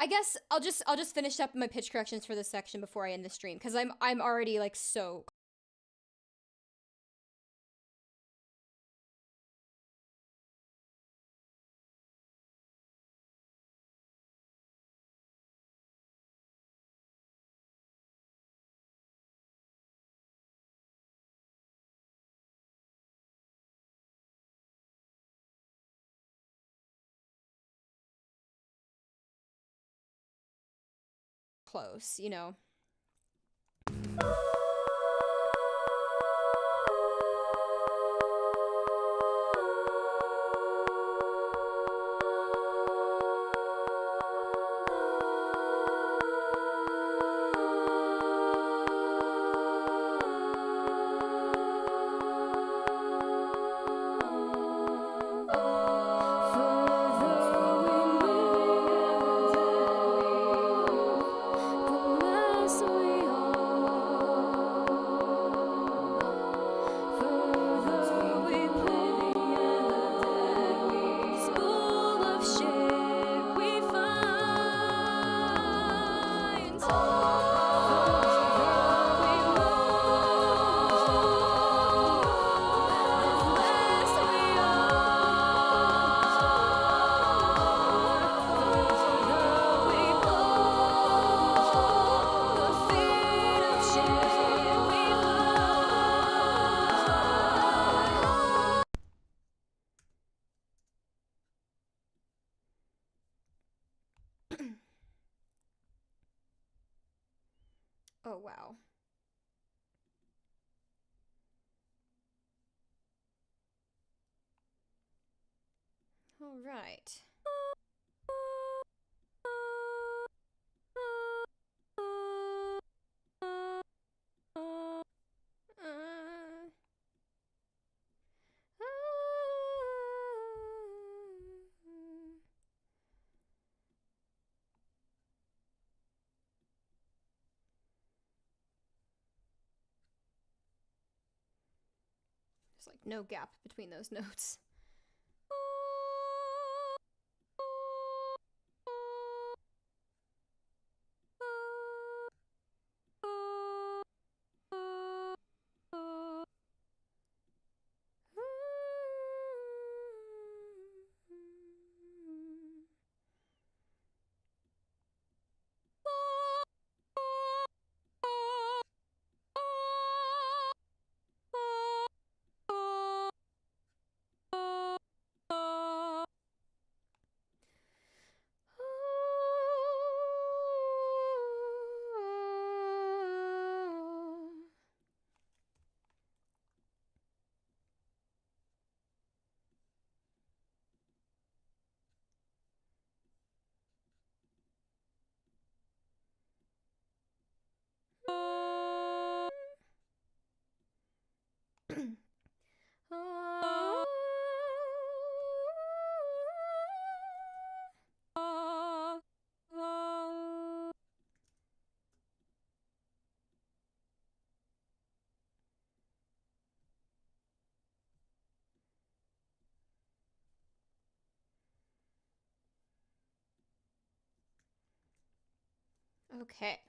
I guess I'll just finish up my pitch corrections for this section before I end the stream, because I'm already like so close, you know. Oh, wow. All right. There's like no gap between those notes. Okay.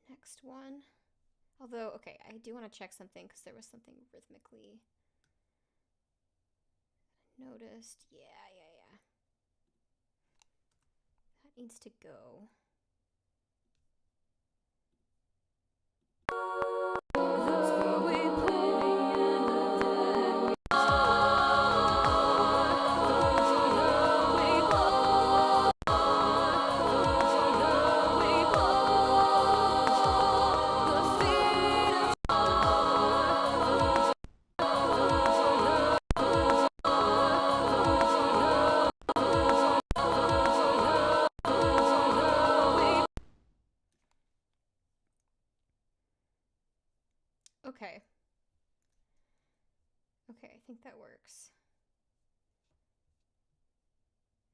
Next one. Although, okay, I do want to check something because there was something rhythmically noticed. Yeah. That needs to go. Okay. Okay, I think that works.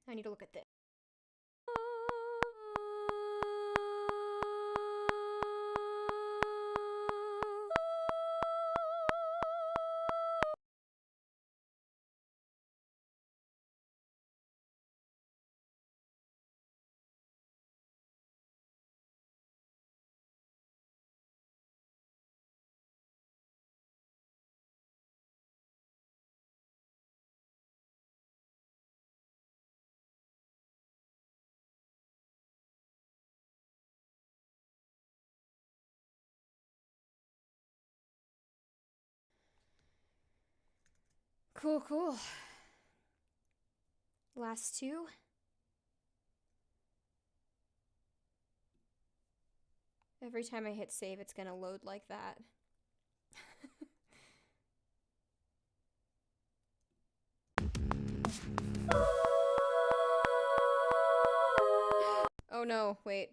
I need to look at this. Cool, cool. Last two. Every time I hit save, it's gonna load like that. Oh no, wait.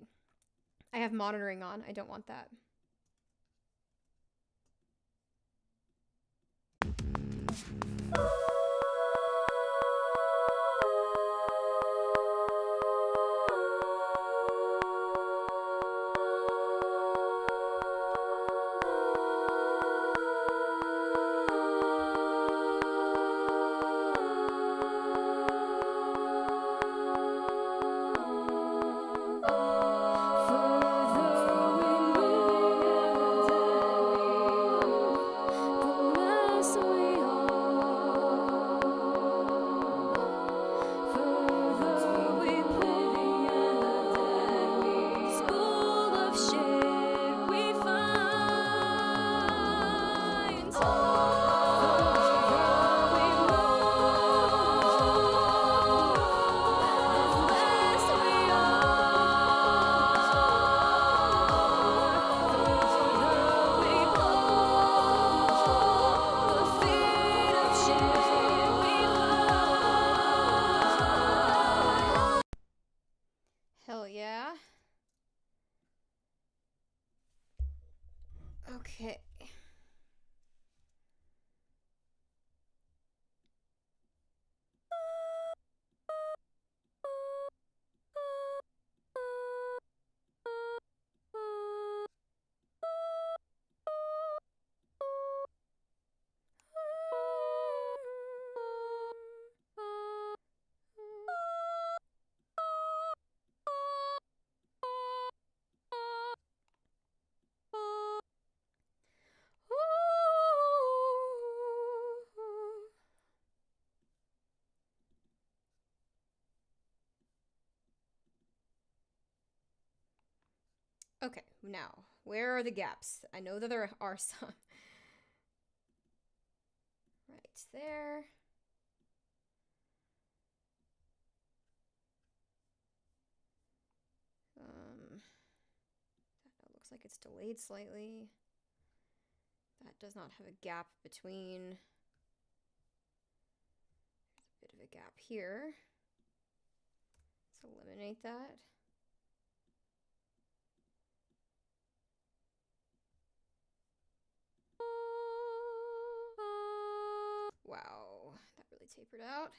I have monitoring on. I don't want that. Hell yeah. Okay. Okay, now, where are the gaps? I know that there are some. Right there. That looks like it's delayed slightly. That does not have a gap between. There's a bit of a gap here. Let's eliminate that. Wow, that really tapered out.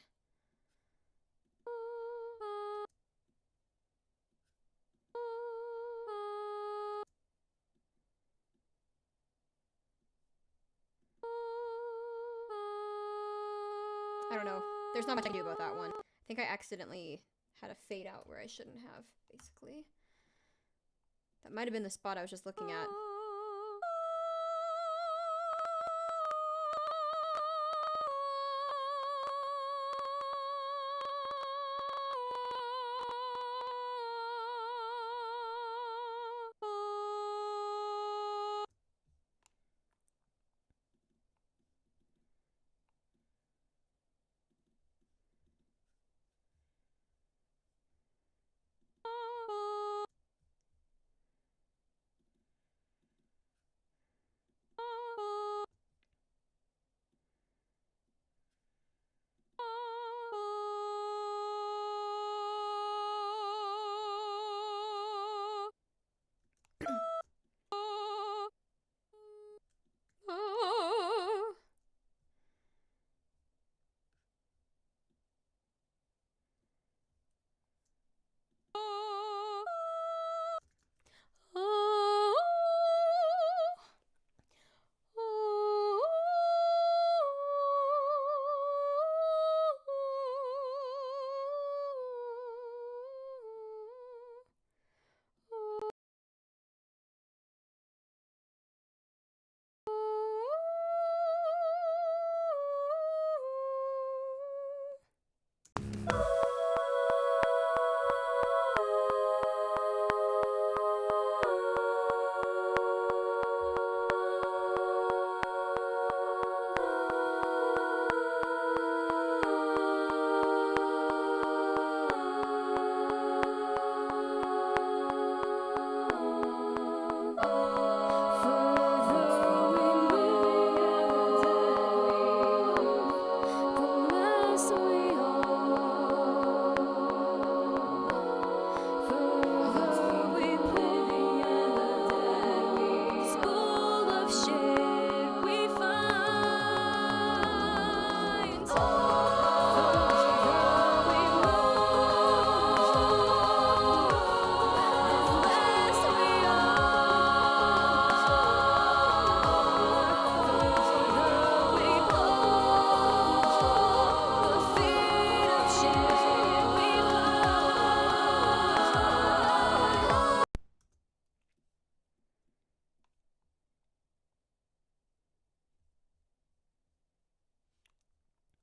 I don't know. There's not much I can do about that one. I think I accidentally had a fade out where I shouldn't have, basically. That might have been the spot I was just looking at.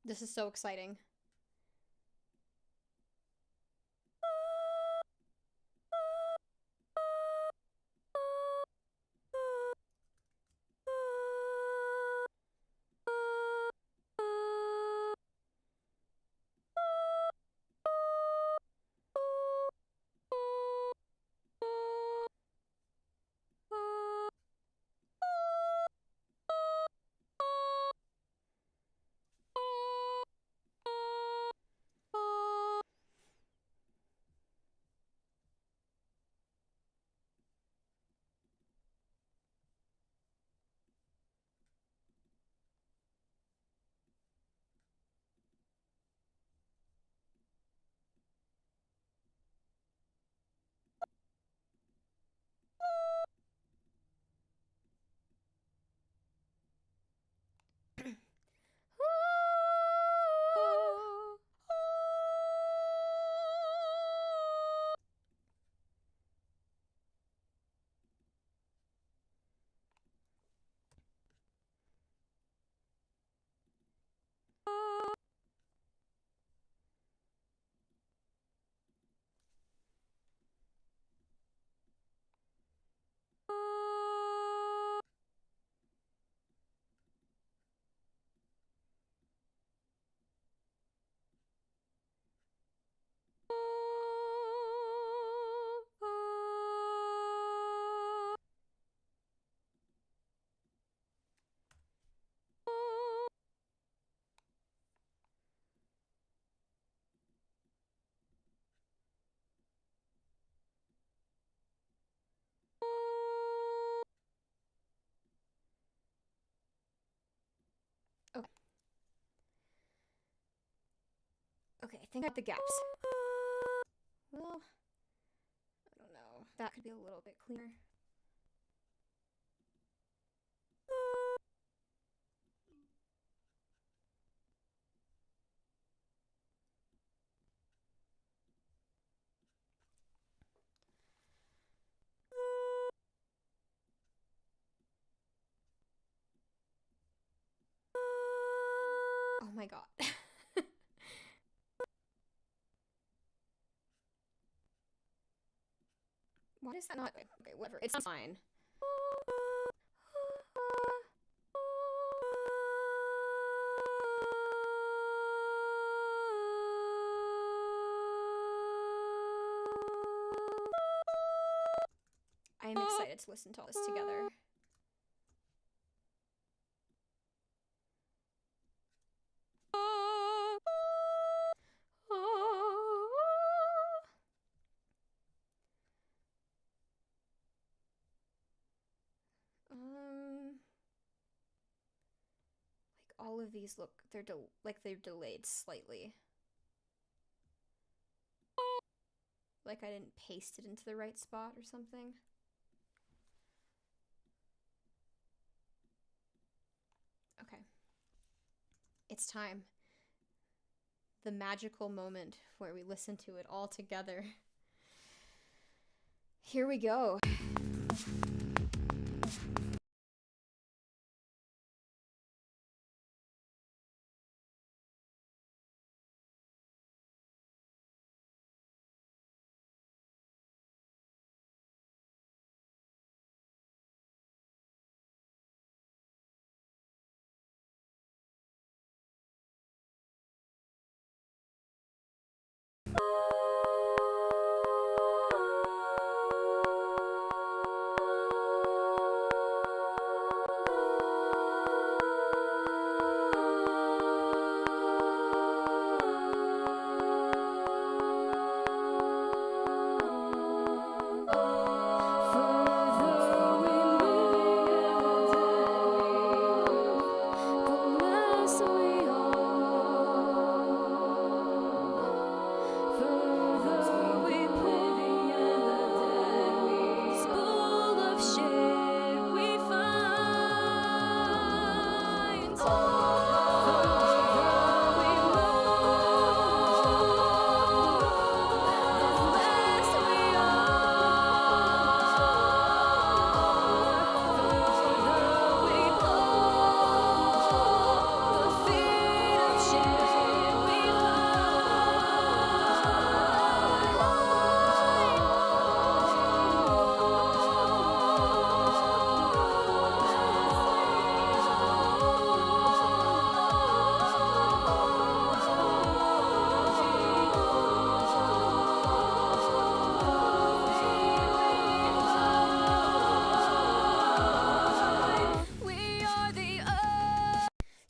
This is so exciting. Okay, I think I got the gaps. Well, I don't know. That could be a little bit cleaner. Oh my god. Why is that not? Okay, whatever. It's fine. I am excited to listen to all this together. Like all of these look, they're delayed slightly. Like I didn't paste it into the right spot or something. Okay. It's time. The magical moment where we listen to it all together. Here we go.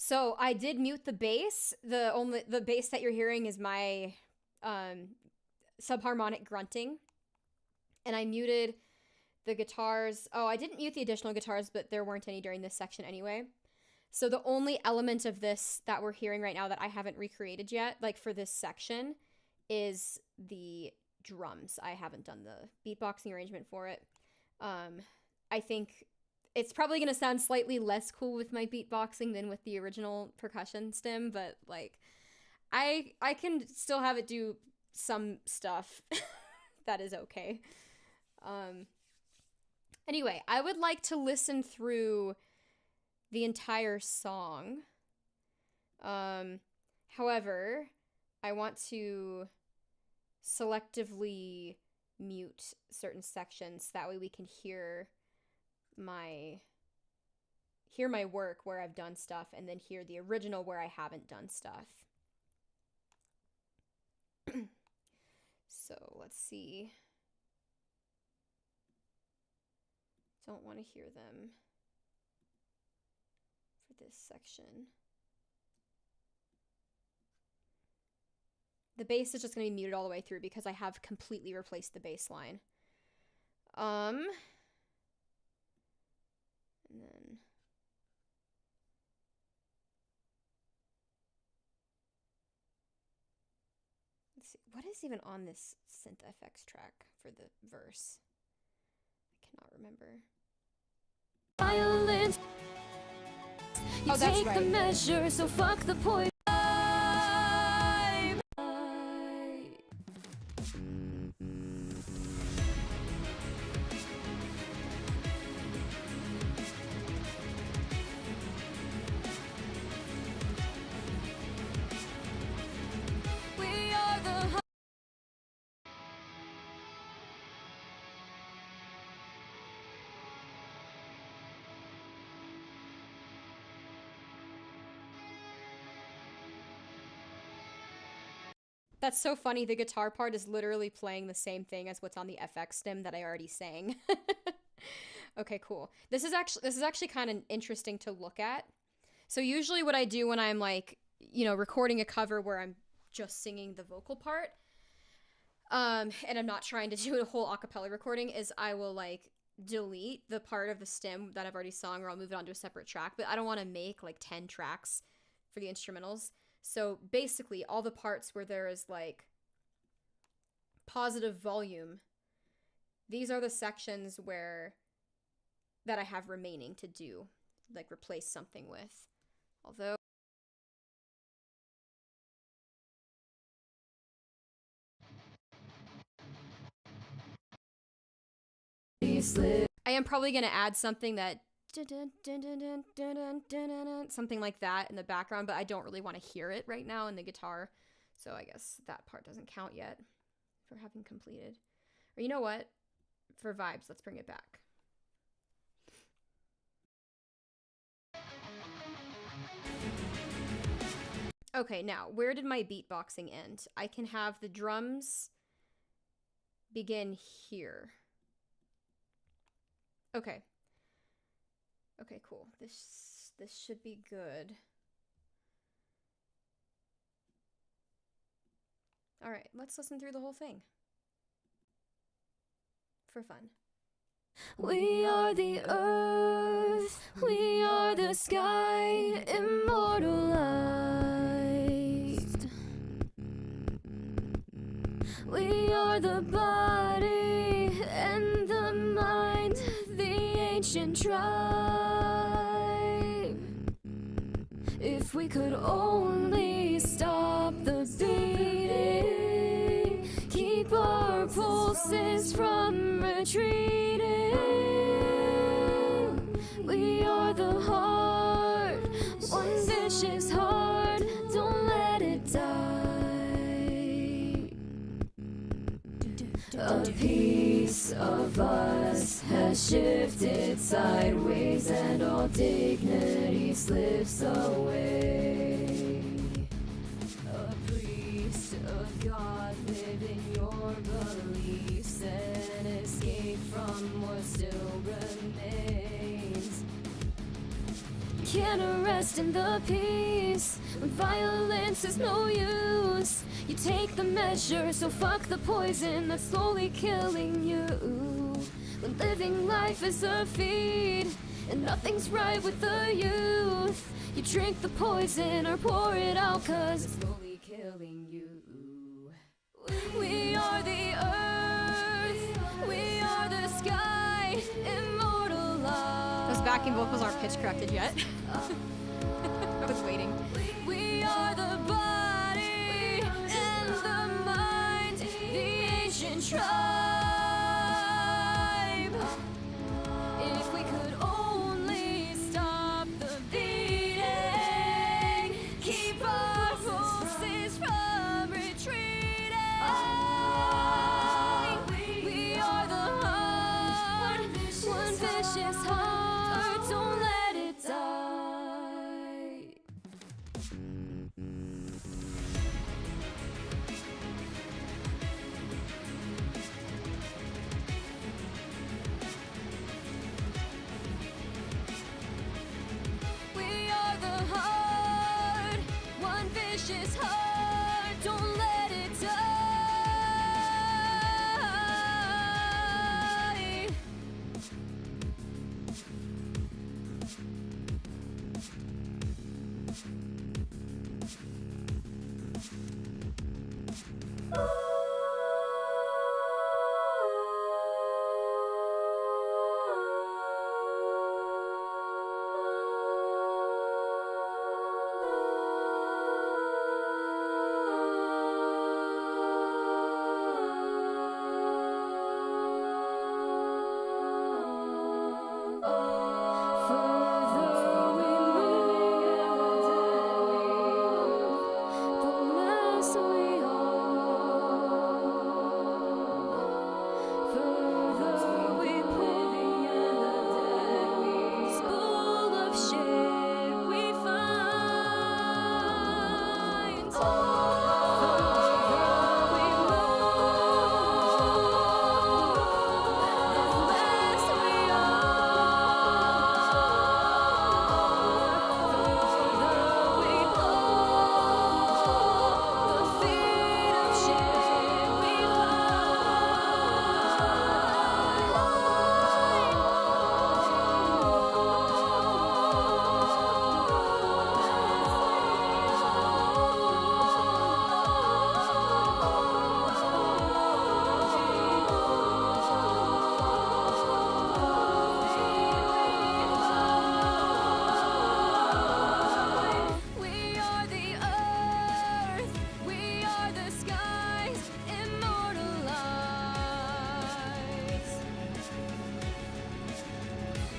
So I did mute the bass. The bass that you're hearing is my subharmonic grunting. And I muted the guitars. Oh, I didn't mute the additional guitars, but there weren't any during this section anyway. So the only element of this that we're hearing right now that I haven't recreated yet, like for this section, is the drums. I haven't done the beatboxing arrangement for it. I think it's probably going to sound slightly less cool with my beatboxing than with the original percussion stem, but like I can still have it do some stuff that is okay. Anyway, I would like to listen through the entire song. However, I want to selectively mute certain sections. That way we can hear my work where I've done stuff, and then hear the original where I haven't done stuff. So let's see. Don't want to hear them for this section. The bass is just going to be muted all the way through because I have completely replaced the bass line. And then let's see, what is even on this synth FX track for the verse? I cannot remember. Violent. You Oh, that's take right. the measure, so fuck the point. We are the That's so funny. The guitar part is literally playing the same thing as what's on the FX stem that I already sang. Okay, cool. This is actually kind of interesting to look at. So usually what I do when I'm like, you know, recording a cover where I'm just singing the vocal part, and I'm not trying to do a whole a cappella recording, is I will like delete the part of the stem that I've already sung, or I'll move it onto a separate track. But I don't want to make like 10 tracks for the instrumentals. So basically all the parts where there is like positive volume, these are the sections that I have remaining to do, like replace something with. Although I am probably going to add something that something like that in the background, but I don't really want to hear it right now in the guitar, so I guess that part doesn't count yet for having completed. Or you know what? For vibes, let's bring it back. Okay, now, where did my beatboxing end? I can have the drums begin here. Okay. Okay, cool. This should be good. All right, let's listen through the whole thing for fun. We are the earth, we are the sky, immortalized. We are the body and the mind, the ancient tribe. If we could only stop the beating, keep our pulses from retreating. We are the heart, one vicious heart, don't let it die. A piece of us has shifted sideways, and all dignity slips away. A priest of God, live in your beliefs and escape from what still remains. You can't rest in the peace when violence is no use. You take the measure, so fuck the poison that's slowly killing you. When living life is a feed and nothing's right with the youth, you drink the poison or pour it out, cause it's slowly killing you. We are the earth, we are the sky, immortalized. Those backing vocals aren't pitch corrected yet. I was waiting. We are the body and the mind, the ancient tribe. If we could only stop the beating, keep our forces from retreating. We are the heart, one vicious heart, don't let it die. We are the heart, one vicious heart, don't let it die. We are the earth, we are the skies, immortalized.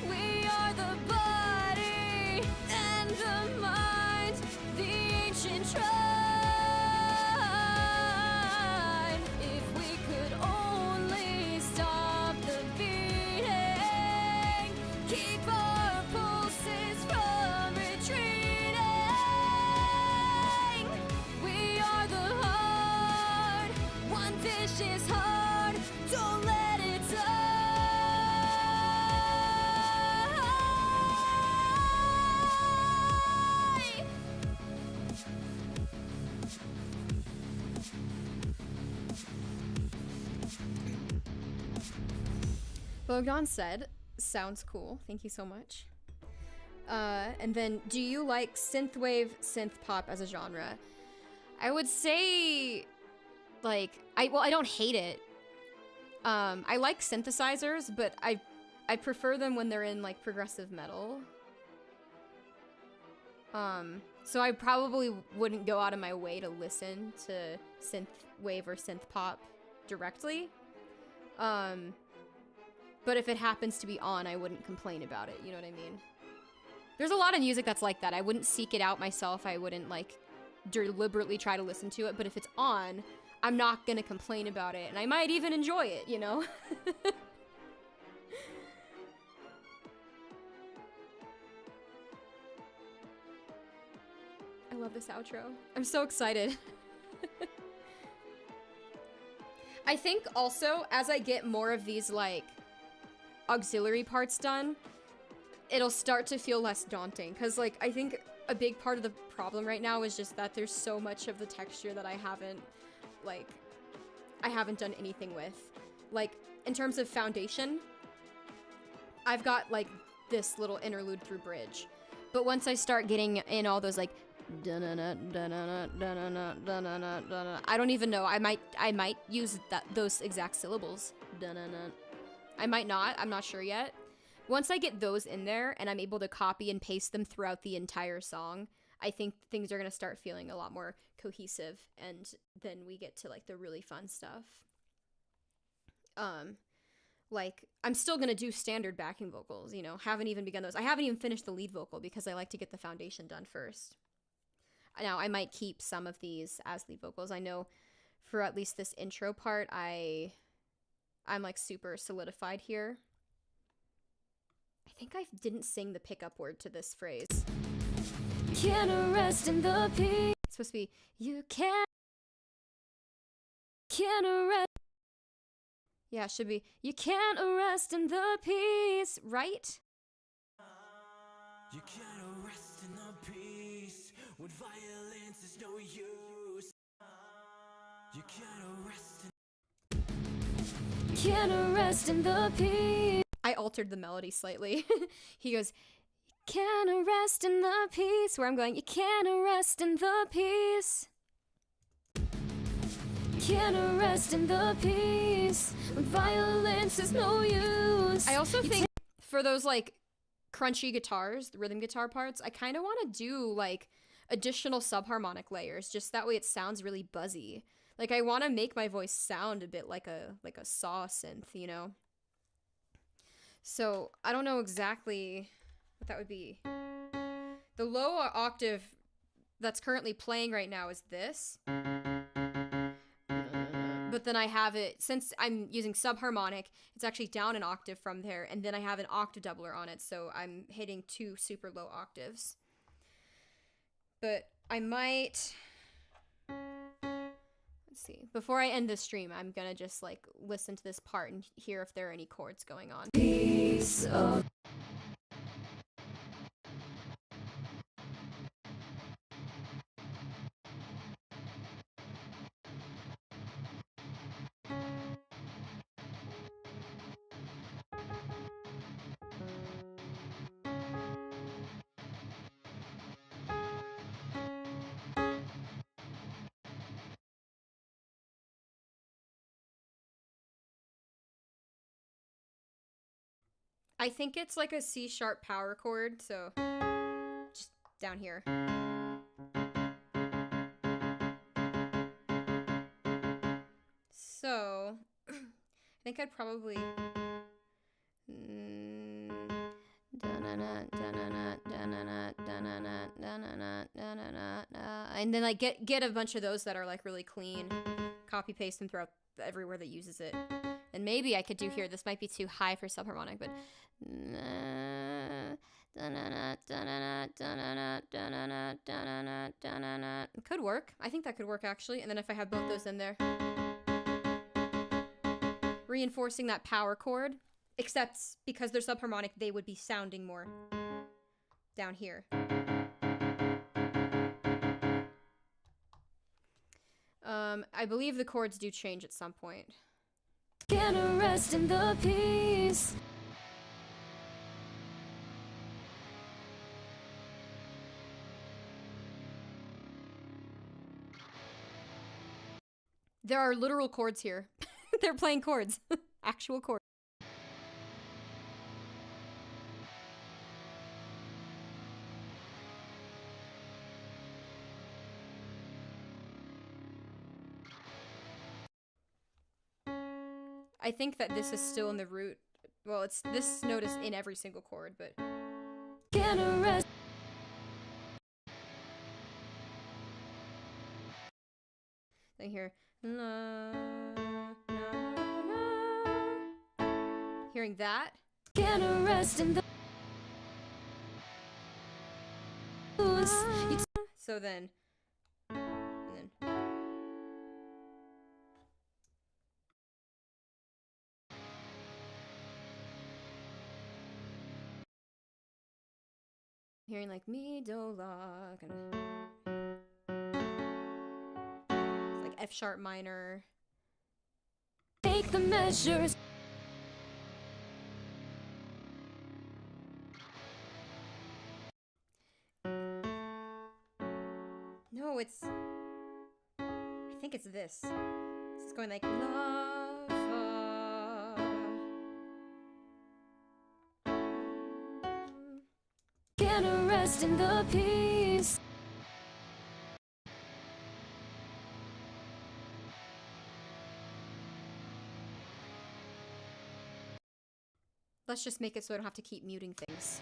We are the body and the mind, the ancient tribe. If we could only stop the beating, keep our pulses from retreating. We are the heart, one vicious heart, don't let it die. Bogdan said, sounds cool. Thank you so much. And then, do you like synthwave, synth pop as a genre? I would say, like, I don't hate it. I like synthesizers, but I prefer them when they're in like progressive metal. So I probably wouldn't go out of my way to listen to synthwave or synth pop directly. But if it happens to be on, I wouldn't complain about it, you know what I mean? There's a lot of music that's like that. I wouldn't seek it out myself. I wouldn't like deliberately try to listen to it, but if it's on, I'm not gonna complain about it, and I might even enjoy it, you know? I love this outro. I'm so excited. I think also, as I get more of these, like, auxiliary parts done, it'll start to feel less daunting. Because, like, I think a big part of the problem right now is just that there's so much of the texture that I haven't done anything with. Like, in terms of foundation, I've got, like, this little interlude through bridge. But once I start getting in all those, like, I don't even know. I might use those exact syllables. I might not. I'm not sure yet. Once I get those in there and I'm able to copy and paste them throughout the entire song, I think things are going to start feeling a lot more cohesive, and then we get to, like, the really fun stuff. Like, I'm still going to do standard backing vocals, you know, haven't even begun those. I haven't even finished the lead vocal because I like to get the foundation done first. Now, I might keep some of these as lead vocals. I know for at least this intro part, I'm, like, super solidified here. I think I didn't sing the pickup word to this phrase. Can't rest in the peace. It's supposed to be, you can't rest. Yeah, it should be, you can't rest in the peace, right? You can't rest in the peace when violence is no use. You can't rest in the peace. I altered the melody slightly. He goes, you can't rest in the peace, where I'm going, you can't rest in the peace. Can't rest in the peace when violence is no use. I also think for those, like, crunchy guitars, the rhythm guitar parts, I kind of want to do, like, additional subharmonic layers, just that way it sounds really buzzy. Like, I want to make my voice sound a bit like a saw synth, you know? So, I don't know exactly what that would be. The low octave that's currently playing right now is this. But then I have it, since I'm using subharmonic, it's actually down an octave from there, and then I have an octave doubler on it, so I'm hitting 2 super low octaves. But I might... Let's see. Before I end the stream, I'm gonna just, like, listen to this part and hear if there are any chords going on. Peace of... I think it's like a C sharp power chord, so just down here. So I think I'd probably and then, like, get a bunch of those that are, like, really clean, copy paste them throughout everywhere that uses it. And maybe I could do here, this might be too high for subharmonic, but it could work. I think that could work, actually. And then if I have both those in there, reinforcing that power chord, except because they're subharmonic, they would be sounding more down here. I believe the chords do change at some point. Can't rest in the peace. There are literal chords here. They're playing chords. Actual chords. I think that this is still in the root. Well, it's this note is in every single chord, but can't rest. Then here, la, la, la. Hearing that, can't rest in the. So then. Hearing like mi do la, kind of like F sharp minor. Take the measures. No, it's. I think it's this. This is going like la fa. Can rest in the peace. Let's just make it so I don't have to keep muting things.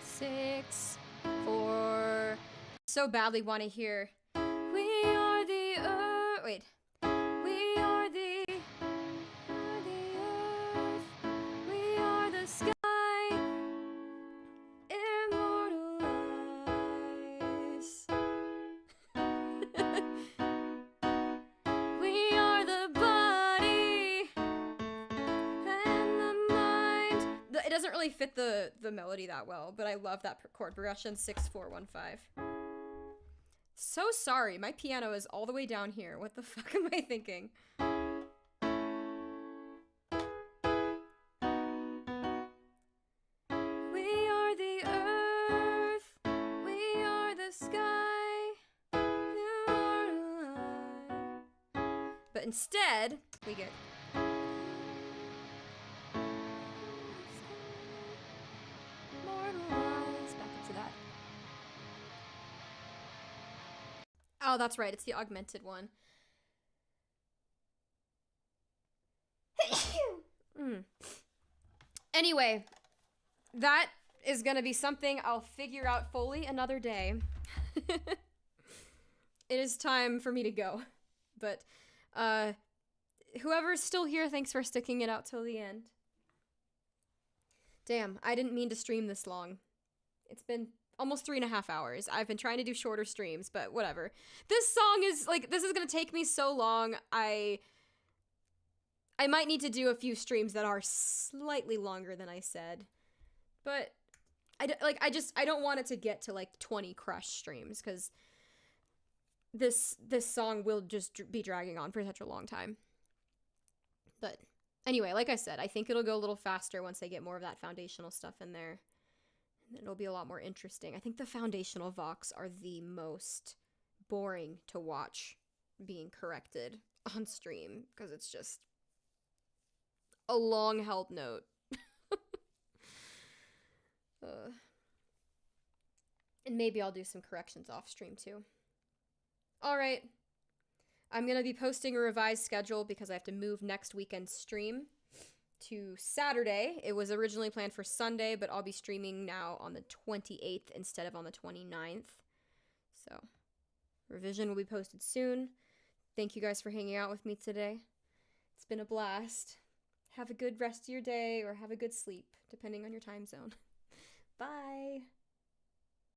Six, four. So badly want to hear. We are the earth. Wait. We are the earth. We are the sky. Immortalized. We are the body and the mind. It doesn't really fit the melody that well, but I love that chord progression. 6, 4, 1, 5. So sorry, my piano is all the way down here. What the fuck am I thinking? We are the earth. We are the sky. You are alive. But instead, we get. Back up to that. Oh, that's right. It's the augmented one. Anyway, that is gonna be something I'll figure out fully another day. It is time for me to go. But, whoever's still here, thanks for sticking it out till the end. Damn, I didn't mean to stream this long. It's been almost 3.5 hours. I've been trying to do shorter streams, but whatever. This song is, like, this is gonna take me so long. I might need to do a few streams that are slightly longer than I said. But, I don't want it to get to, like, 20 crush streams, because this song will just be dragging on for such a long time. But anyway, like I said, I think it'll go a little faster once I get more of that foundational stuff in there. And it'll be a lot more interesting. I think the foundational vocs are the most boring to watch being corrected on stream, because it's just a long held note. And maybe I'll do some corrections off stream too. Alright. I'm gonna be posting a revised schedule because I have to move next weekend's stream to Saturday. It was originally planned for Sunday, but I'll be streaming now on the 28th instead of on the 29th. So, revision will be posted soon. Thank you guys for hanging out with me today. It's been a blast. Have a good rest of your day, or have a good sleep, depending on your time zone. Bye!